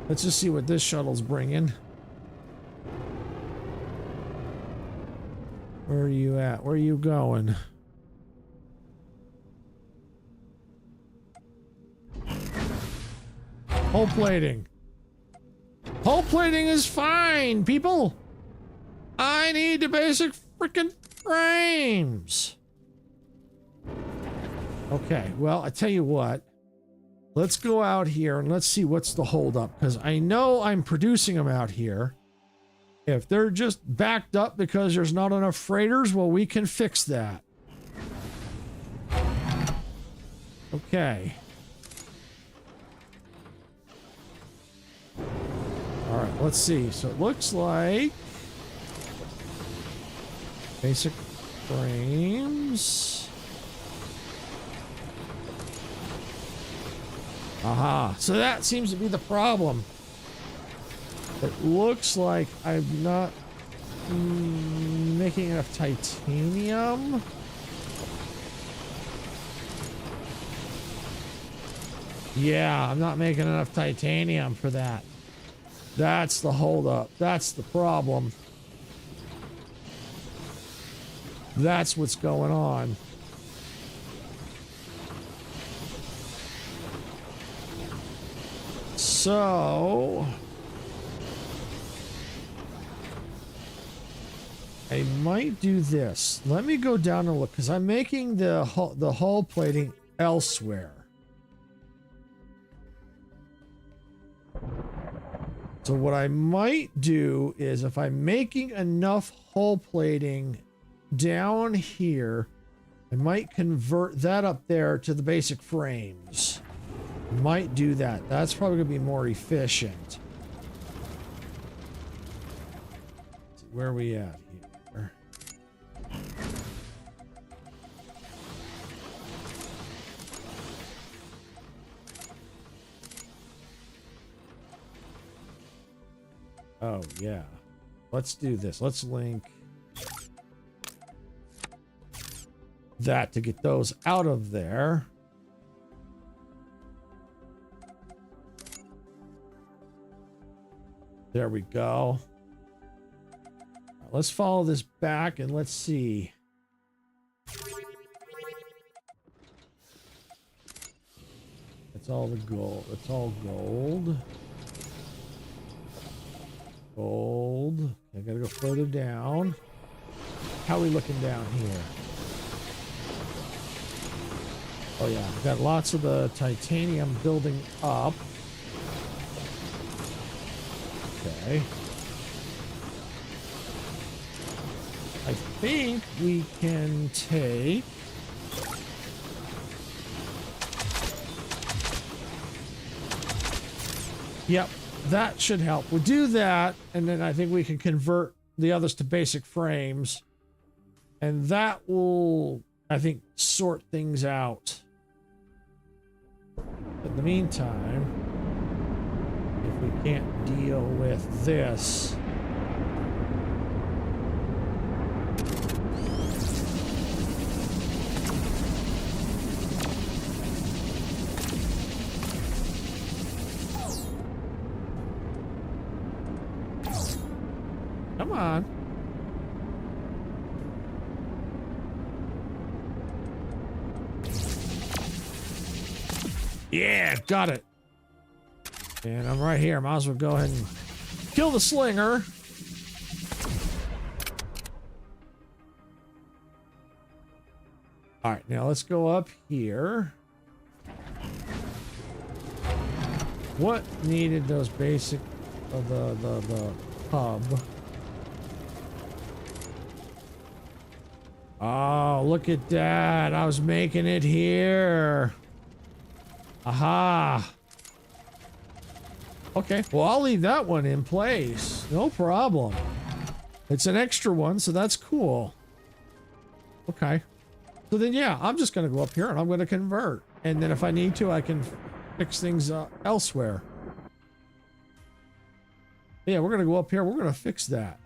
Let's just see what this shuttle's bringing. Where are you at? Where are you going? Hull plating. Hull plating is fine, people. I need the basic freaking frames. Okay, well, I tell you what. Let's go out here and let's see what's the holdup, because I know I'm producing them out here. If they're just backed up because there's not enough freighters, well, we can fix that. Okay. All right, let's see. So it looks like basic frames. Aha. So that seems to be the problem. It looks like I'm not making enough titanium. Yeah, I'm not making enough titanium for that. That's the holdup. That's the problem. That's what's going on. So I might do this. Let me go down and look, because I'm making the hull plating elsewhere. So what I might do is, if I'm making enough hull plating down here, I might convert that up there to the basic frames. Might do that. That's probably going to be more efficient. Where are we at here? Oh, yeah. Let's do this. Let's link that to get those out of there. There we go. Let's follow this back and let's see. It's all the gold. It's all gold. Gold. I gotta go further down. How are we looking down here? Oh yeah, we've got lots of the titanium building up. Okay. I think we can take... Yep, that should help. We'll do that, and then I think we can convert the others to basic frames. And that will, I think, sort things out. In the meantime, if we can't deal with this... Come on. Yeah, got it. And I'm right here. Might as well go ahead and kill the slinger. All right, now let's go up here. What needed those basic the hub? Oh, look at that. I was making it here. Aha. Okay, well, I'll leave that one in place. No problem. It's an extra one, so that's cool. Okay. So then, yeah, I'm just going to go up here and I'm going to convert. And then if I need to, I can fix things elsewhere. Yeah, we're going to go up here. We're going to fix that.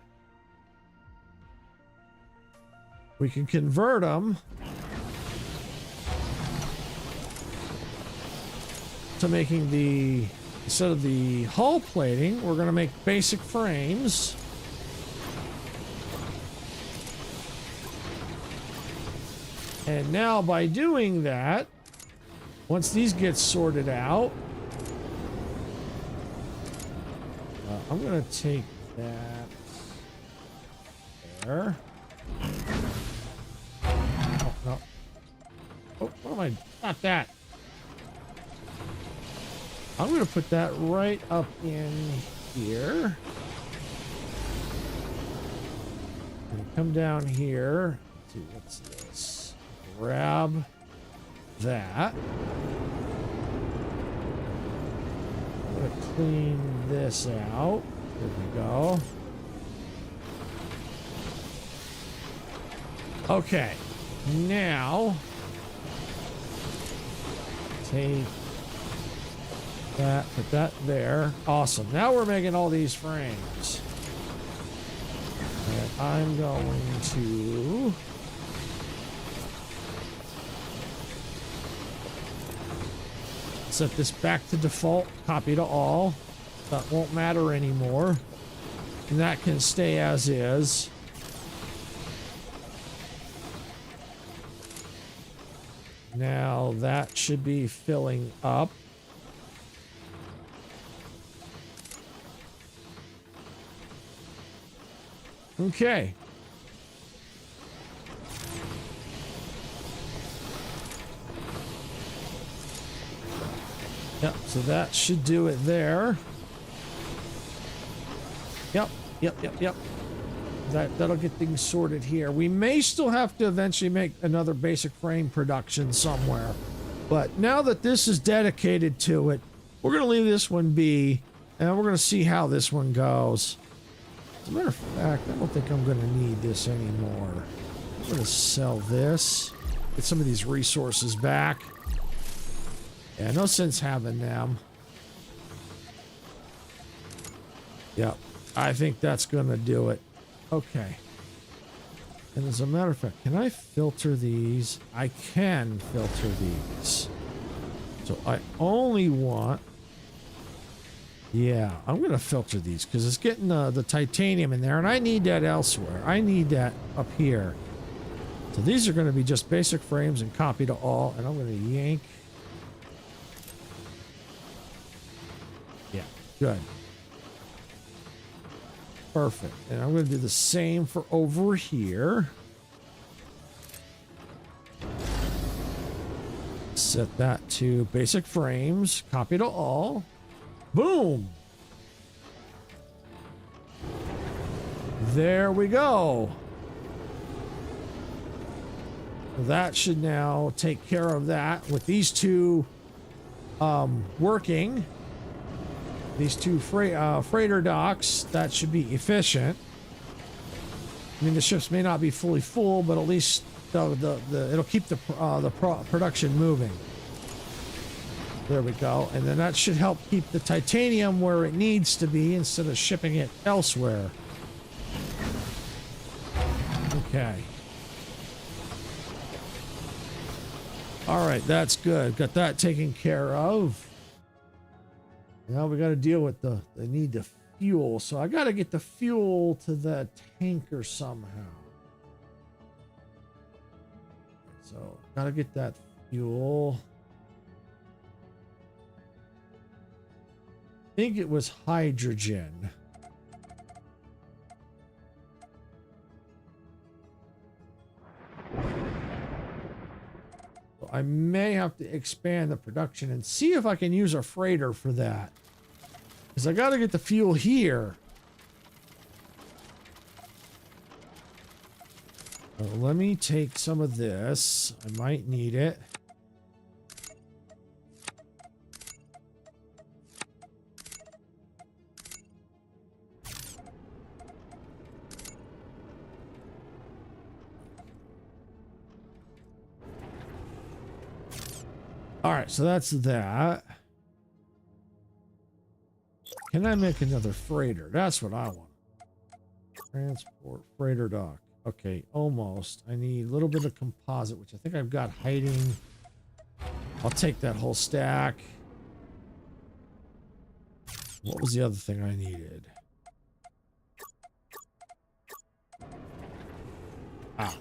We can convert them to making the, instead of the hull plating, we're going to make basic frames. And now by doing that, once these get sorted out, I'm going to take that there. Oh, no. Oh, what am I? Not that. I'm going to put that right up in here. And come down here. Let's see, what's this? Grab that. I'm going to clean this out. There we go. Okay. Now, take that, put that there. Awesome. Now we're making all these frames. And I'm going to set this back to default, copy to all. That won't matter anymore. And that can stay as is. Now that should be filling up. Okay. Yep, so that should do it there. Yep. That'll get things sorted here. We may still have to eventually make another basic frame production somewhere. But now that this is dedicated to it, we're going to leave this one be, and we're going to see how this one goes. As a matter of fact, I don't think I'm going to need this anymore. I'm going to sell this, get some of these resources back. Yeah, no sense having them. Yep, I think that's going to do it. Okay. And as a matter of fact, can I filter these? I can filter these. So I only want... Yeah, I'm going to filter these because it's getting the titanium in there, and I need that elsewhere. I need that up here. So these are going to be just basic frames and copy to all, and I'm going to yank. Yeah, good. Perfect. And I'm going to do the same for over here. Set that to basic frames, copy to all. Boom. There we go. That should now take care of that with these two working. These two freighter docks, that should be efficient. I mean, the ships may not be fully full, but at least it'll keep the production moving. There we go. And then that should help keep the titanium where it needs to be instead of shipping it elsewhere. Okay. All right, that's good. Got that taken care of. Now we got to deal with the need the fuel. So I got to get the fuel to the tanker somehow. So got to get that fuel. think it was hydrogen. So I may have to expand the production and see if I can use a freighter for that. Because I got to get the fuel here. So let me take some of this. I might need it. All right, so that's that. Can I make another freighter? That's what I want. Transport freighter dock. Okay, almost. I need a little bit of composite, which I think I've got hiding. I'll take that whole stack. What was the other thing I needed? Ah.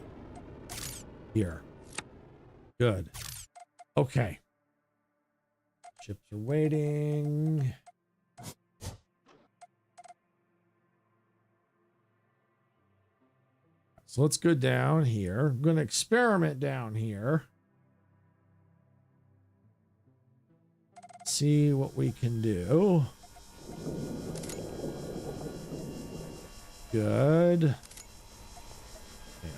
Here. Good. Okay. Ships are waiting. So let's go down here. I'm going to experiment down here. See what we can do. Good. Okay.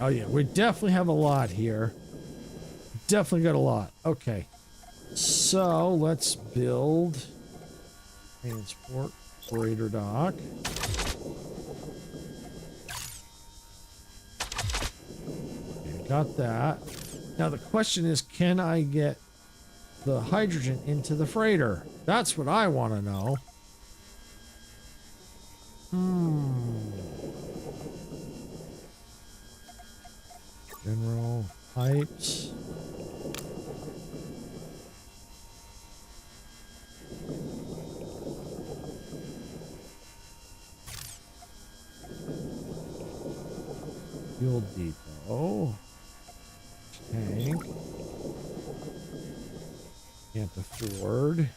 Oh yeah, we definitely have a lot here. Definitely got a lot. Okay. So let's build transport freighter dock. Okay, got that. Now the question is, can I get the hydrogen into the freighter? That's what I want to know. General pipes. Fuel depot. Tank. Can't afford.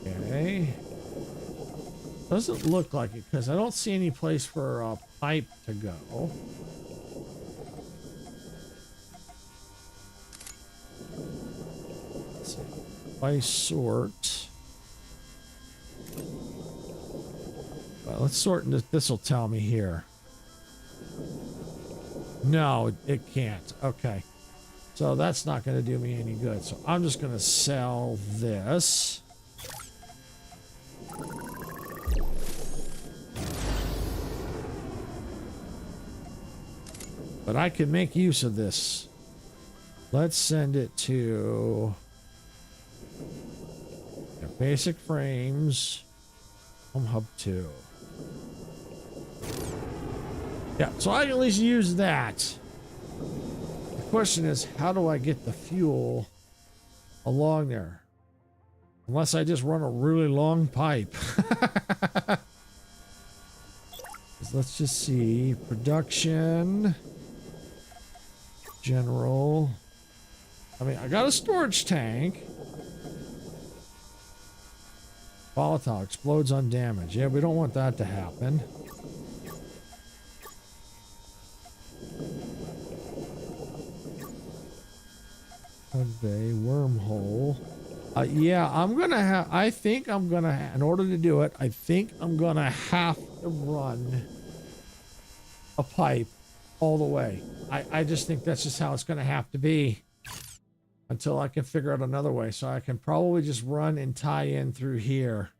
Okay. Doesn't look like it because I don't see any place for a pipe to go. Let's see. By sort. Let's sort this. This will tell me here. No, it can't. Okay. So that's not going to do me any good. So I'm just going to sell this. But I can make use of this. Let's send it to basic frames. Home Hub 2. Yeah, so I can at least use that. The question is, how do I get the fuel along there? Unless I just run a really long pipe. Let's just see. Production. General. I mean, I got a storage tank. Volatile explodes on damage. Yeah, we don't want that to happen. Bay wormhole. Yeah, I'm gonna have. I think I'm gonna. In order to do it, I think I'm gonna have to run a pipe all the way. I just think that's just how it's gonna have to be until I can figure out another way. So I can probably just run and tie in through here.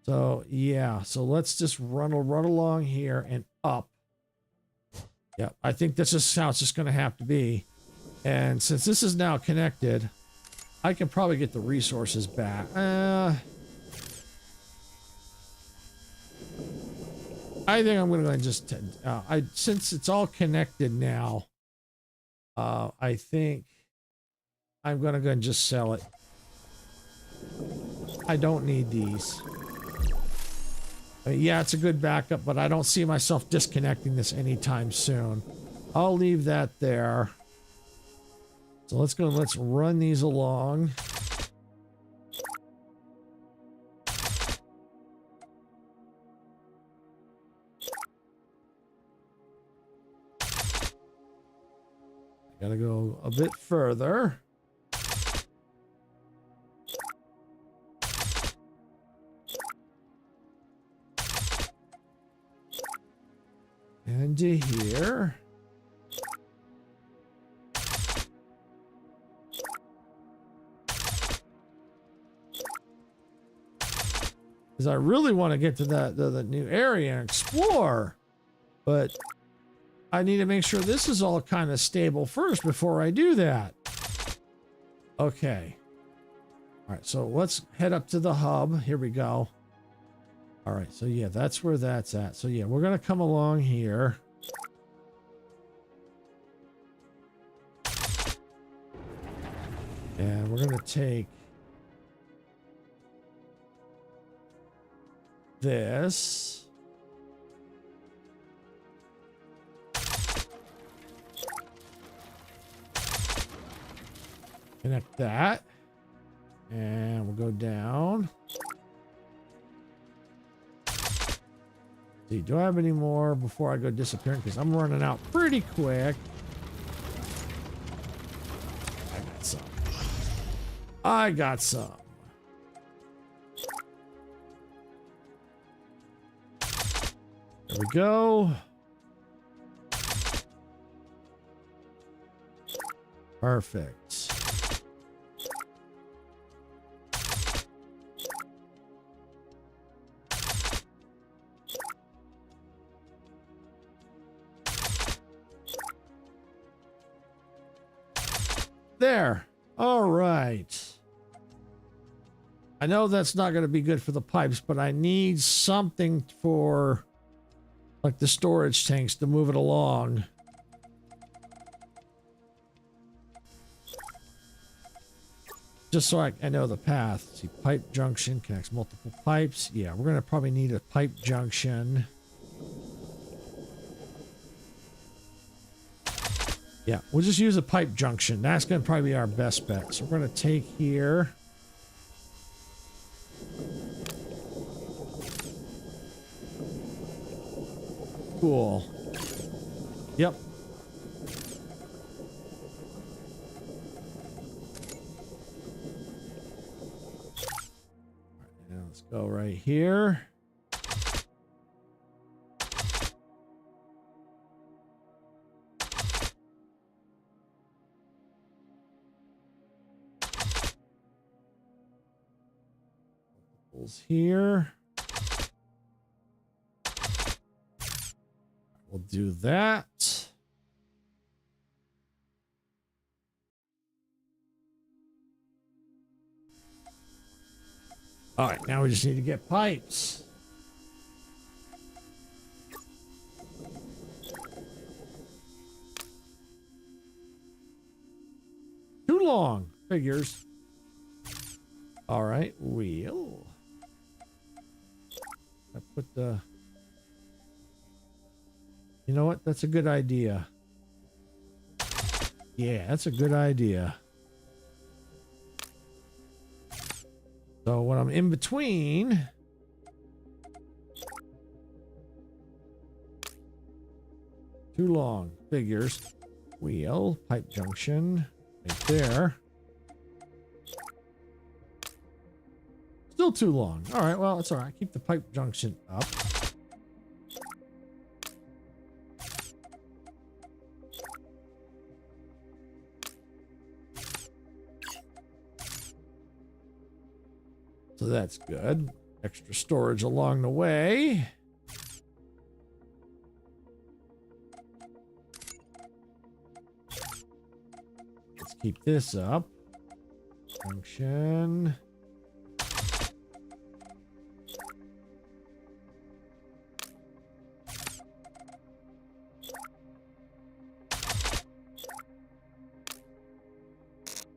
So yeah, so let's just run along here and up. Yeah, I think that's just how it's just gonna have to be. And since this is now connected, I can probably get the resources back. I think I'm going to just, since it's all connected now, I think I'm going to go and just sell it. I don't need these. I mean, yeah, it's a good backup, but I don't see myself disconnecting this anytime soon. I'll leave that there. So let's go and let's run these along. Gotta go a bit further. And to here. Because I really want to get to the new area and explore. But I need to make sure this is all kind of stable first before I do that. Okay. All right, so let's head up to the hub. Here we go. All right, so yeah, that's where that's at. So yeah, we're going to come along here. And we're going to take this. Connect that. And we'll go down. See, do I have any more before I go disappearing? Because I'm running out pretty quick. I got some. I got some. There we go. Perfect. There. All right. I know that's not going to be good for the pipes, but I need something for like the storage tanks to move it along. Just so I know the path. See, pipe junction connects multiple pipes. Yeah, we're going to probably need a pipe junction. Yeah, we'll just use a pipe junction. That's going to probably be our best bet. So we're going to take here. Cool. Yep. Now let's go right here. Here. We'll do that. All right, now we just need to get pipes. Too long, figures. All right, wheel. I put the... You know what? That's a good idea. Yeah, that's a good idea. So when I'm in between... Too long. Figures. Wheel. Pipe junction. Right there. Still too long. All right, well, it's all right. Keep the pipe junction up. So that's good. Extra storage along the way. Let's keep this up. Junction.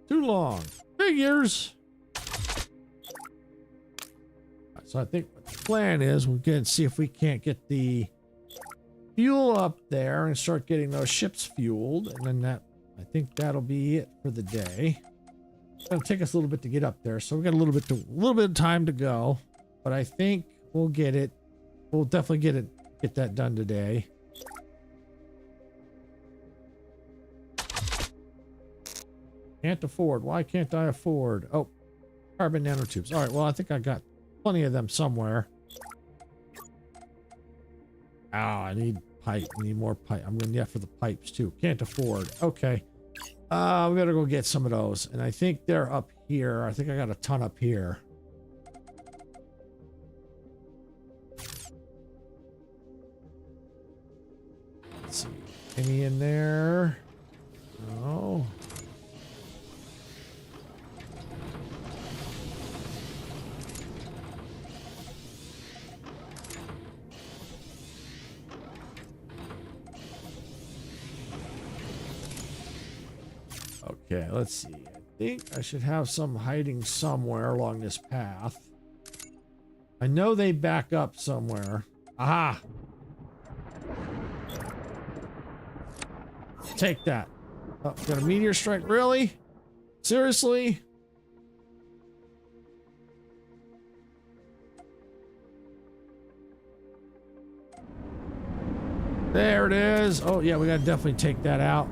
Too long. Figures. So I think what the plan is we'll get and see if we can't get the fuel up there and start getting those ships fueled, and then that I think that'll be it for the day. It's gonna take us a little bit to get up there, so we got a little bit of time to go. But I think we'll get it. We'll definitely get that done today. Can't afford. Why can't I afford? Oh, carbon nanotubes. All right. Well, I think I got plenty of them somewhere. Oh, I need pipe. I need more pipe. I'm gonna need for the pipes too. Can't afford. Okay. We gotta go get some of those. And I think they're up here. I think I got a ton up here. Let's see. Any in there? No. Okay, let's see. I think I should have some hiding somewhere along this path. I know they back up somewhere. Aha! Take that. Oh, got a meteor strike. Really? Seriously? There it is. Oh, yeah, we gotta definitely take that out.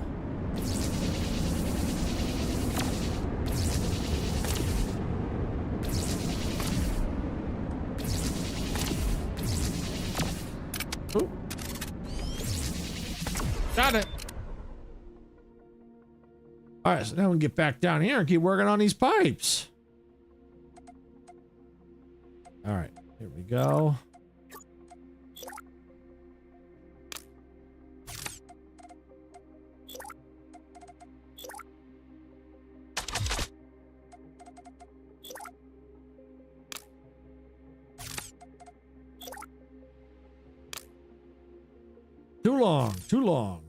Ooh. Got it. All right, so now we can get back down here and keep working on these pipes. All right, here we go. Too long, too long.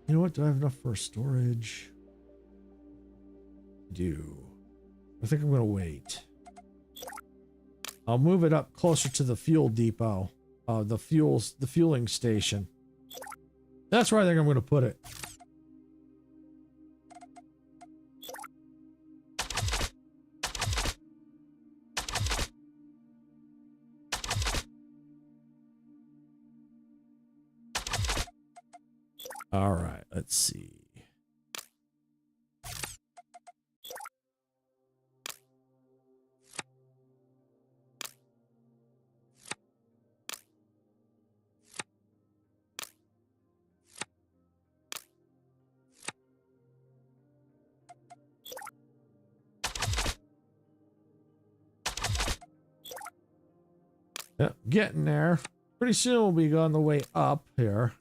You know what? Do I have enough for storage? I do. I think I'm going to wait. I'll move it up closer to the fuel depot. The fueling station. That's where I think I'm going to put it. All right, let's see. Yep, getting there. Pretty soon we'll be on the way up here.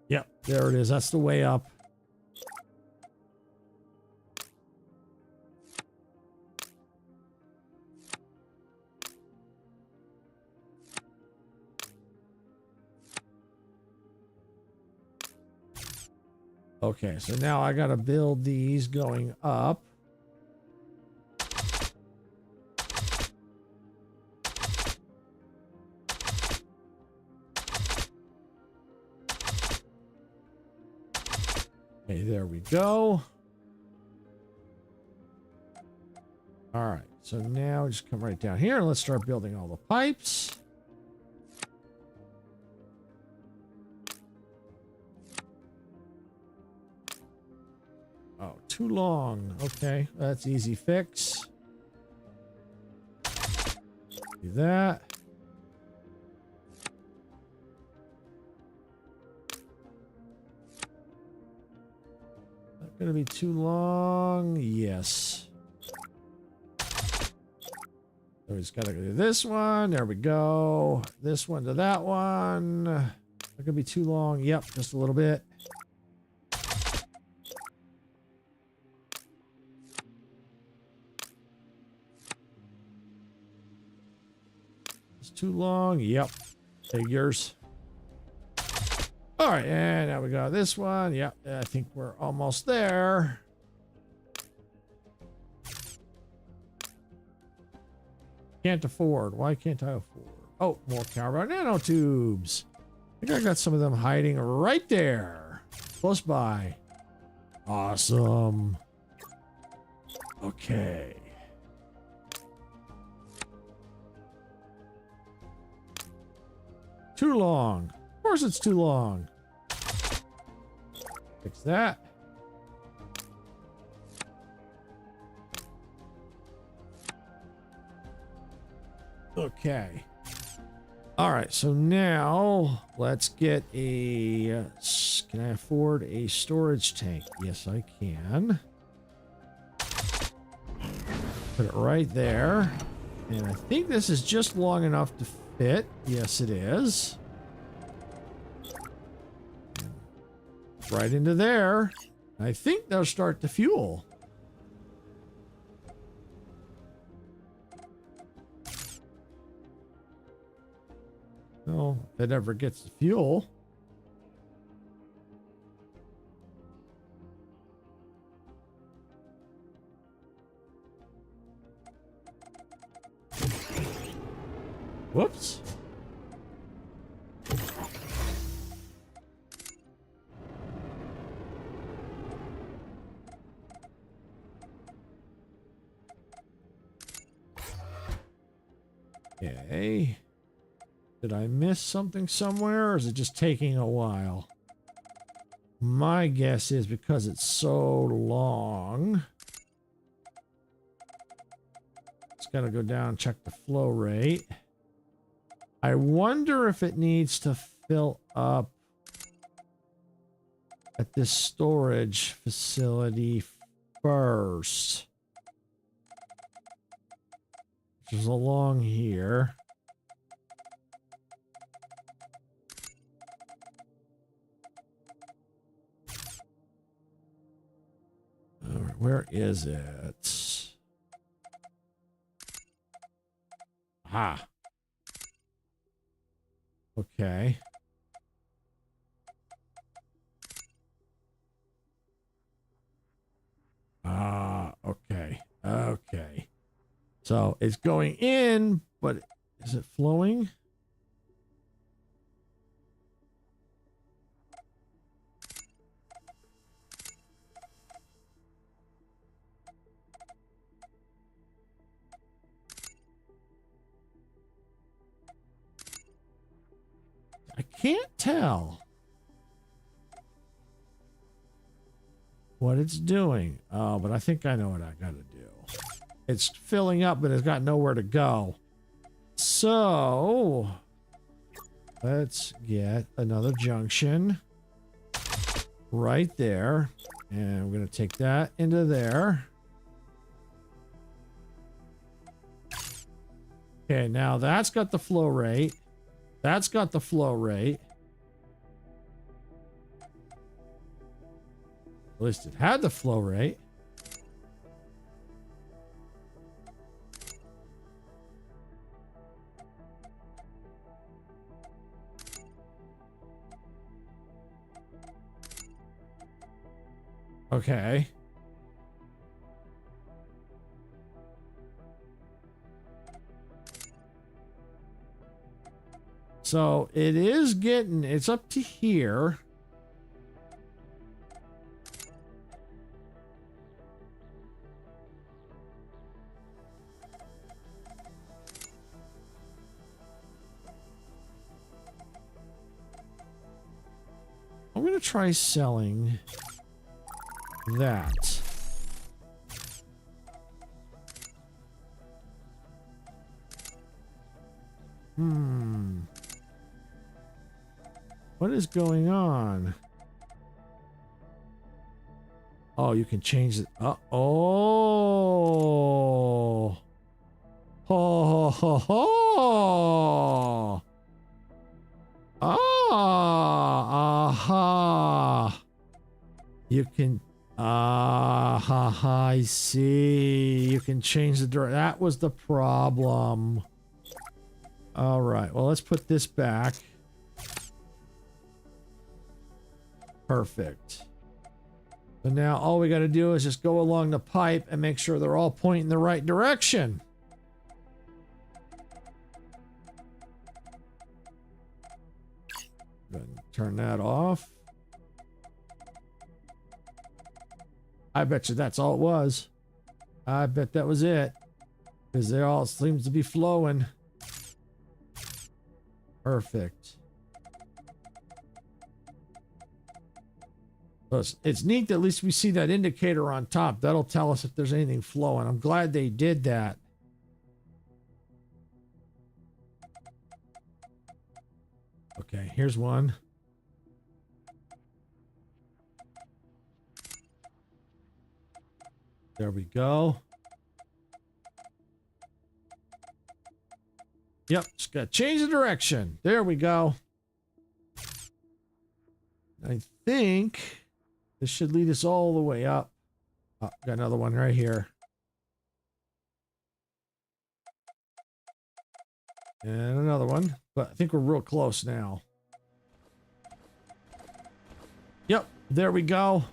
Yep, there it is. That's the way up. Okay, so now I gotta build these going up. Okay, there we go. All right, so now just come right down here and let's start building all the pipes. Oh, too long. Okay, that's easy fix. Do that. Not gonna be too long. Yes. So we just gotta do this one. There we go. This one to that one. Not gonna be too long. Yep, just a little bit. Too long. Yep. Figures. All right, and now we got this one. Yep, I think we're almost there. Can't afford. Why can't I afford? Oh, more carbon nanotubes. I think I got some of them hiding right there. Close by. Awesome. Okay. Too long. Of course it's too long. Fix that. Okay. All right, so now let's get a... Can I afford a storage tank? Yes, I can. Put it right there. And I think this is just long enough to fit. Yes, it is. Right into there. I think they'll start to fuel. Well, if it ever gets to fuel. Whoops. Okay. Did I miss something somewhere, or is it just taking a while? My guess is because it's so long. It's got to go down and check the flow rate. I wonder if it needs to fill up at this storage facility first. Which is along here. All right, where is it? Ah. Okay. Okay. Okay. So it's going in, but is it flowing? I can't tell what it's doing. Oh, but I think I know what I gotta do. It's filling up, but it's got nowhere to go. So let's get another junction right there. And we're gonna take that into there. Okay, now that's got the flow rate. That's got the flow rate. At least it had the flow rate. Okay. So it is getting, it's up to here. I'm going to try selling that. What is going on? Oh, you can change it. Oh. Ho, ho, ho, ho. Aha. You can. I see. You can change the direction. That was the problem. All right. Well, let's put this back. Perfect. So now all we got to do is just go along the pipe and make sure they're all pointing the right direction. turn that off. I bet you that's all it was. I bet that was it. Because they all seems to be flowing. Perfect. So it's neat that at least we see that indicator on top. That'll tell us if there's anything flowing. I'm glad they did that. Okay, here's one. There we go. Yep, just got to change the direction. There we go. I think this should lead us all the way up. Oh, got another one right here. And another one. But I think we're real close now. Yep, there we go.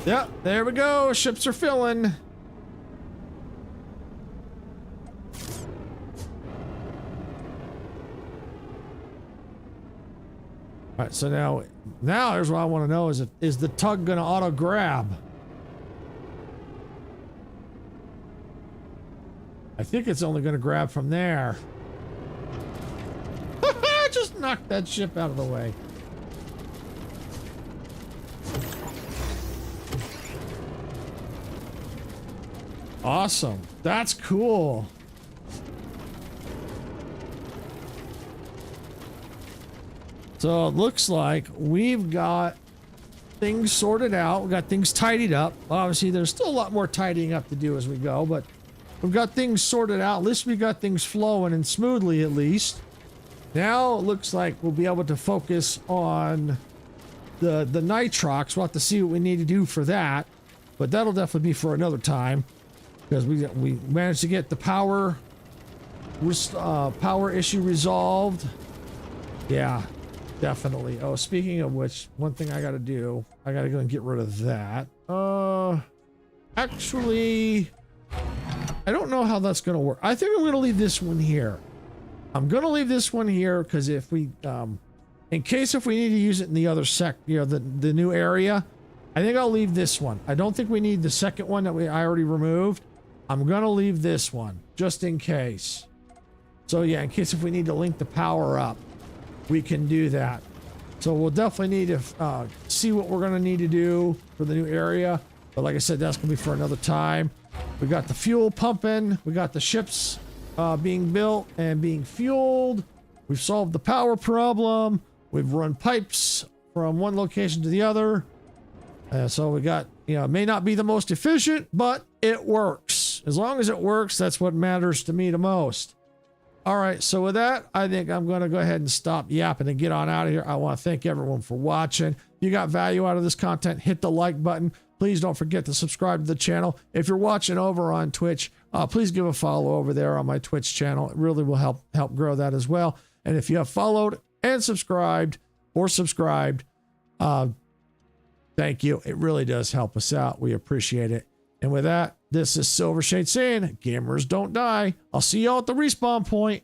Yep, there we go. Ships are filling. All right, so now here's what I want to know is the tug going to auto grab? I think it's only going to grab from there. Just knock that ship out of the way. Awesome. That's cool. So it looks like we've got things sorted out. We've got things tidied up. Obviously, there's still a lot more tidying up to do as we go, but we've got things sorted out. At least we got things flowing and smoothly, at least. Now it looks like we'll be able to focus on the nitrox. We'll have to see what we need to do for that, but that'll definitely be for another time because we managed to get the power issue resolved. Yeah. Definitely. Oh, speaking of which, one thing I gotta do, I gotta go and get rid of that. Actually, I don't know how that's gonna work. I think I'm gonna leave this one here. I'm gonna leave this one here because if we, in case if we need to use it in the other the new area, I think I'll leave this one. I don't think we need the second one that I already removed. I'm gonna leave this one just in case. So yeah, in case if we need to link the power up, we can do that. So we'll definitely need to see what we're going to need to do for the new area. But like I said, that's going to be for another time. We got the fuel pumping. We got the ships being built and being fueled. We've solved the power problem. We've run pipes from one location to the other. So we got, it may not be the most efficient, but it works. As long as it works, that's what matters to me the most. All right, so with that, I think I'm going to go ahead and stop yapping and get on out of here. I want to thank everyone for watching. If you got value out of this content, hit the like button. Please don't forget to subscribe to the channel. If you're watching over on Twitch, please give a follow over there on my Twitch channel. It really will help grow that as well. And if you have followed and subscribed, thank you. It really does help us out. We appreciate it. And with that, this is Silvershade saying, gamers don't die. I'll see y'all at the respawn point.